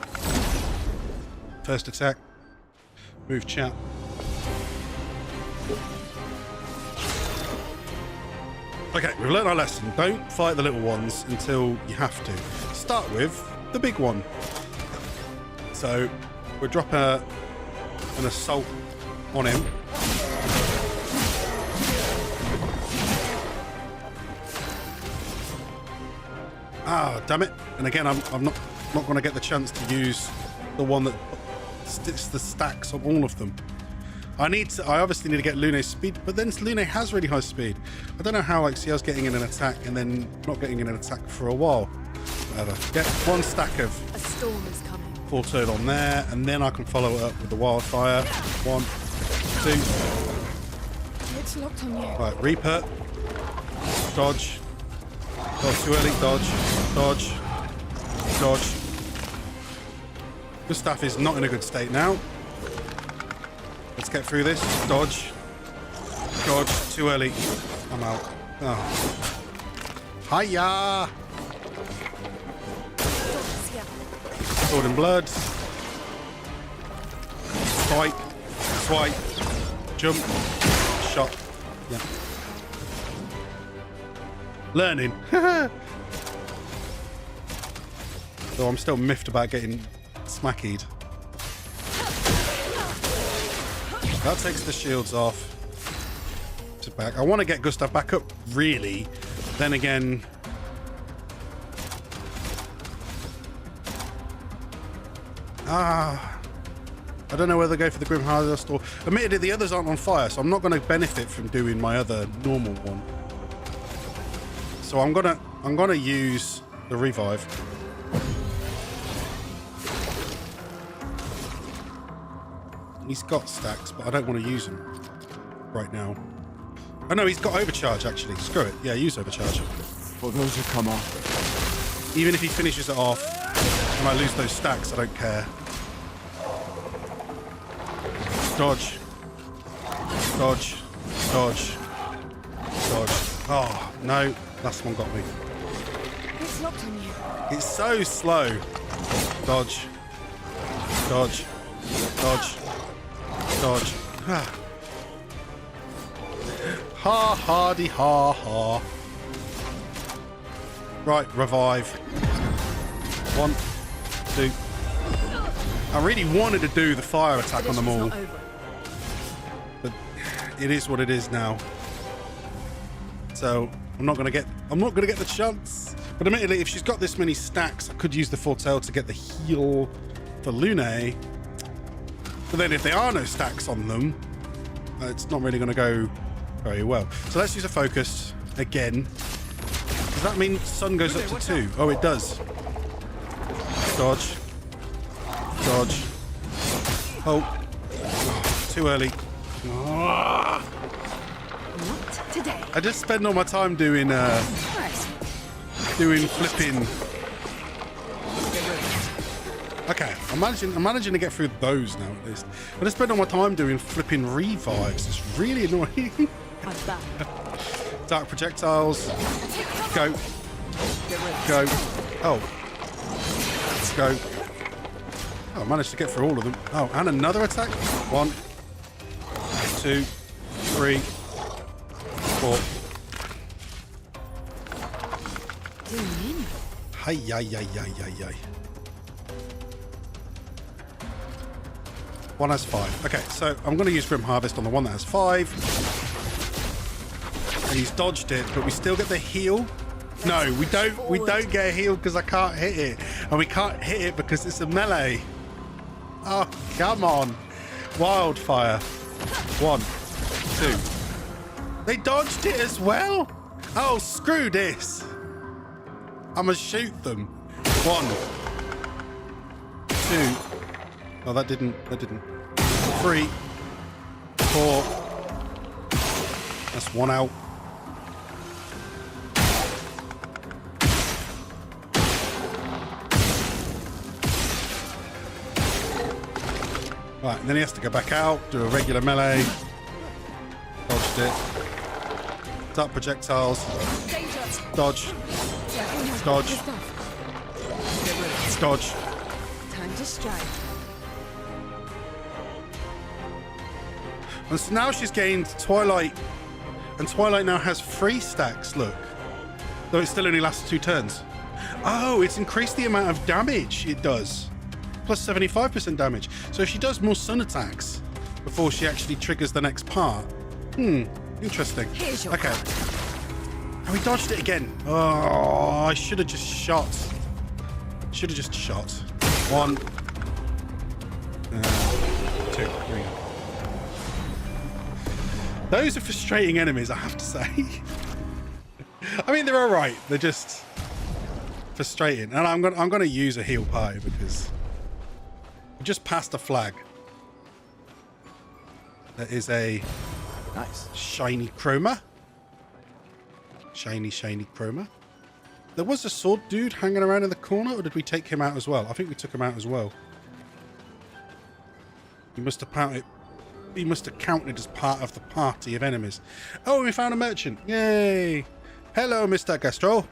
First attack. Move chat. Okay, we've learned our lesson. Don't fight the little ones until you have to. Start with the big one. So we'll drop an assault on him. Ah, damn it. And again, I'm not going to get the chance to use the one that sticks the stacks on all of them. I obviously need to get Lune's speed, but then Lune has really high speed. I don't know how like Ciel's getting in an attack and then not getting in an attack for a while. Whatever. Get one stack of a storm is coming. Full turn on there, and then I can follow it up with the wildfire. 1, 2. It's locked on you. Right, Reaper. Dodge. Oh, too early. Dodge. Dodge. Dodge. Gustav is not in a good state now. Let's get through this. Dodge. Dodge. Too early. I'm out. Oh. Hiya! Sword and blood. Swipe. Swipe. Jump. Shot. Yeah. Learning. Though I'm still miffed about getting smackied. That takes the shields off. To back. I want to get Gustav back up, really. Then again... I don't know whether to go for the Grim Harvest or... Admittedly, the others aren't on fire, so I'm not going to benefit from doing my other normal one. So I'm gonna use the revive. He's got stacks, but I don't want to use them right now. Oh no, he's got overcharge actually. Screw it. Yeah, use overcharge. For those who come after. Even if he finishes it off and I lose those stacks, I don't care. Dodge. Dodge. Dodge. Dodge. Oh, no. Last one got me. It's locked on you. It's so slow. Dodge. Dodge. Dodge. Dodge. Ha hardy ha ha. Right, revive. 1, 2. I really wanted to do the fire attack on them all. But it is what it is now. So I'm not gonna get the chance. But admittedly, if she's got this many stacks, I could use the foretell to get the heal for Lune. But then if there are no stacks on them, it's not really gonna go very well. So let's use a focus again. Does that mean sun goes up to 2? Oh, it does. Dodge. Dodge. Oh. Too early. Not today. I just spend all my time doing flipping. Okay, I'm managing to get through those now at least. I just spend all my time doing flipping revives. It's really annoying. Dark projectiles. Go. Go. Oh. Go. Oh, I managed to get through all of them. Oh, and another attack. 1, 2, 3, 4. Hi, yay, yay, yay, yay, yay. One has 5. Okay, so I'm going to use Grim Harvest on the one that has 5. And he's dodged it, but we still get the heal. No, we don't get a heal because I can't hit it. And we can't hit it because it's a melee. Oh, come on. Wildfire. 1, 2. They dodged it as well? Oh, screw this. I'm gonna shoot them. 1, 2. Oh, that didn't. 3, 4. That's 1 out. Right, and then he has to go back out, do a regular melee. Dodged it. Dark projectiles. Dodge. Dodge. Dodge. Time to strike. And so now she's gained Twilight, and Twilight now has 3 stacks, look. Though it still only lasts 2 turns. Oh, it's increased the amount of damage it does. Plus 75% damage. So if she does more sun attacks before she actually triggers the next part. Interesting. Okay. And we dodged it again. Oh, I should have just shot. 1, 2, 3. Those are frustrating enemies, I have to say. I mean, they're all right. They're just frustrating. And I'm gonna use a heal party because we just passed a flag. There is a Nice. Shiny chroma. Shiny chroma. There was a sword dude hanging around in the corner, or did we take him out as well? I think we took him out as well. He must have counted as part of the party of enemies. Oh, we found a merchant. Yay. Hello, Mr. Gastro.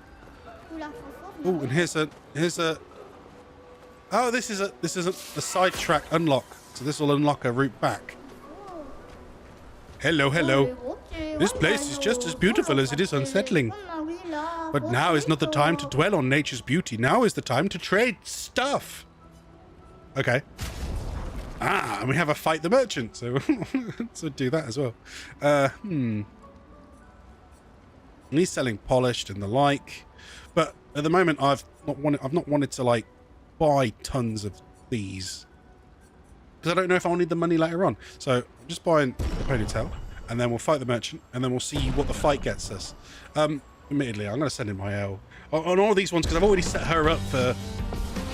Oh, and here's a oh, this is a sidetrack unlock. So this will unlock a route back. Hello. This place is just as beautiful as it is unsettling. But now is not the time to dwell on nature's beauty. Now is the time to trade stuff. Okay. Ah, and we have a fight the merchant, so so do that as well. And he's selling polished and the like, but at the moment I've not wanted to like buy tons of these because I don't know if I'll need the money later on. So I'm just buying the ponytail, and then we'll fight the merchant, and then we'll see what the fight gets us. Admittedly, I'm going to send in my L on all these ones because I've already set her up for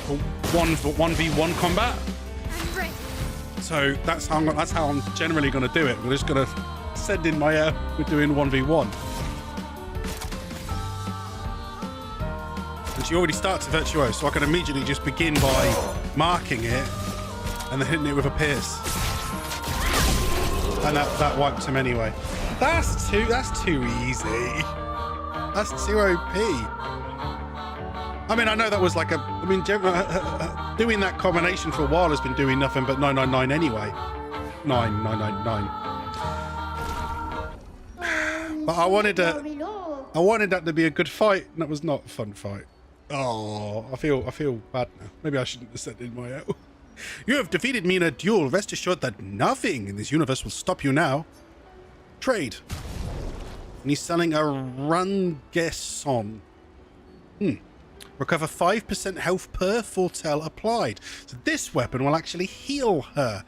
1v1 combat. So that's how I'm generally going to do it. We're just going to send in my we're doing 1v1. And she already starts a virtuoso, so I can immediately just begin by marking it and then hitting it with a pierce. And that wipes him anyway. That's too easy. That's too OP. I mean, I know that was like doing that combination for a while has been doing nothing but 999 anyway. 9999. But I wanted that to be a good fight, and that was not a fun fight. Oh, I feel bad now. Maybe I shouldn't have sent in my L. You have defeated me in a duel. Rest assured that nothing in this universe will stop you now. Trade. And he's selling a Rangesson. Recover 5% health per foretell applied. So this weapon will actually heal her,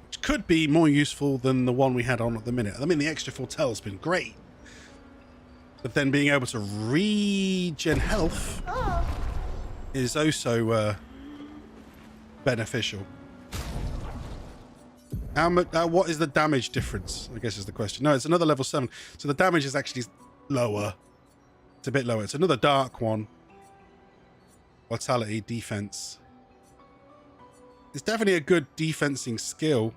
which could be more useful than the one we had on at the minute. I mean, the extra foretell's been great, but then being able to regen health is also beneficial. How much? What is the damage difference? I guess is the question. No, it's another level 7, so the damage is actually lower. It's a bit lower. It's another dark one. Vitality, defense. It's definitely a good defensing skill.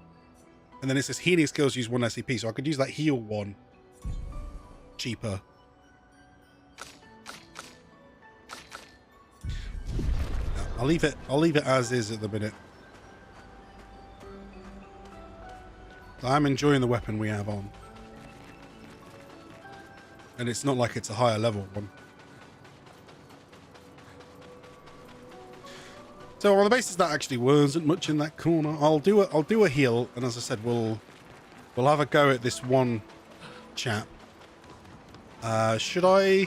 And then it says healing skills use 1 SCP, so I could use that heal one cheaper. I'll leave it as is at the minute. I'm enjoying the weapon we have on. And it's not like it's a higher level one. So on the basis that actually wasn't much in that corner, I'll do a heal, and as I said, we'll have a go at this one chap. Should I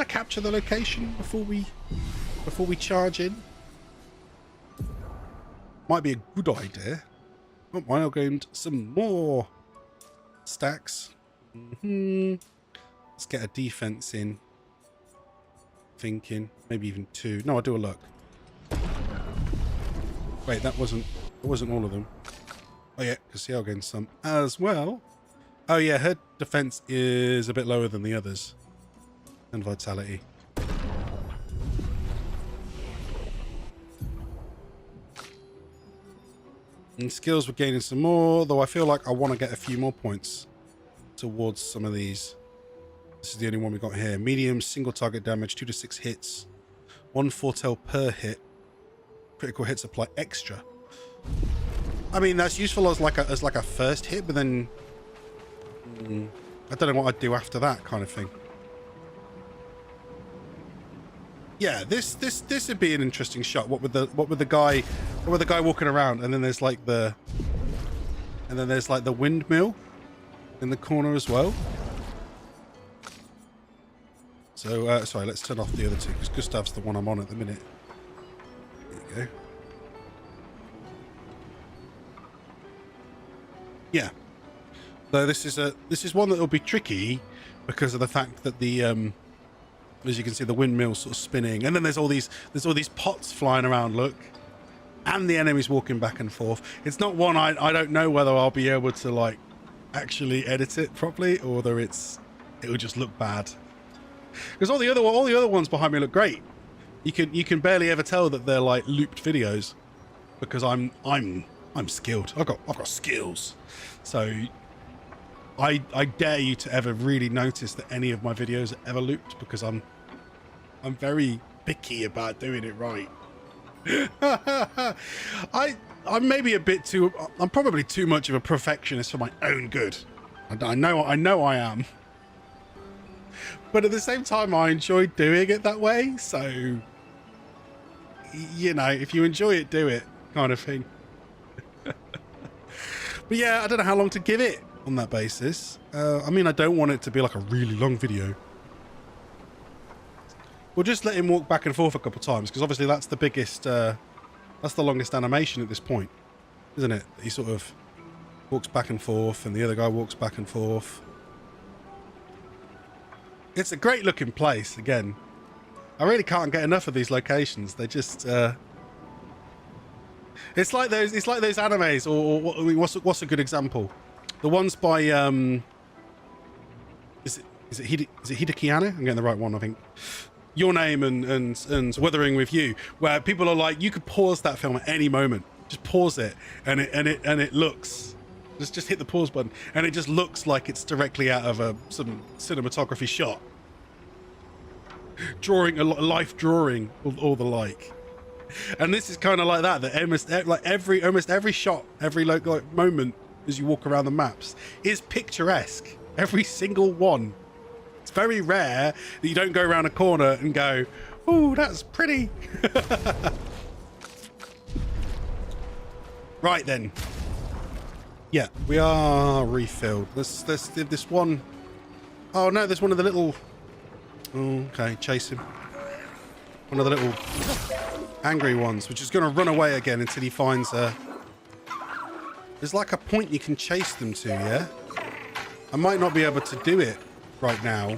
capture the location before we charge in? Might be a good idea. Oh, why not go into some more stacks? Let's get a defense in. Thinking maybe even 2. No, I'll do a look. Wait, that wasn't all of them. Oh yeah, because Ciel gained some as well. Oh yeah, her defense is a bit lower than the others. And vitality. And skills we're gaining some more, though I feel like I want to get a few more points towards some of these. This is the only one we got here. Medium single target damage, 2 to 6 hits. 1 foretell per hit. Critical hits apply extra. I mean, that's useful as like a first hit, but then I don't know what I'd do after that kind of thing. Yeah, this would be an interesting shot. What with the guy walking around, and then there's like the windmill in the corner as well. So sorry, let's turn off the other two because Gustav's the one I'm on at the minute. There you go. Yeah. Though this is one that will be tricky because of the fact that the as you can see, the windmill's sort of spinning, and then there's all these pots flying around. Look, and the enemies walking back and forth. It's not one I don't know whether I'll be able to like actually edit it properly, or whether it will just look bad. Because all the other ones behind me look great. You can barely ever tell that they're like looped videos, because I'm skilled. I've got skills. So I dare you to ever really notice that any of my videos are ever looped, because I'm very picky about doing it right. I'm maybe a bit too. I'm probably too much of a perfectionist for my own good. I know I am. But at the same time, I enjoy doing it that way. So, you know, if you enjoy it, do it, kind of thing. But yeah, I don't know how long to give it on that basis. I mean, I don't want it to be like a really long video. We'll just let him walk back and forth a couple of times, because obviously that's the biggest, that's the longest animation at this point, isn't it? He sort of walks back and forth, and the other guy walks back and forth. It's a great looking place. Again, I really can't get enough of these locations. They just, it's like those animes, or I mean, what's a good example? The ones by is it Hideki Anno? I'm getting the right one, I think. Your Name and Wuthering With You, where people are like, you could pause that film at any moment, just pause it, and it looks, just hit the pause button, and it just looks like it's directly out of some cinematography shot, drawing a life drawing, or the like. And this is kind of like that. That almost every shot, every like moment as you walk around the maps is picturesque. Every single one. It's very rare that you don't go around a corner and go, "Ooh, that's pretty." Right then. Yeah, we are refilled. Let's give this one. Oh no, there's one of the little. Oh, okay, chase him. One of the little angry ones, which is going to run away again until he finds a. There's like a point you can chase them to, yeah? I might not be able to do it right now,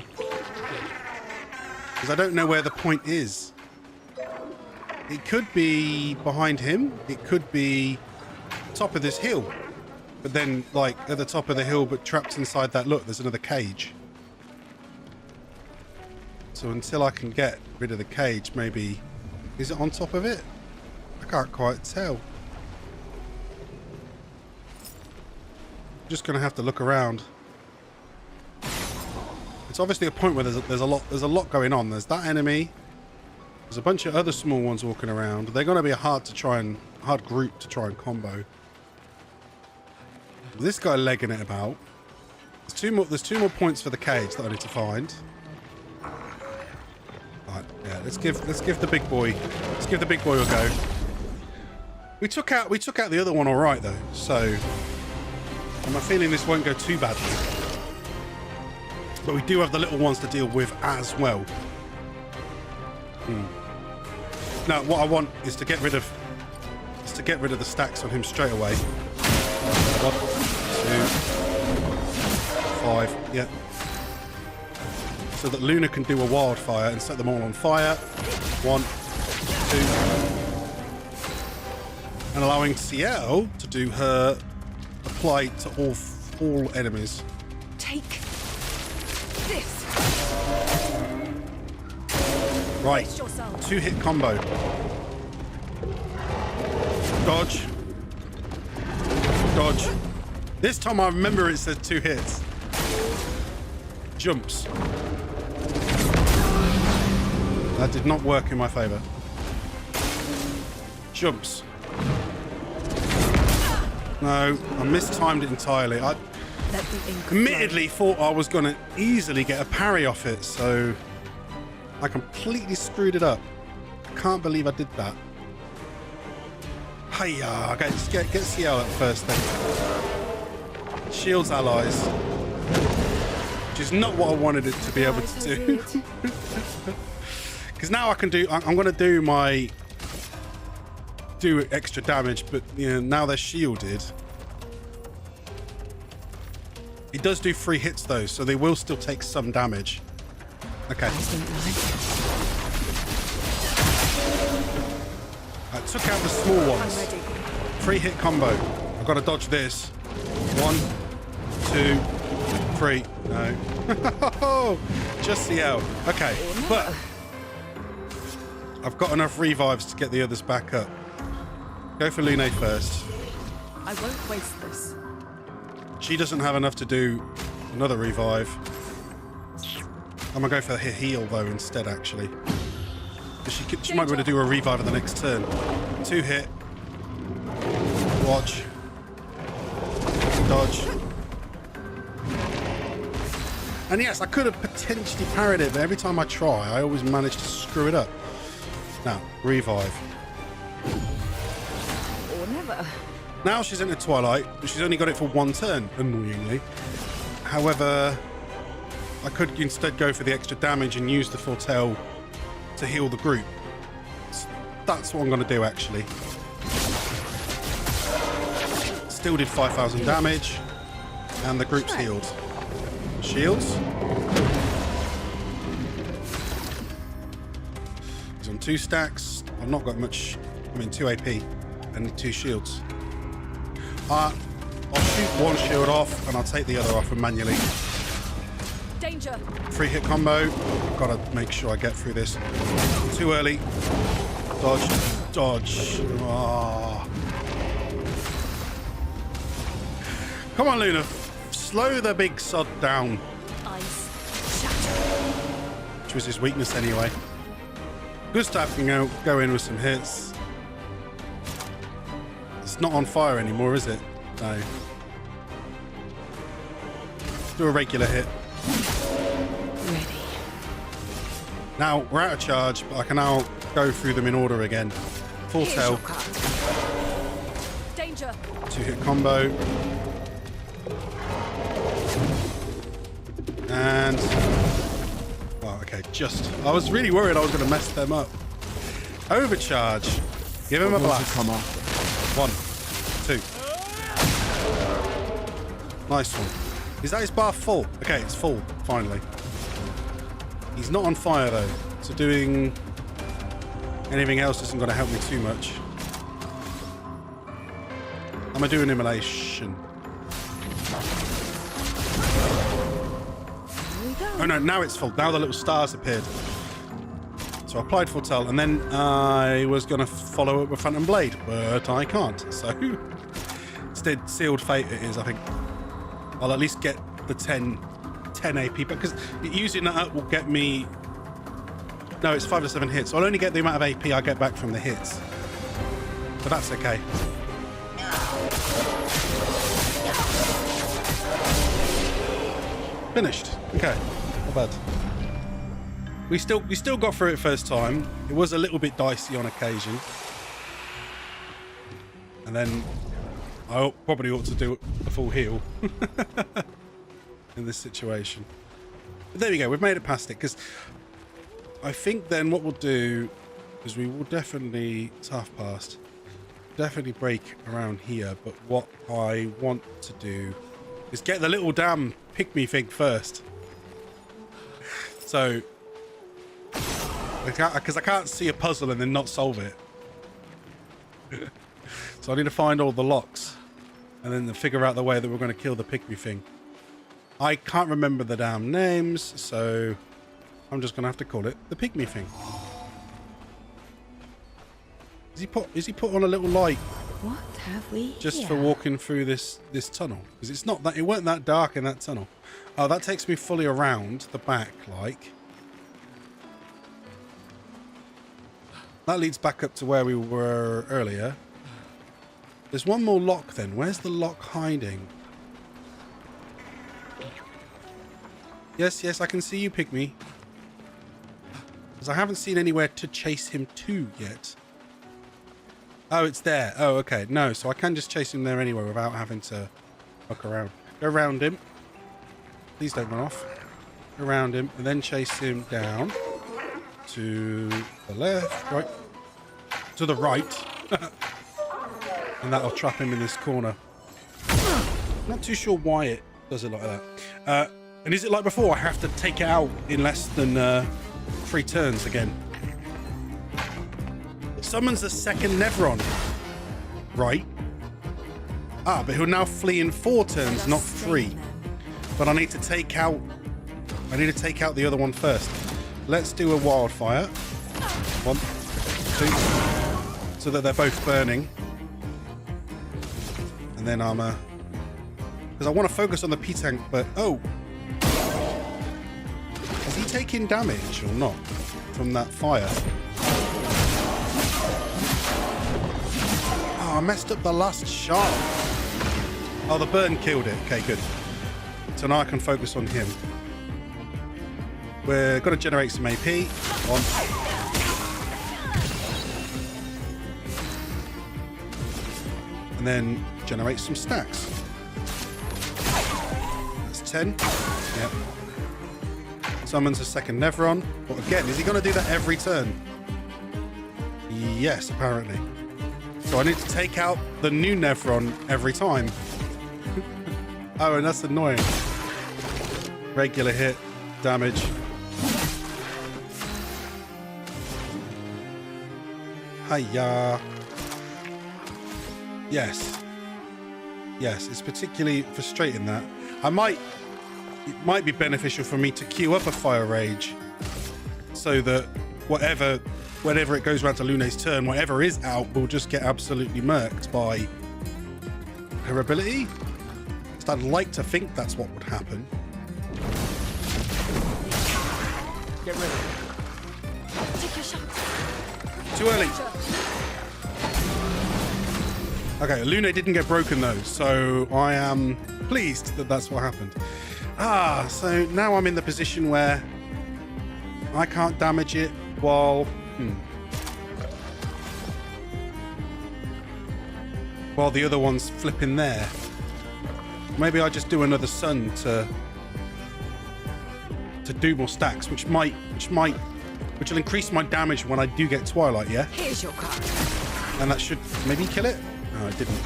because I don't know where the point is. It could be behind him. It could be top of this hill. But then, like, at the top of the hill, but trapped inside that, look, there's another cage. So until I can get rid of the cage, maybe... Is it on top of it? I can't quite tell. Just gonna have to look around. It's obviously a point where there's a lot going on. There's that enemy. There's a bunch of other small ones walking around. They're gonna be a hard group to try and combo. This guy legging it about. There's two more points for the cage that I need to find. Right, yeah, let's give the big boy. Let's give the big boy a go. We took out the other one all right though, so I'm feeling this won't go too badly. But we do have the little ones to deal with as well. Now, what I want is to get rid of the stacks on him straight away. 1, 2, 5, yeah. So that Luna can do a wildfire and set them all on fire. 1, 2. And allowing Ciel to do her apply to all enemies. Take this. Right. 2-hit combo. Dodge. Dodge. This time I remember it says 2 hits. Jumps. That did not work in my favor. Jumps. No, I mistimed it entirely. I admittedly thought I was going to easily get a parry off it, so I completely screwed it up. I can't believe I did that. Hiya, okay, let's get Ciel up first then. Shields allies. Which is not what I wanted it to be able to do. Because now I can do, I'm going to do extra damage, but you know, now they're shielded. It does do 3 hits though, so they will still take some damage. Okay. I took out the small ones. 3-hit combo. I've got to dodge this. 1, 2, 3. No. Just the L. Okay, but I've got enough revives to get the others back up. Go for Lune first. I won't waste this. She doesn't have enough to do another revive. I'm gonna go for her heal though instead, actually. She might be able to do a revive at the next turn. 2 hit. Watch. Dodge. And yes, I could have potentially parried it, but every time I try, I always manage to screw it up. Now, revive. Or never. Now she's into Twilight, but she's only got it for 1 turn, annoyingly. However, I could instead go for the extra damage and use the foretell to heal the group. So that's what I'm going to do, actually. Still did 5,000 damage, and the group's healed. Shields. He's on 2 stacks. I've not got much. 2 AP and 2 shields. I'll shoot 1 shield off, and I'll take the other off and manually. Danger. 3 hit combo. Gotta make sure I get through this. Too early. Dodge. Dodge. Oh. Come on, Luna. Slow the big sod down. Ice. Shatter. Which was his weakness anyway. Gustav can go in with some hits. It's not on fire anymore, is it? No. Do a regular hit. Ready. Now, we're out of charge, but I can now go through them in order again. Full tail. Danger. 2 hit combo. And... well, okay, just... I was really worried I was going to mess them up. Overcharge. Give him a blast. 1, 2. Nice one. Is that his bar full? Okay, it's full, finally. He's not on fire, though. So doing anything else isn't going to help me too much. I'm going to do an immolation. Oh no, now it's full. Now the little stars appeared. So I applied foretell, and then I was going to follow up with Phantom Blade, but I can't. So instead, Sealed Fate it is, I think. I'll at least get the 10 AP, because using that up will get me... no, it's 5 to 7 hits. So I'll only get the amount of AP I get back from the hits. But that's okay. Finished. Okay, not bad. We still got through it first time. It was a little bit dicey on occasion. And then I probably ought to do a full heal in this situation. But there we go. We've made it past it, because I think then what we'll do is we will definitely... it's half past. Definitely break around here. But what I want to do is get the little damn pick-me thing first. So... because I can't see a puzzle and then not solve it. So I need to find all the locks and then figure out the way that we're going to kill the pygmy thing. I can't remember the damn names, so I'm just going to have to call it the pygmy thing. Is he put on a little light? What have we Just here? for walking through this tunnel? Because it's not that, it weren't that dark in that tunnel. Oh, that takes me fully around the back, like. That leads back up to where we were earlier. There's one more lock then. Where's the lock hiding? Yes, yes, I can see you, pygmy. Because I haven't seen anywhere to chase him to yet. Oh, it's there. Oh, okay. No, so I can just chase him there anyway without having to fuck around. Go around him. Please don't run off. Go around him and then chase him down to the left, right, to the right. And that'll trap him in this corner. Not too sure why it does it like that. And is it like before? I have to take it out in less than 3 turns again. Summons a second Nevron. Right. Ah, but he'll now flee in 4 turns, not 3. But I need to take out the other one first. Let's do a wildfire. 1, 2, so that they're both burning. And then I'm because I want to focus on the P-Tank, but oh, is he taking damage or not from that fire? Oh, I messed up the last shot. Oh, the burn killed it. Okay, good. So now I can focus on him. We're going to generate some AP. 1. And then generate some stacks. That's 10. Yep. Summons a second Nevron. But again, is he going to do that every turn? Yes, apparently. So I need to take out the new Nevron every time. Oh, and that's annoying. Regular hit, damage. Hiya. Yes. Yes, it's particularly frustrating that. It might be beneficial for me to queue up a Fire Rage so that whenever it goes around to Lune's turn, whatever is out will just get absolutely murked by her ability. So I'd like to think that's what would happen. Get rid of it. Take your shot. Too early. Okay, Lune didn't get broken though, so I am pleased that that's what happened. So now I'm in the position where I can't damage it while the other one's flipping there. Maybe I just do another sun to do more stacks, which will increase my damage when I do get Twilight, yeah? Here's your card. And that should maybe kill it? No, it didn't.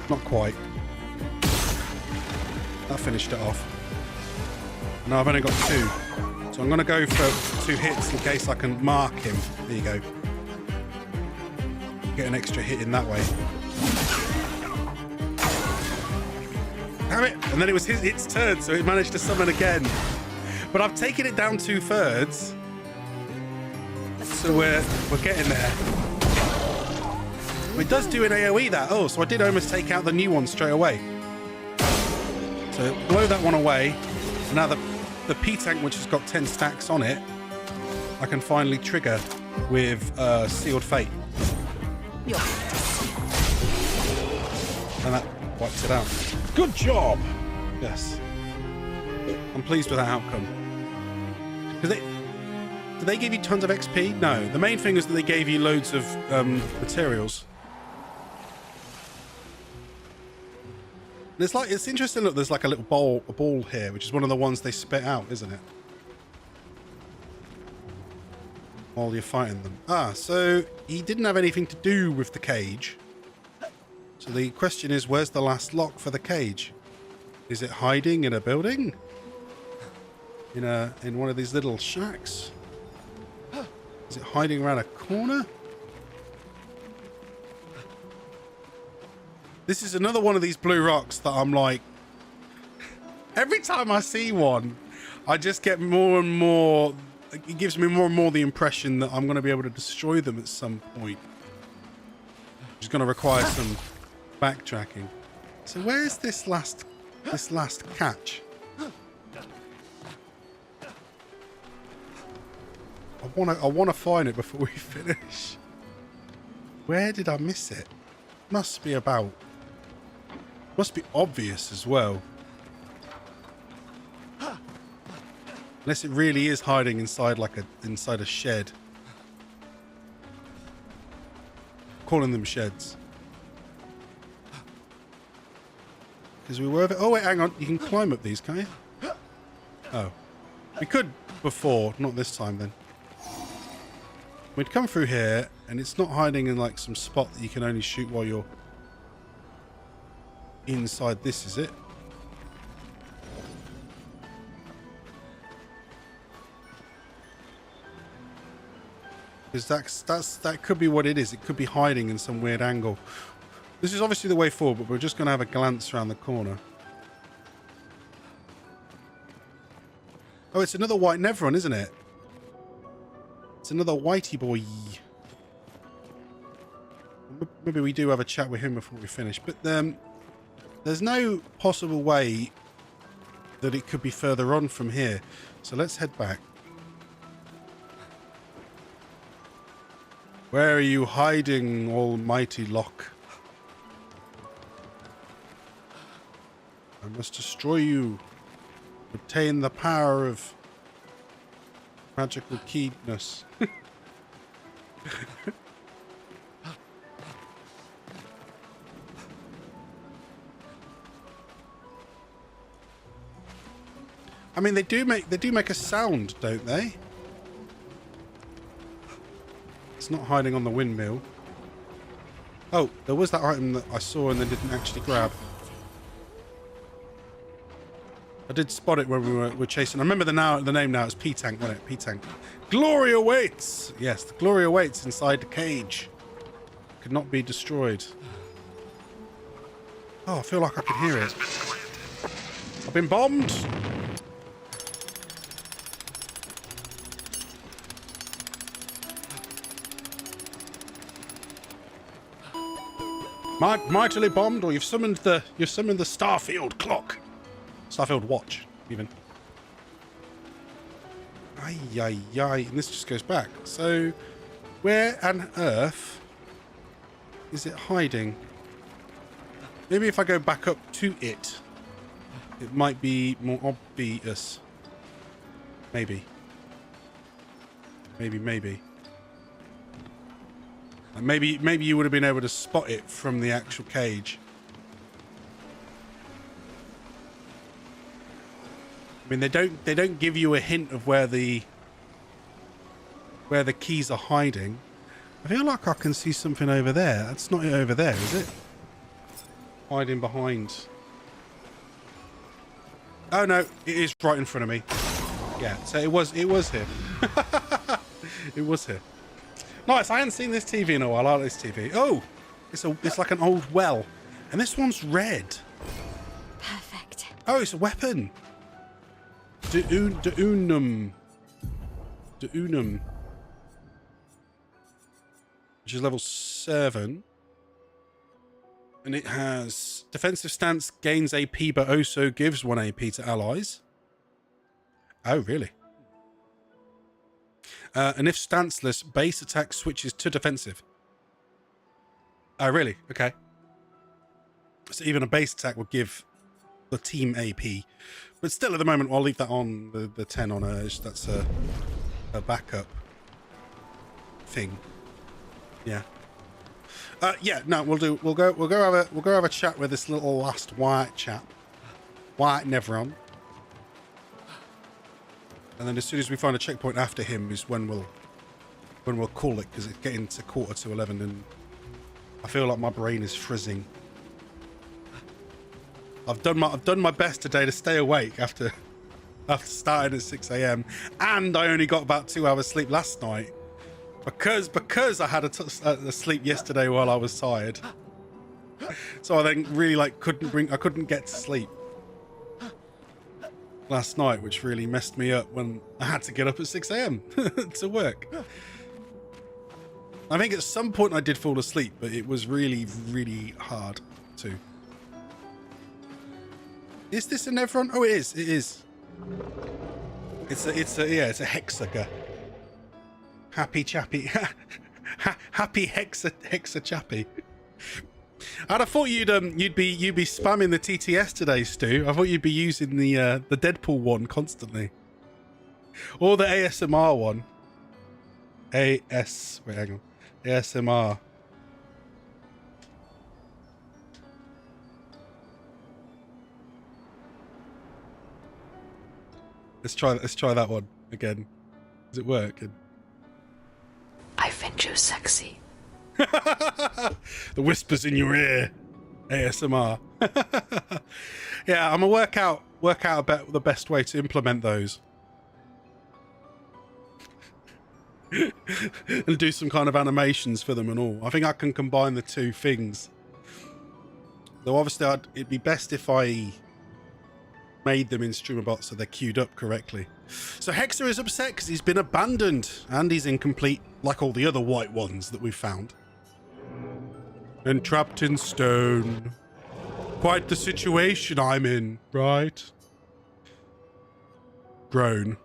Not quite. That finished it off. No, I've only got 2. So I'm going to go for 2 hits in case I can mark him. There you go. Get an extra hit in that way. Damn it! And then it was its turn, so it managed to summon again. But I've taken it down 2/3. So we're getting there. It does do an AoE that. Oh, so I did almost take out the new one straight away. So blow that one away. And now the P-Tank, which has got 10 stacks on it, I can finally trigger with Sealed Fate. And that wipes it out. Good job! Yes. I'm pleased with that outcome. Did they give you tons of XP? No. The main thing is that they gave you loads of materials. And it's interesting. Look, there's like a little ball here, which is one of the ones they spit out, isn't it? While you're fighting them. So he didn't have anything to do with the cage. So the question is, where's the last lock for the cage? Is it hiding in a building? In one of these little shacks? Is it hiding around a corner? This is another one of these blue rocks that I'm like, every time I see one, I just get more and more, it gives me more and more the impression that I'm going to be able to destroy them at some point. Which is going to require some backtracking. So where's this last catch? I want to find it before we finish. Where did I miss it? Must be obvious as well. Unless it really is hiding inside inside a shed. Calling them sheds. Because we were... Oh wait, hang on. You can climb up these, can't you? Oh. We could before, not this time then. We'd come through here, and it's not hiding in like some spot that you can only shoot while you're inside this, is it? Because that could be what it is. It could be hiding in some weird angle. This is obviously the way forward, but we're just going to have a glance around the corner. Oh, it's another white Nevron, isn't it? It's another whitey boy. Maybe we do have a chat with him before we finish. But there's no possible way that it could be further on from here. So let's head back. Where are you hiding, almighty Locke? I must destroy you. Obtain the power of magical keenness. I mean, they do make a sound, don't they? It's not hiding on the windmill. Oh, there was that item that I saw and then didn't actually grab. I did spot it when we were chasing. I remember the name now. It's P-Tank, wasn't it? P-Tank. Glory awaits! Yes, the glory awaits inside the cage. Could not be destroyed. Oh, I feel like I can hear it. I've been bombed! Mightily bombed, or you've summoned the Starfield clock. Starfield watch, even. Ay, ay, ay. And this just goes back. So, where on earth is it hiding? Maybe if I go back up to it, it might be more obvious. Maybe. Maybe. Maybe you would have been able to spot it from the actual cage. I mean, they don't give you a hint of where the keys are hiding. I feel like I can see something over there. That's not it over there, is it? Hiding behind. Oh no, it is right in front of me. Yeah, so it was here. It was here. Nice. I hadn't seen this TV in a while. I like this TV. Oh, it's like an old well, and this one's red. Perfect. Oh, it's a weapon. Unum, which is level 7, and it has defensive stance, gains AP, but also gives 1 AP to allies. Oh, really? And if stanceless, base attack switches to defensive. Oh, really? Okay. So even a base attack would give the team AP. But still, at the moment, I'll leave that on the 10 on Urge. That's a backup thing. Yeah. Yeah. No, we'll go have a chat with this little last white chap, White Nevron. And then as soon as we find a checkpoint after him is when we'll call it, because it's getting to 11:15 and I feel like my brain is frizzing. I've done my best today to stay awake after starting at 6 AM, and I only got about 2 hours sleep last night because I had a sleep yesterday while I was tired. So I then really couldn't get to sleep last night, which really messed me up when I had to get up at 6 AM to work. I think at some point I did fall asleep, but it was really, really hard to. Is this a Nevron? Oh, it is. It is. It's a hexagon. Happy chappy. Happy hexa chappy. I'd have thought you'd be spamming the TTS today, Stu. I thought you'd be using the Deadpool one constantly, or the ASMR one. Wait, hang on. ASMR. Let's try that one again. Does it work? I find you sexy. The whispers in your ear. ASMR. Yeah, I'm gonna work out about the best way to implement those. And do some kind of animations for them and all. I think I can combine the two things. Though obviously it'd be best if I made them in StreamerBot so they're queued up correctly. So Hexer is upset because he's been abandoned and he's incomplete like all the other white ones that we've found. And trapped in stone. Quite the situation I'm in, right? Groan.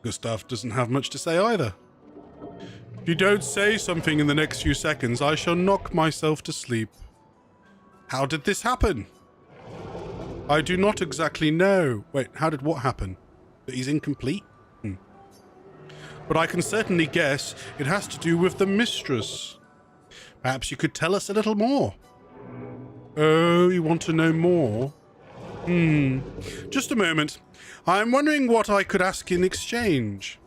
Gustav doesn't have much to say either. If you don't say something in the next few seconds, I shall knock myself to sleep. How did this happen? I do not exactly know. Wait, how did what happen? That he's incomplete? But I can certainly guess it has to do with the mistress. Perhaps you could tell us a little more. Oh, you want to know more? Just a moment. I'm wondering what I could ask in exchange.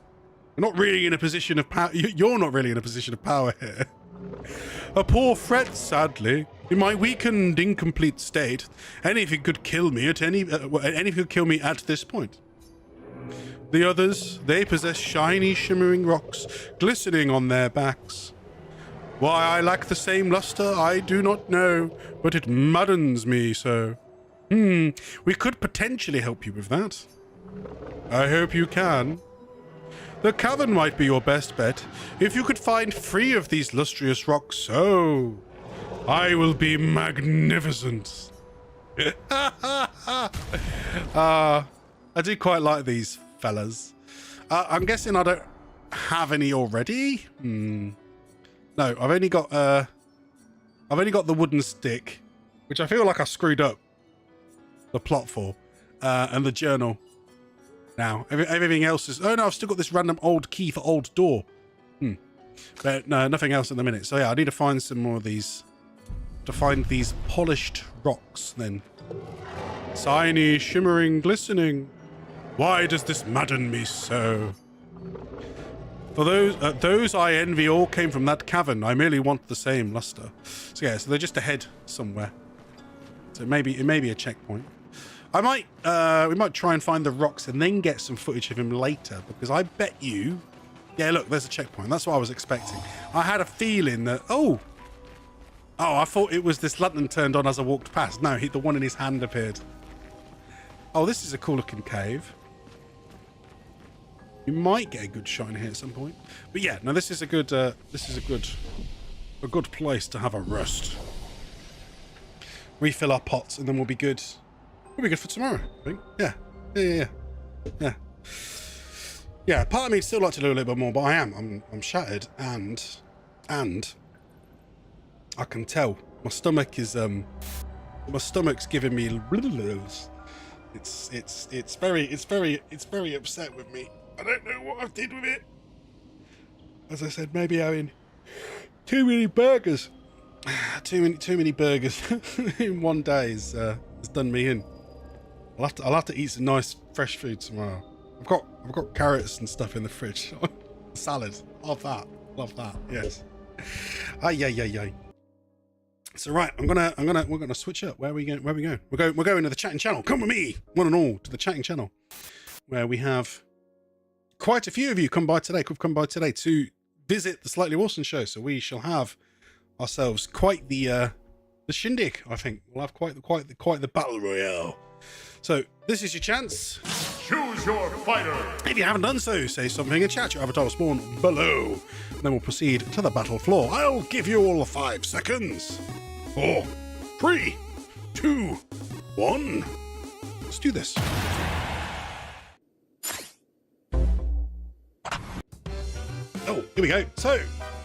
You're not really in a position of power. You're not really in a position of power here. A poor threat, sadly. In my weakened, incomplete state, anything could kill me at anything could kill me at this point. The others, they possess shiny, shimmering rocks, glistening on their backs. Why I lack the same luster, I do not know, but it maddens me so. We could potentially help you with that. I hope you can. The cavern might be your best bet. If you could find 3 of these lustrous rocks, oh, I will be magnificent. I do quite like these fellas. I'm guessing I don't have any already. No, I've only got the wooden stick, which I feel like I screwed up the plot for, and the journal. Now everything else is. Oh no, I've still got this random old key for old door. But no, nothing else at the minute. So yeah, I need to find some more of these. To find these polished rocks, then. Shiny, shimmering, glistening. Why does this madden me so? For those I envy all came from that cavern. I merely want the same luster. So yeah, so they're just ahead somewhere. So it may be a checkpoint. We might try and find the rocks and then get some footage of him later, because I bet you. Yeah, look, there's a checkpoint. That's what I was expecting. I had a feeling that. Oh, I thought it was this lantern turned on as I walked past. No, the one in his hand appeared. Oh, this is a cool looking cave. You might get a good shot in here at some point. But yeah, no, this is a good place to have a rest. Refill our pots and then we'll be good. We'll be good for tomorrow, I think. Yeah. Yeah, part of me would still like to do a little bit more, but I'm shattered and I can tell my stomach's giving me. It's very upset with me. I don't know what I did with it. As I said, maybe having too many burgers. Too many burgers in one day has done me in. I'll have to eat some nice fresh food tomorrow. I've got carrots and stuff in the fridge. Salad. Love that. Yes. Ay. So right, we're gonna switch up. Where are we going? We're going to the chatting channel. Come with me, one and all, to the chatting channel, where we have quite a few of you come by today to visit the Slightly Wilson show. So we shall have ourselves quite the shindig. I think we'll have quite the battle royale. So this is your chance. Choose your fighter. If you haven't done so, say something in chat. Your avatar will spawn below. Then we'll proceed to the battle floor. I'll give you all 5 seconds. 4, 3, 2, 1. Let's do this. Oh, here we go. So,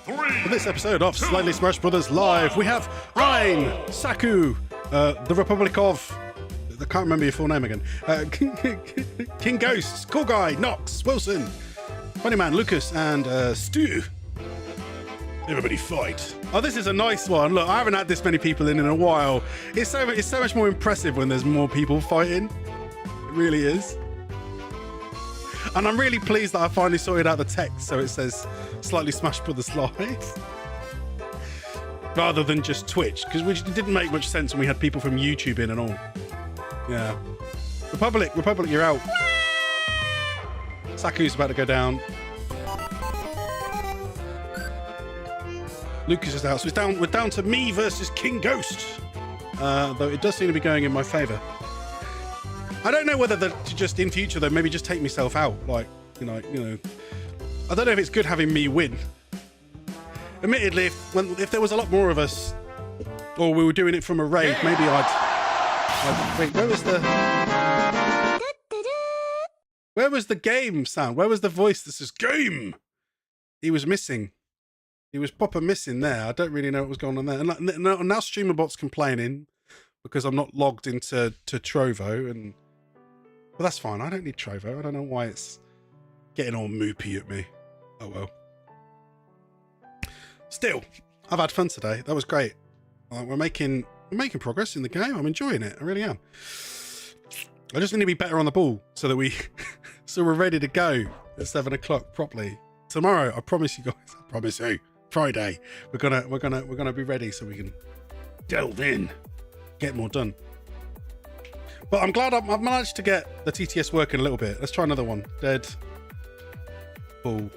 for this episode of Slightly Smash Brothers Live, we have Ein, Saku, the Republic of... I can't remember your full name again. King Ghosts, Cool Guy, Nox, Wilson, Funnyman, Lucas, and Stu. Everybody fight. Oh, this is a nice one. Look, I haven't had this many people in a while. It's so much more impressive when there's more people fighting. It really is. And I'm really pleased that I finally sorted out the text so it says Slightly Smash Brothers Live. Rather than just Twitch, because it didn't make much sense when we had people from YouTube in and all. Yeah. Republic, you're out. Saku's about to go down. Lucas is out, so we're down to me versus King Ghost. Though it does seem to be going in my favour. I don't know whether to just in future though, maybe just take myself out. Like, you know, I don't know if it's good having me win. Admittedly, if there was a lot more of us, or we were doing it from a raid, maybe I'd wait. Where was the game sound? Where was the voice that says game? He was missing. He was proper missing there. I don't really know what was going on there. And now StreamerBot's complaining because I'm not logged into Trovo, and well, that's fine. I don't need Trovo. I don't know why it's getting all moopy at me. Oh well. Still, I've had fun today. That was great. We're making progress in the game. I'm enjoying it. I really am. I just need to be better on the ball so that we're ready to go at 7 o'clock properly tomorrow. I promise you guys. I promise you. Friday, we're gonna be ready so we can delve in, get more done. But I'm glad I've managed to get the TTS working a little bit. Let's try another one. Dead ball.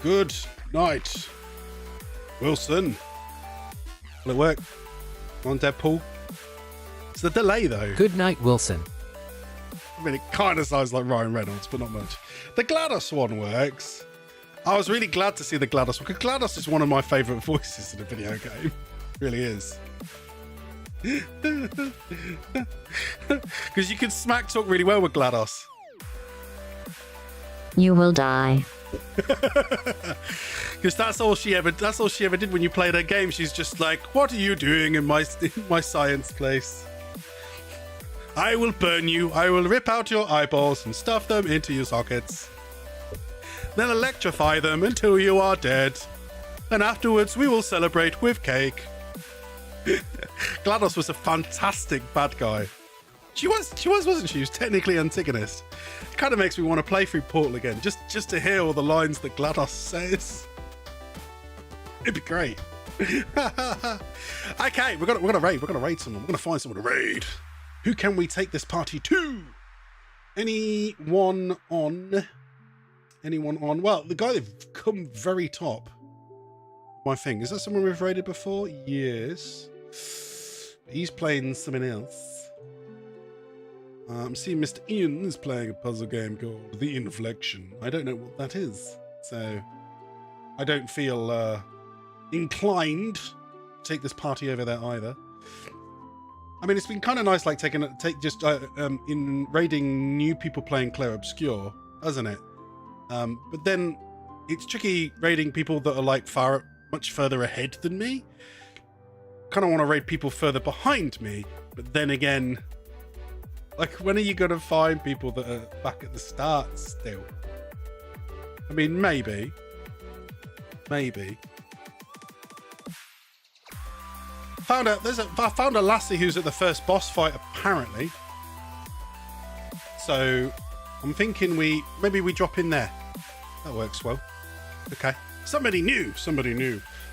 Good night, Wilson. Will it work? On Deadpool. It's the delay though. Good night, Wilson. I mean, it kind of sounds like Ryan Reynolds, but not much. The GLaDOS one works. I was really glad to see the GLaDOS one, because GLaDOS is one of my favourite voices in a video game. It really is. Because you can smack talk really well with GLaDOS. You will die. Because that's all she ever did when you played her game. She's just like, what are you doing in my science place? I will burn you. I will rip out your eyeballs and stuff them into your sockets. Then electrify them until you are dead. And afterwards we will celebrate with cake. GLaDOS was a fantastic bad guy. She was, wasn't she? She was technically antagonist. It kind of makes me want to play through Portal again, just to hear all the lines that GLaDOS says. It'd be great. Okay, we're gonna raid. We're gonna raid someone. We're gonna find someone to raid. Who can we take this party to? Anyone on? Well, the guy that come very top. My thing. Is that someone we've raided before? Yes. He's playing something else. I'm seeing Mr. Ian is playing a puzzle game called The Inflection. I don't know what that is, so I don't feel inclined to take this party over there either. I mean, it's been kind of nice, like in raiding new people playing Clair Obscur, hasn't it? But then it's tricky raiding people that are like much further ahead than me. Kind of want to raid people further behind me, but then again, like, when are you going to find people that are back at the start still? I mean, maybe. I found a lassie who's at the first boss fight, apparently. So I'm thinking maybe we drop in there. That works well. Okay. Somebody new.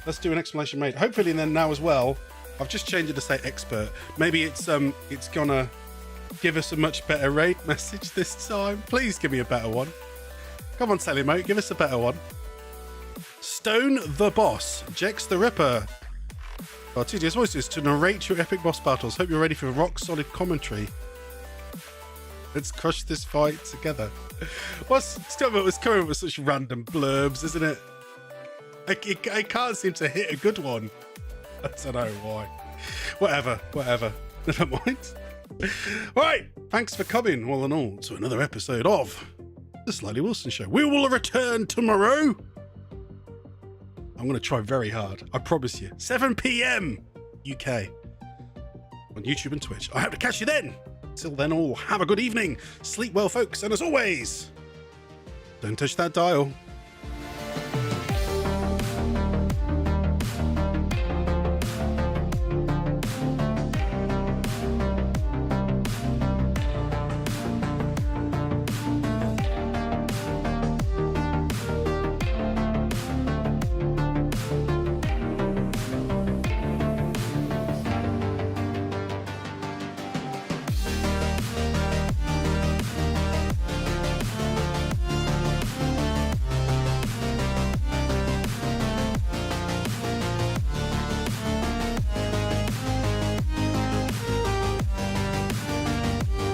Let's do an exclamation made. Hopefully then now as well, I've just changed it to say expert. Maybe it's gonna give us a much better raid message this time. Please give me a better one. Come on, Sally Moat, give us a better one. Stone the Boss. Jex the Ripper. Our TTS voices to narrate your epic boss battles. Hope you're ready for rock solid commentary. Let's crush this fight together. It's coming with such random blurbs, isn't it? I can't seem to hit a good one. I don't know why. Whatever. Never mind. Right, thanks for coming, all in all, to another episode of The Slightly Wilson Show. We will return tomorrow. I'm going to try very hard. I promise you. 7 p.m. UK. On YouTube and Twitch. I hope to catch you then. Till then, all have a good evening. Sleep well, folks. And as always, don't touch that dial.